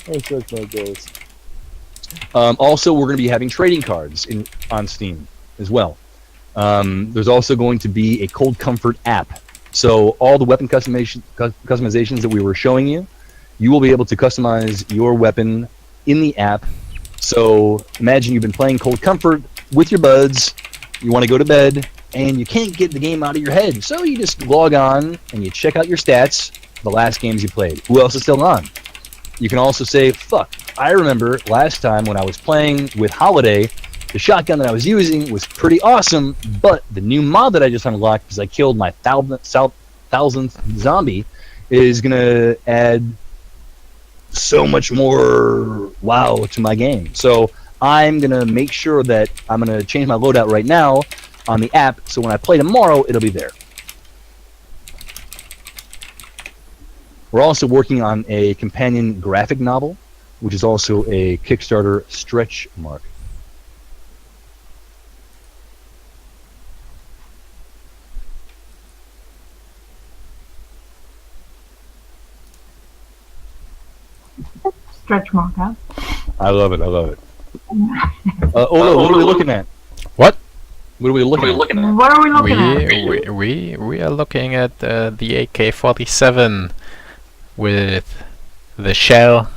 Oh, stretch mark goals. Also, we're gonna be having trading cards on Steam as well. There's also going to be a Cold Comfort app. So all the weapon customizations that we were showing you, you will be able to customize your weapon in the app. So imagine you've been playing Cold Comfort with your buds, you want to go to bed, and you can't get the game out of your head. So you just log on and you check out your stats, the last games you played. Who else is still on? You can also say, fuck, I remember last time when I was playing with Holiday, the shotgun that I was using was pretty awesome, but the new mod that I just unlocked because I killed my thousandth zombie is going to add so much more wow to my game. So I'm going to make sure that I'm going to change my loadout right now on the app, so when I play tomorrow, it'll be there. We're also working on a companion graphic novel, which is also a Kickstarter stretch mark. Stretch mark, huh? I love it. I love it. Ola, what are we looking at? What? What are we looking at? What are we looking at? We are looking at the AK-47 with the shell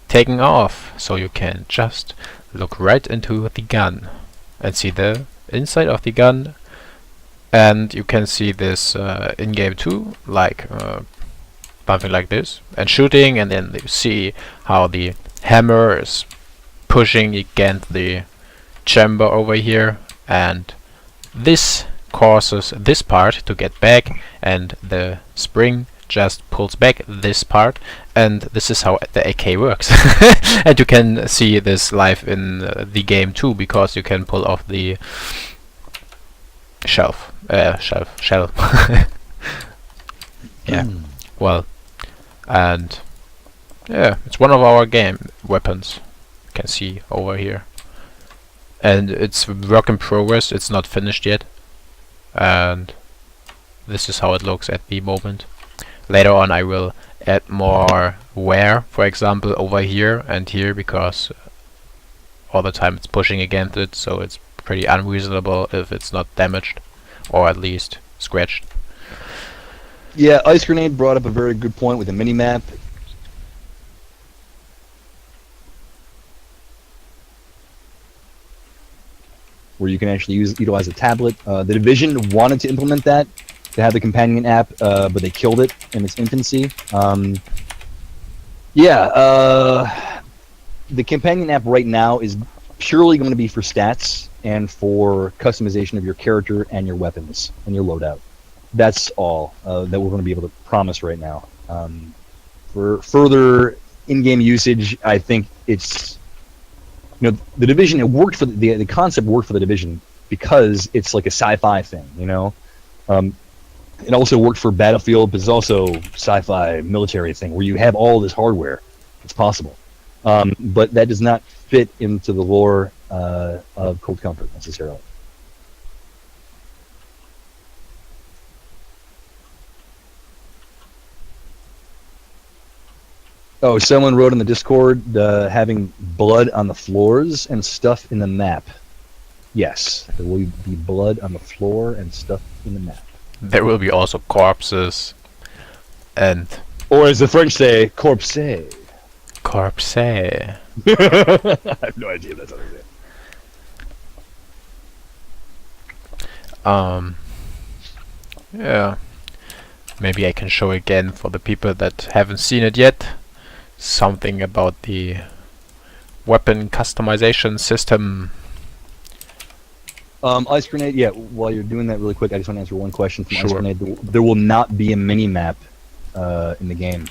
taken off, so you can just look right into the gun and see the inside of the gun, and you can see this in-game too, like something like this, and shooting, and then you see how the hammer is pushing against the chamber over here, and this causes this part to get back, and the spring just pulls back this part, and this is how the AK works. And you can see this live in the game too, because you can pull off the shell. Yeah. Well, and yeah, it's one of our game weapons. You can see over here, and it's work in progress. It's not finished yet, and this is how it looks at the moment. Later on I will add more wear, for example, over here and here, because all the time it's pushing against it, so it's pretty unreasonable if it's not damaged, or at least scratched. Yeah, Ice Grenade brought up a very good point with the mini-map. Where you can actually utilize a tablet. The Division wanted to implement that, to have the companion app, but they killed it in its infancy. The companion app right now is purely going to be for stats and for customization of your character and your weapons and your loadout. That's all that we're going to be able to promise right now. For further in-game usage, I think it's, you know, the Division, it worked for the concept worked for the Division because it's like a sci-fi thing, you know. It also worked for Battlefield, but it's also sci-fi military thing where you have all this hardware. It's possible, but that does not fit into the lore of Cold Comfort necessarily. Oh, someone wrote in the Discord having blood on the floors and stuff in the map. Yes, there will be blood on the floor and stuff in the map. There will be also corpses, and... Or as the French say, corpse. Corpse. I have no idea if that's what they say. Yeah. Maybe I can show again for the people that haven't seen it yet. Something about the weapon customization system. Ice Grenade, yeah, while you're doing that really quick, I just want to answer one question from Ice Sure. Grenade. There will not be a mini-map in the game.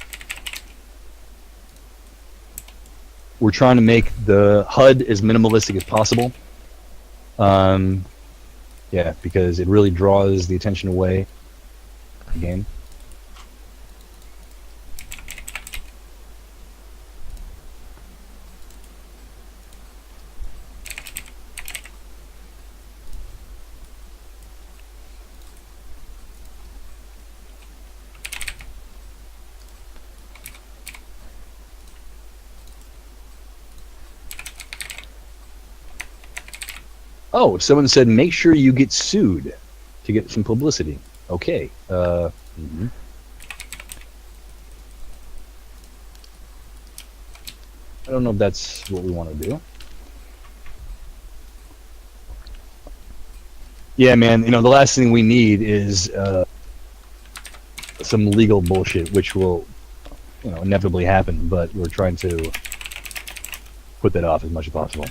We're trying to make the HUD as minimalistic as possible. Yeah, because it really draws the attention away from the game. Oh, someone said make sure you get sued to get some publicity. Okay. Mhm. I don't know if that's what we want to do. Yeah, man. You know, the last thing we need is some legal bullshit, which will, you know, inevitably happen. But we're trying to put that off as much as possible.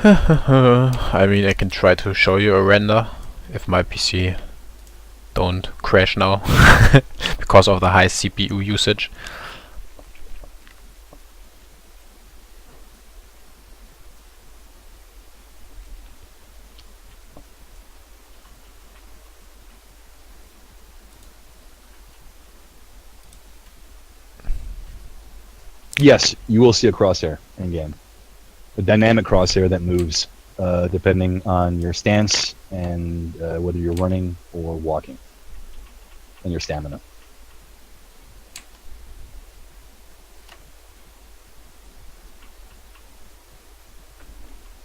I mean, I can try to show you a render if my PC don't crash now because of the high CPU usage. Yes, you will see a crosshair in game. A dynamic crosshair that moves depending on your stance and whether you're running or walking, and your stamina.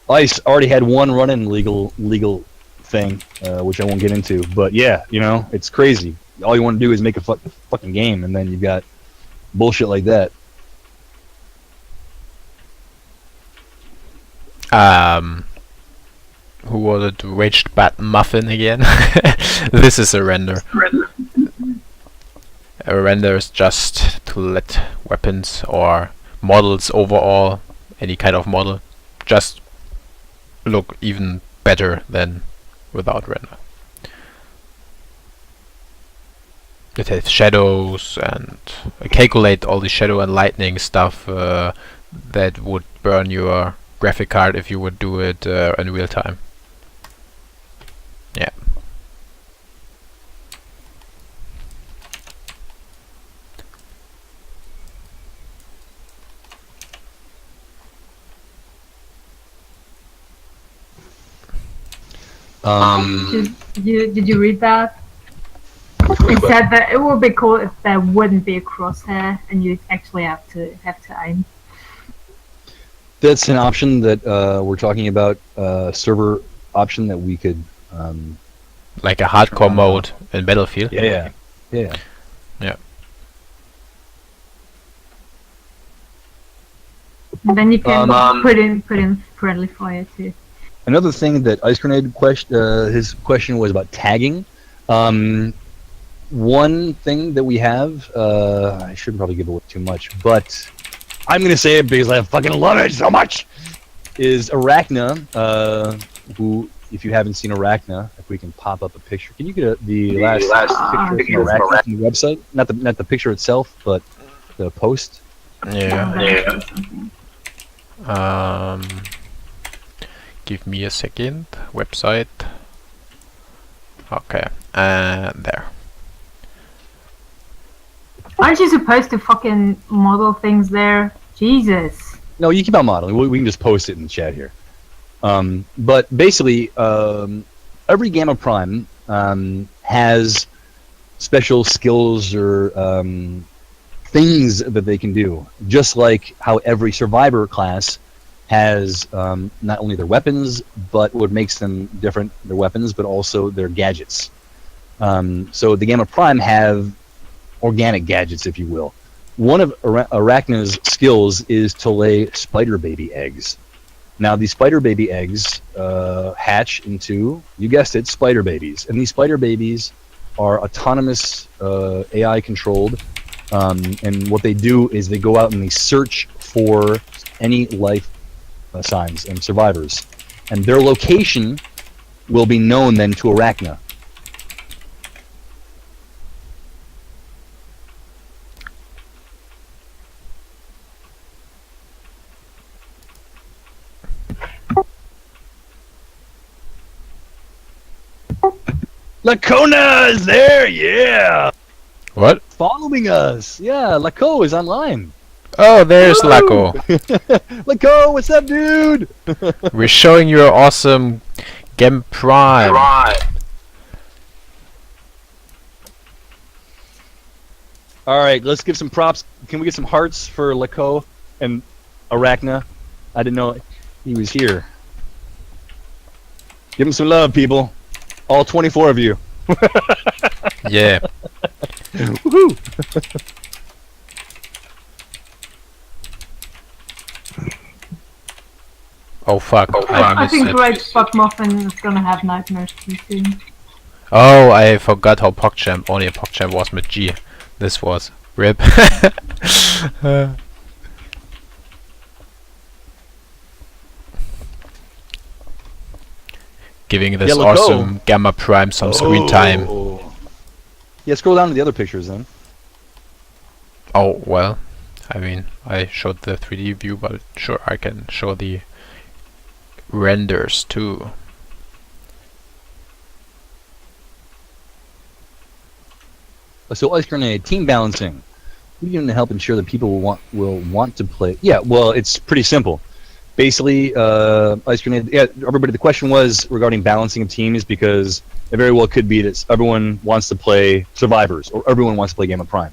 Ice already had one run-in legal thing, which I won't get into. But yeah, you know, it's crazy. All you want to do is make a fucking game, and then you've got bullshit like that. Who was it? Raged Bat Muffin again? This is a render. A render is just to let weapons or models overall, any kind of model, just look even better than without render. It has shadows and calculate all the shadow and lightning stuff that would burn your graphic card if you would do it in real time. Yeah. Did you read that? It said that it would be cool if there wouldn't be a crosshair and you'd actually have to aim. That's an option that we're talking about, server option that we could. Like a hardcore mode in Battlefield. Yeah. Yeah. And then you can put in friendly fire too. Another thing that Ice Grenade his question was about tagging. One thing that we have, I shouldn't probably give away too much, but I'm gonna say it because I fucking love it so much. Is Arachna, who, if you haven't seen Arachna, if we can pop up a picture, can you get the last picture of Arachna from the website? Not the picture itself, but the post. Yeah. Give me a second. Website. Okay. And there. Aren't you supposed to fucking model things there? Jesus. No, you keep on modeling. We can just post it in the chat here. But basically, every Gamma Prime has special skills or things that they can do. Just like how every Survivor class has not only their weapons, but what makes them different, their weapons, but also their gadgets. So the Gamma Prime have organic gadgets, if you will. One of Arachna's skills is to lay spider baby eggs. Now, these spider baby eggs hatch into, you guessed it, spider babies. And these spider babies are autonomous, AI controlled. And what they do is they go out and they search for any life signs and survivors. And their location will be known then to Arachna. Lacona is there, yeah! What? Following us. Yeah, Laco is online. Oh, there's Laco. Laco, what's up, dude? We're showing you our awesome Gem Prime. Alright, let's give some props. Can we get some hearts for Laco and Arachna? I didn't know he was here. Give him some love, people. All 24 of you. Yeah. Woohoo! Oh fuck. I missed think it. Great Spot Muffin is gonna have nightmares too soon. Oh, I forgot how PogChamp, only PogChamp was with G. This was RIP. Giving this Yeah, let's go. awesome Gamma Prime some screen time. Yeah, scroll down to the other pictures then. Oh, well. I mean, I showed the 3D view, but sure, I can show the renders too. So Ice Grenade, team balancing. What are you going to help ensure that people will want to play? Yeah, well, it's pretty simple. Basically, Ice Grenade. Yeah, everybody. The question was regarding balancing of teams because it very well could be that everyone wants to play Survivors or everyone wants to play Game of Prime.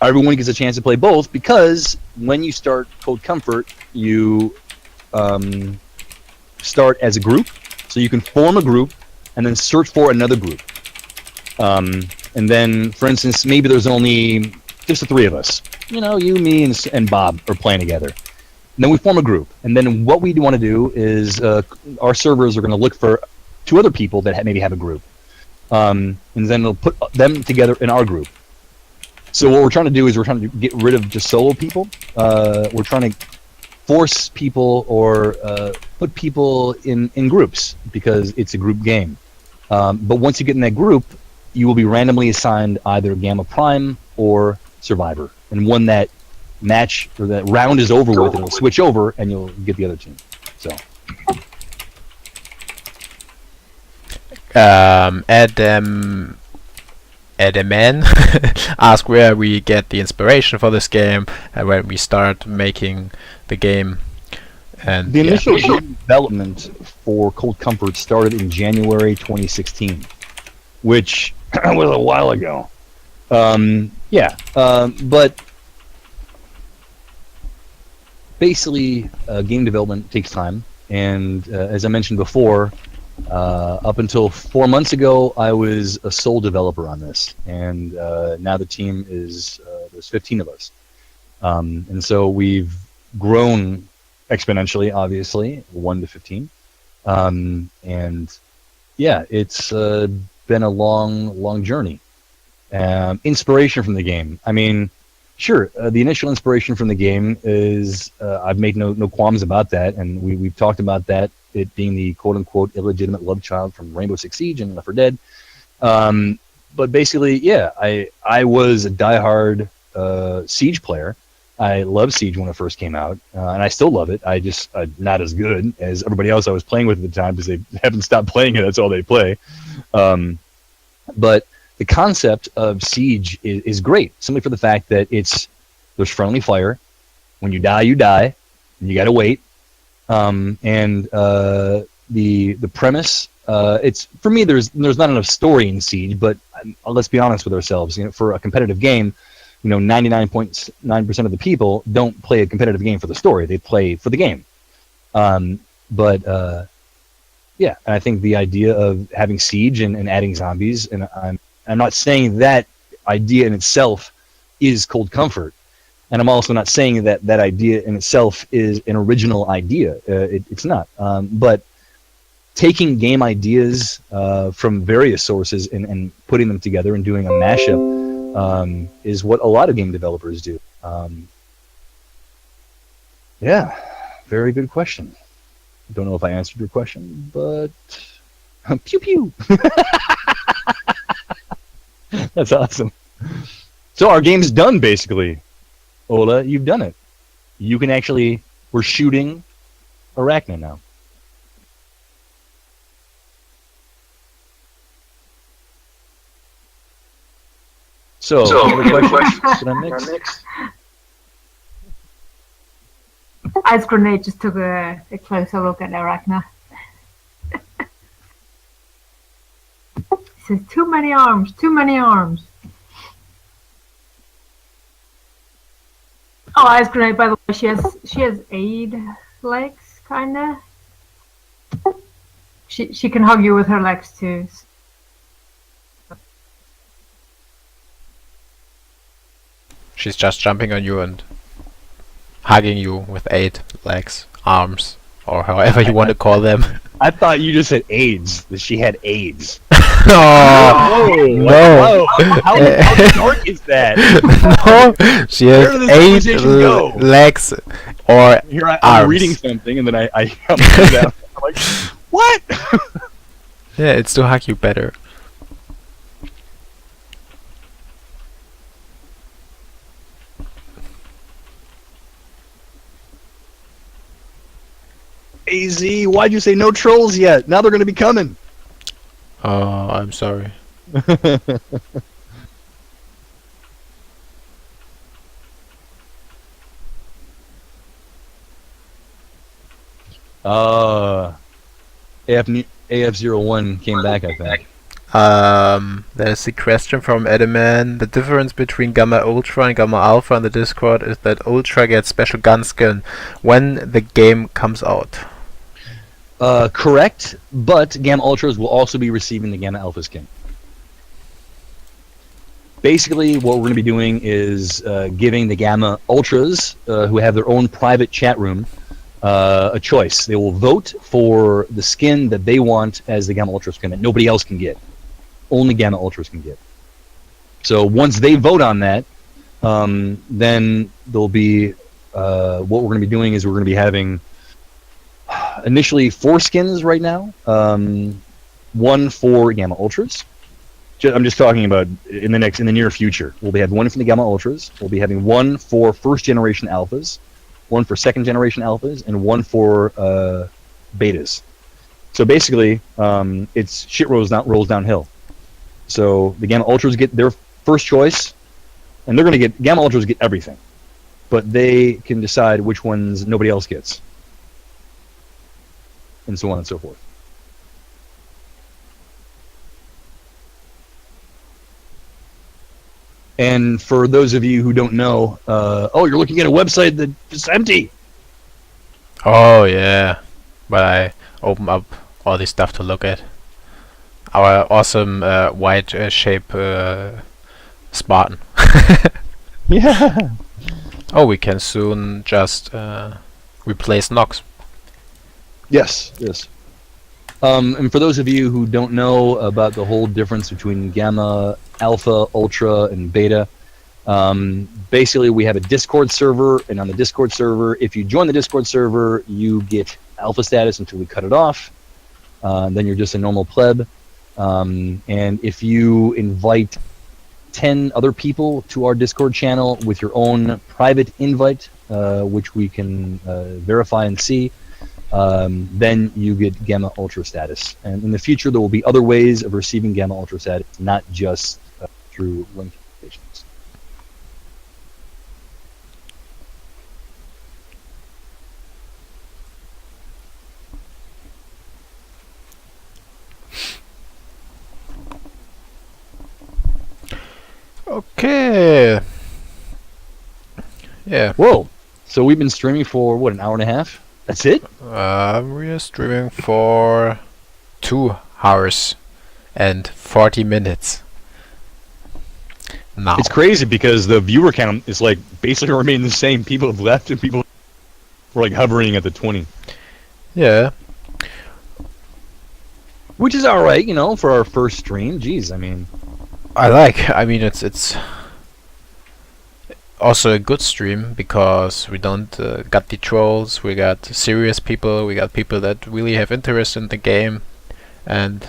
Everyone gets a chance to play both because when you start Cold Comfort, you start as a group, so you can form a group and then search for another group. And then, for instance, maybe there's only just the three of us. You know, you, me, and Bob are playing together. And then we form a group. And then what we want to do is our servers are going to look for two other people that maybe have a group. And then they'll put them together in our group. So what we're trying to do is we're trying to get rid of just solo people. We're trying to force people or put people in groups because it's a group game. But once you get in that group, you will be randomly assigned either Gamma Prime or Survivor. And when that match or that round is over with, it'll switch over and you'll get the other team. So Adam ask where we get the inspiration for this game and when we start making the game. And the initial game development for Cold Comfort started in January 2016, which was a while ago. But basically, game development takes time, and as I mentioned before, up until 4 months ago, I was a sole developer on this, and now the team is there's 15 of us, and so we've grown exponentially, obviously, 1 to 15, and yeah, it's been a long journey. Inspiration from the game. I mean, sure, the initial inspiration from the game is I've made no qualms about that, and we've talked about that, it being the quote-unquote illegitimate love child from Rainbow Six Siege and Left 4 Dead. But basically, yeah, I was a diehard Siege player. I loved Siege when it first came out, and I still love it. I'm not as good as everybody else I was playing with at the time because they haven't stopped playing it. That's all they play. But the concept of Siege is great, simply for the fact that there's friendly fire. When you die, and you gotta wait. And the premise, it's for me. There's not enough story in Siege, but let's be honest with ourselves. You know, for a competitive game, 99.9% of the people don't play a competitive game for the story. They play for the game. Yeah, and I think the idea of having Siege and adding zombies, and I'm not saying that idea in itself is Cold Comfort. And I'm also not saying that that idea in itself is an original idea. It's not. But taking game ideas from various sources and putting them together and doing a mashup is what a lot of game developers do. Yeah, very good question. Don't know if I answered your question, but pew pew. That's awesome. So our game's done, basically. Ola, you've done it. You can actually, we're shooting Arachna now. So other questions that I mixed? Ice Grenade just took a closer look at Arachna. He says, too many arms, too many arms. Oh, Ice Grenade, by the way, she has 8 legs, kinda. She can hug you with her legs too. She's just jumping on you and hugging you with 8 legs, arms, or however you want to call them. I thought you just said AIDS, that she had AIDS. Oh, no. How dark is that? No, she Where has did this 8 conversation go? legs or Here I'm arms. reading something and then I come to that. I'm like, what? Yeah, it's to hug you better. AZ, why'd you say no trolls yet? Now they're going to be coming. Oh, I'm sorry. AF01 came back, I think. There's a question from Edaman. The difference between Gamma Ultra and Gamma Alpha on the Discord is that Ultra gets special gun skin when the game comes out. Correct, but Gamma Ultras will also be receiving the Gamma Alpha skin. Basically, what we're going to be doing is giving the Gamma Ultras, who have their own private chat room, a choice. They will vote for the skin that they want as the Gamma Ultra skin that nobody else can get. Only Gamma Ultras can get. So once they vote on that, then there'll be what we're going to be doing is we're going to be having initially 4 skins right now. 1 for Gamma Ultras. I'm just talking about in the near future. We'll be having 1 for the Gamma Ultras. We'll be having 1 for first generation alphas, 1 for second generation alphas, and 1 for betas. So basically, it's shit rolls downhill. So the Gamma Ultras get their first choice, and they're going to get Gamma Ultras get everything, but they can decide which ones nobody else gets, and so on and so forth. And for those of you who don't know, oh, you're looking at a website that's empty. Oh yeah, but I open up all this stuff to look at. Our awesome white shape Spartan. Yeah. Oh, we can soon just replace Nox. Yes. And for those of you who don't know about the whole difference between Gamma, Alpha, Ultra, and Beta, basically we have a Discord server, and on the Discord server, if you join the Discord server, you get Alpha status until we cut it off. Then you're just a normal pleb. And if you invite 10 other people to our Discord channel with your own private invite, which we can verify and see, then you get Gamma Ultra status. And in the future, there will be other ways of receiving Gamma Ultra status, not just through link invitations. Okay. Yeah. Whoa! So we've been streaming for, what, an hour and a half? That's it? We are streaming for 2 hours and 40 minutes. now. It's crazy because the viewer count is like basically remaining the same. People have left and people were like hovering at the 20. Yeah. Which is alright, for our first stream. Jeez, I mean. I mean, it's also a good stream because we don't got the trolls, we got serious people, we got people that really have interest in the game, and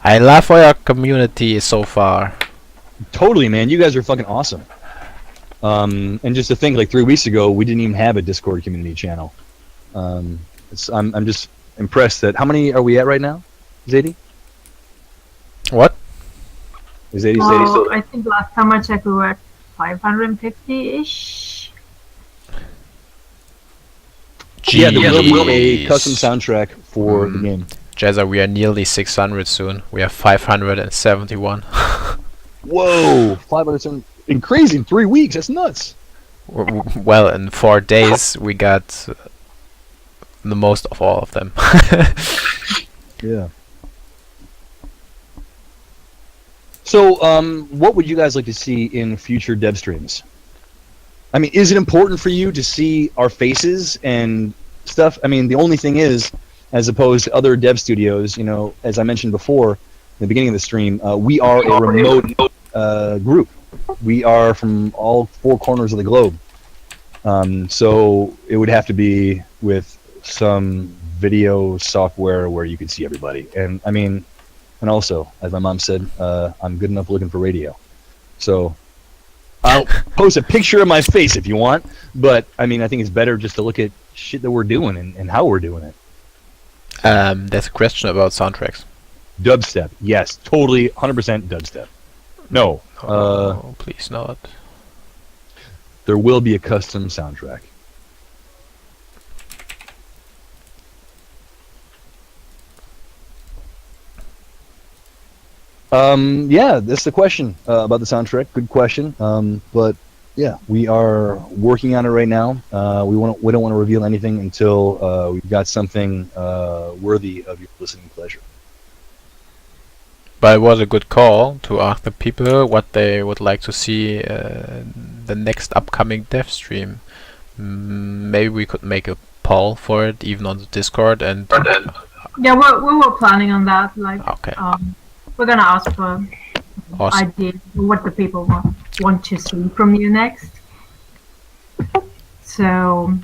I love our community so far. Totally, man. You guys are fucking awesome. And just to think, like 3 weeks ago, we didn't even have a Discord community channel. I'm just impressed that. How many are we at right now, Xaiydee? What? Is Xaiydee still there? I think last time I checked, we were at 550-ish. Yeah, there will be a Jeez. custom soundtrack for the game. Jezza, we are nearly 600 soon. We have 571. Whoa, 507 and crazy in 3 weeks. That's nuts. Well, in 4 days we got the most of all of them. Yeah. So, what would you guys like to see in future dev streams? I mean, is it important for you to see our faces and stuff? I mean, the only thing is, as opposed to other dev studios, as I mentioned before, in the beginning of the stream, we are a remote group. We are from all 4 corners of the globe. So it would have to be with some video software where you could see everybody. And I mean, and also, as my mom said, I'm good enough looking for radio. So I'll post a picture of my face if you want. But I mean, I think it's better just to look at shit that we're doing and how we're doing it. There's a question about soundtracks. Dubstep, yes, totally, 100% dubstep. No, Oh, please not. there will be a custom soundtrack. Yeah, that's the question about the soundtrack. Good question. But yeah, we are working on it right now. We don't want to reveal anything until we've got something worthy of your listening pleasure. But it was a good call to ask the people what they would like to see the next upcoming dev stream. Maybe we could make a poll for it, even on the Discord. And Yeah, we were planning on that. Like, okay, we're gonna ask for awesome. ideas what the people want to see from you next. So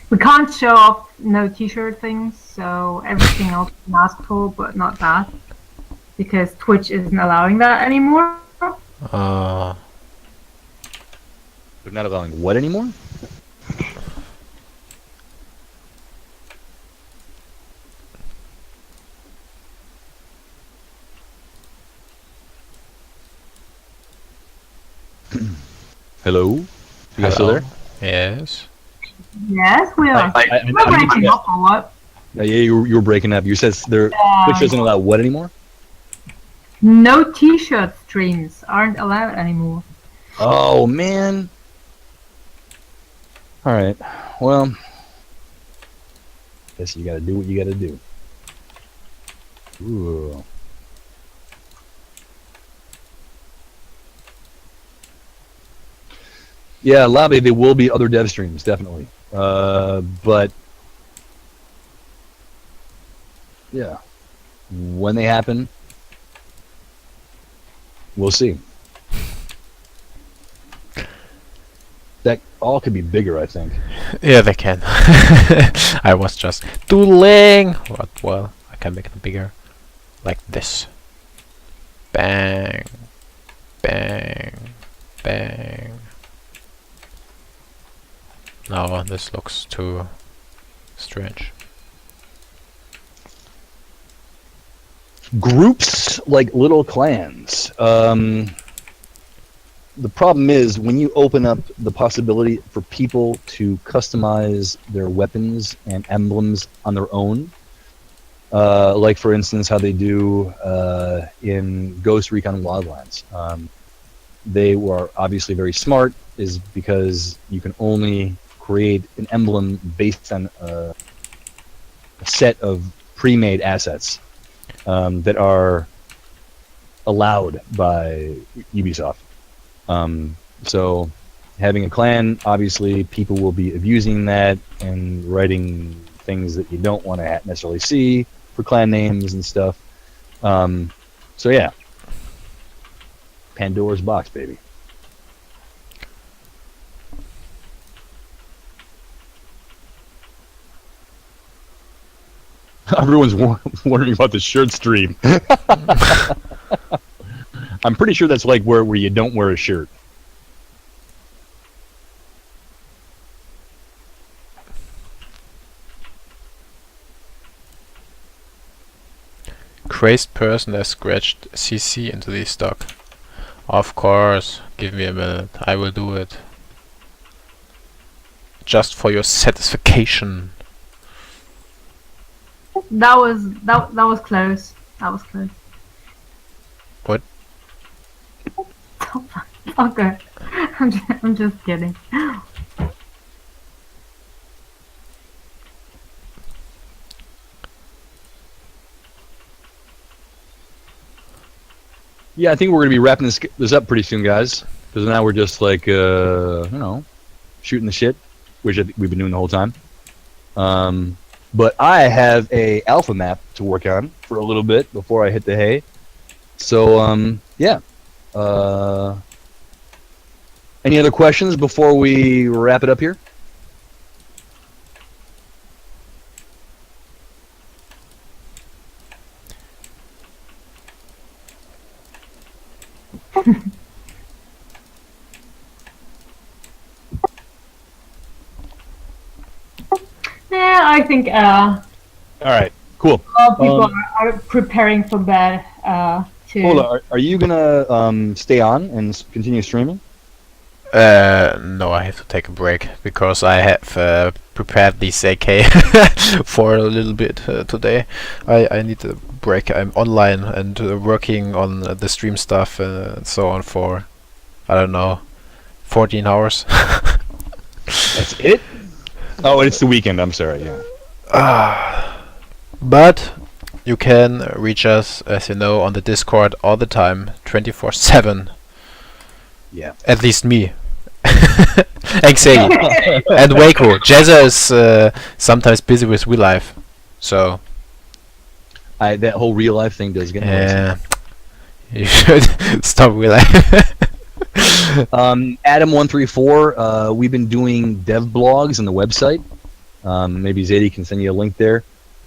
we can't show off no t-shirt things, so everything else we can ask for, but not that, because Twitch isn't allowing that anymore. Uh, They're not allowing what anymore? Hello? You guys still there? Yes. Yes, we are. We're breaking up or what? Yeah, you were breaking up. You said Twitch doesn't allow what anymore? No t-shirt streams aren't allowed anymore. Oh, man. Alright. Well, guess you gotta do what you gotta do. Ooh. Yeah, Lobby, there will be other dev streams, definitely. But yeah, when they happen, we'll see. That all could be bigger, I think. Yeah, they can. I was just doodling. What? Well, I can make it bigger, like this. Bang, bang, bang. No, this looks too strange. Groups like little clans. The problem is when you open up the possibility for people to customize their weapons and emblems on their own, like for instance how they do in Ghost Recon Wildlands. They were obviously very smart, is because you can only create an emblem based on a set of pre-made assets that are allowed by Ubisoft. So having a clan, obviously, people will be abusing that and writing things that you don't want to necessarily see for clan names and stuff. So yeah, Pandora's box, baby. Everyone's wondering about the shirt stream. I'm pretty sure that's like where you don't wear a shirt. Crazed person has scratched CC into the stock. Of course, give me a minute. I will do it. Just for your satisfaction. That was close. That was close. What? Okay. I'm just kidding. Yeah, I think we're going to be wrapping this up pretty soon, guys. Because now we're just like, shooting the shit, which I think we've been doing the whole time. But I have a alpha map to work on for a little bit before I hit the hay. So, yeah. Any other questions before we wrap it up here? Yeah, I think All right, cool. all people are preparing for bed. Too. Hold on, are you going to stay on and continue streaming? No, I have to take a break because I have prepared this AK for a little bit today. I need a break. I'm online and working on the stream stuff and so on for, I don't know, 14 hours. That's it? Oh, it's the weekend. I'm sorry. Yeah. But you can reach us, as you know, on the Discord all the time, 24/7. Yeah. At least me. And Xaiydee. And Waco. Jezza is sometimes busy with real life. So. That whole real life thing does get noisy. Yeah. You should stop real life. Adam134, we've been doing dev blogs on the website. Maybe Xaiydee can send you a link there.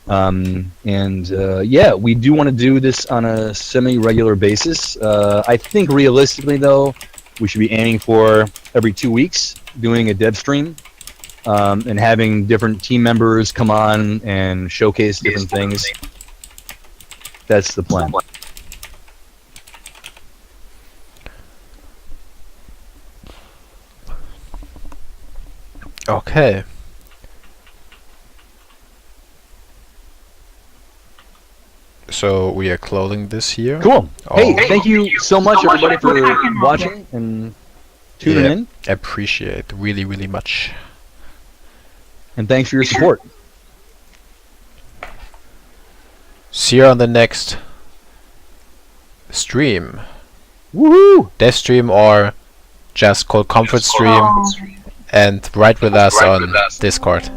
Yeah, we do want to do this on a semi-regular basis. I think realistically, though, we should be aiming for every 2 weeks doing a dev stream and having different team members come on and showcase different things. That's the plan. Okay. So we are closing this here. Cool. Oh. Hey, thank you so much, everybody, for watching and tuning in. Appreciate really, really much. And thanks for your support. See you on the next stream. Woohoo! Devstream or just called Comfort Stream. And write with us on Discord.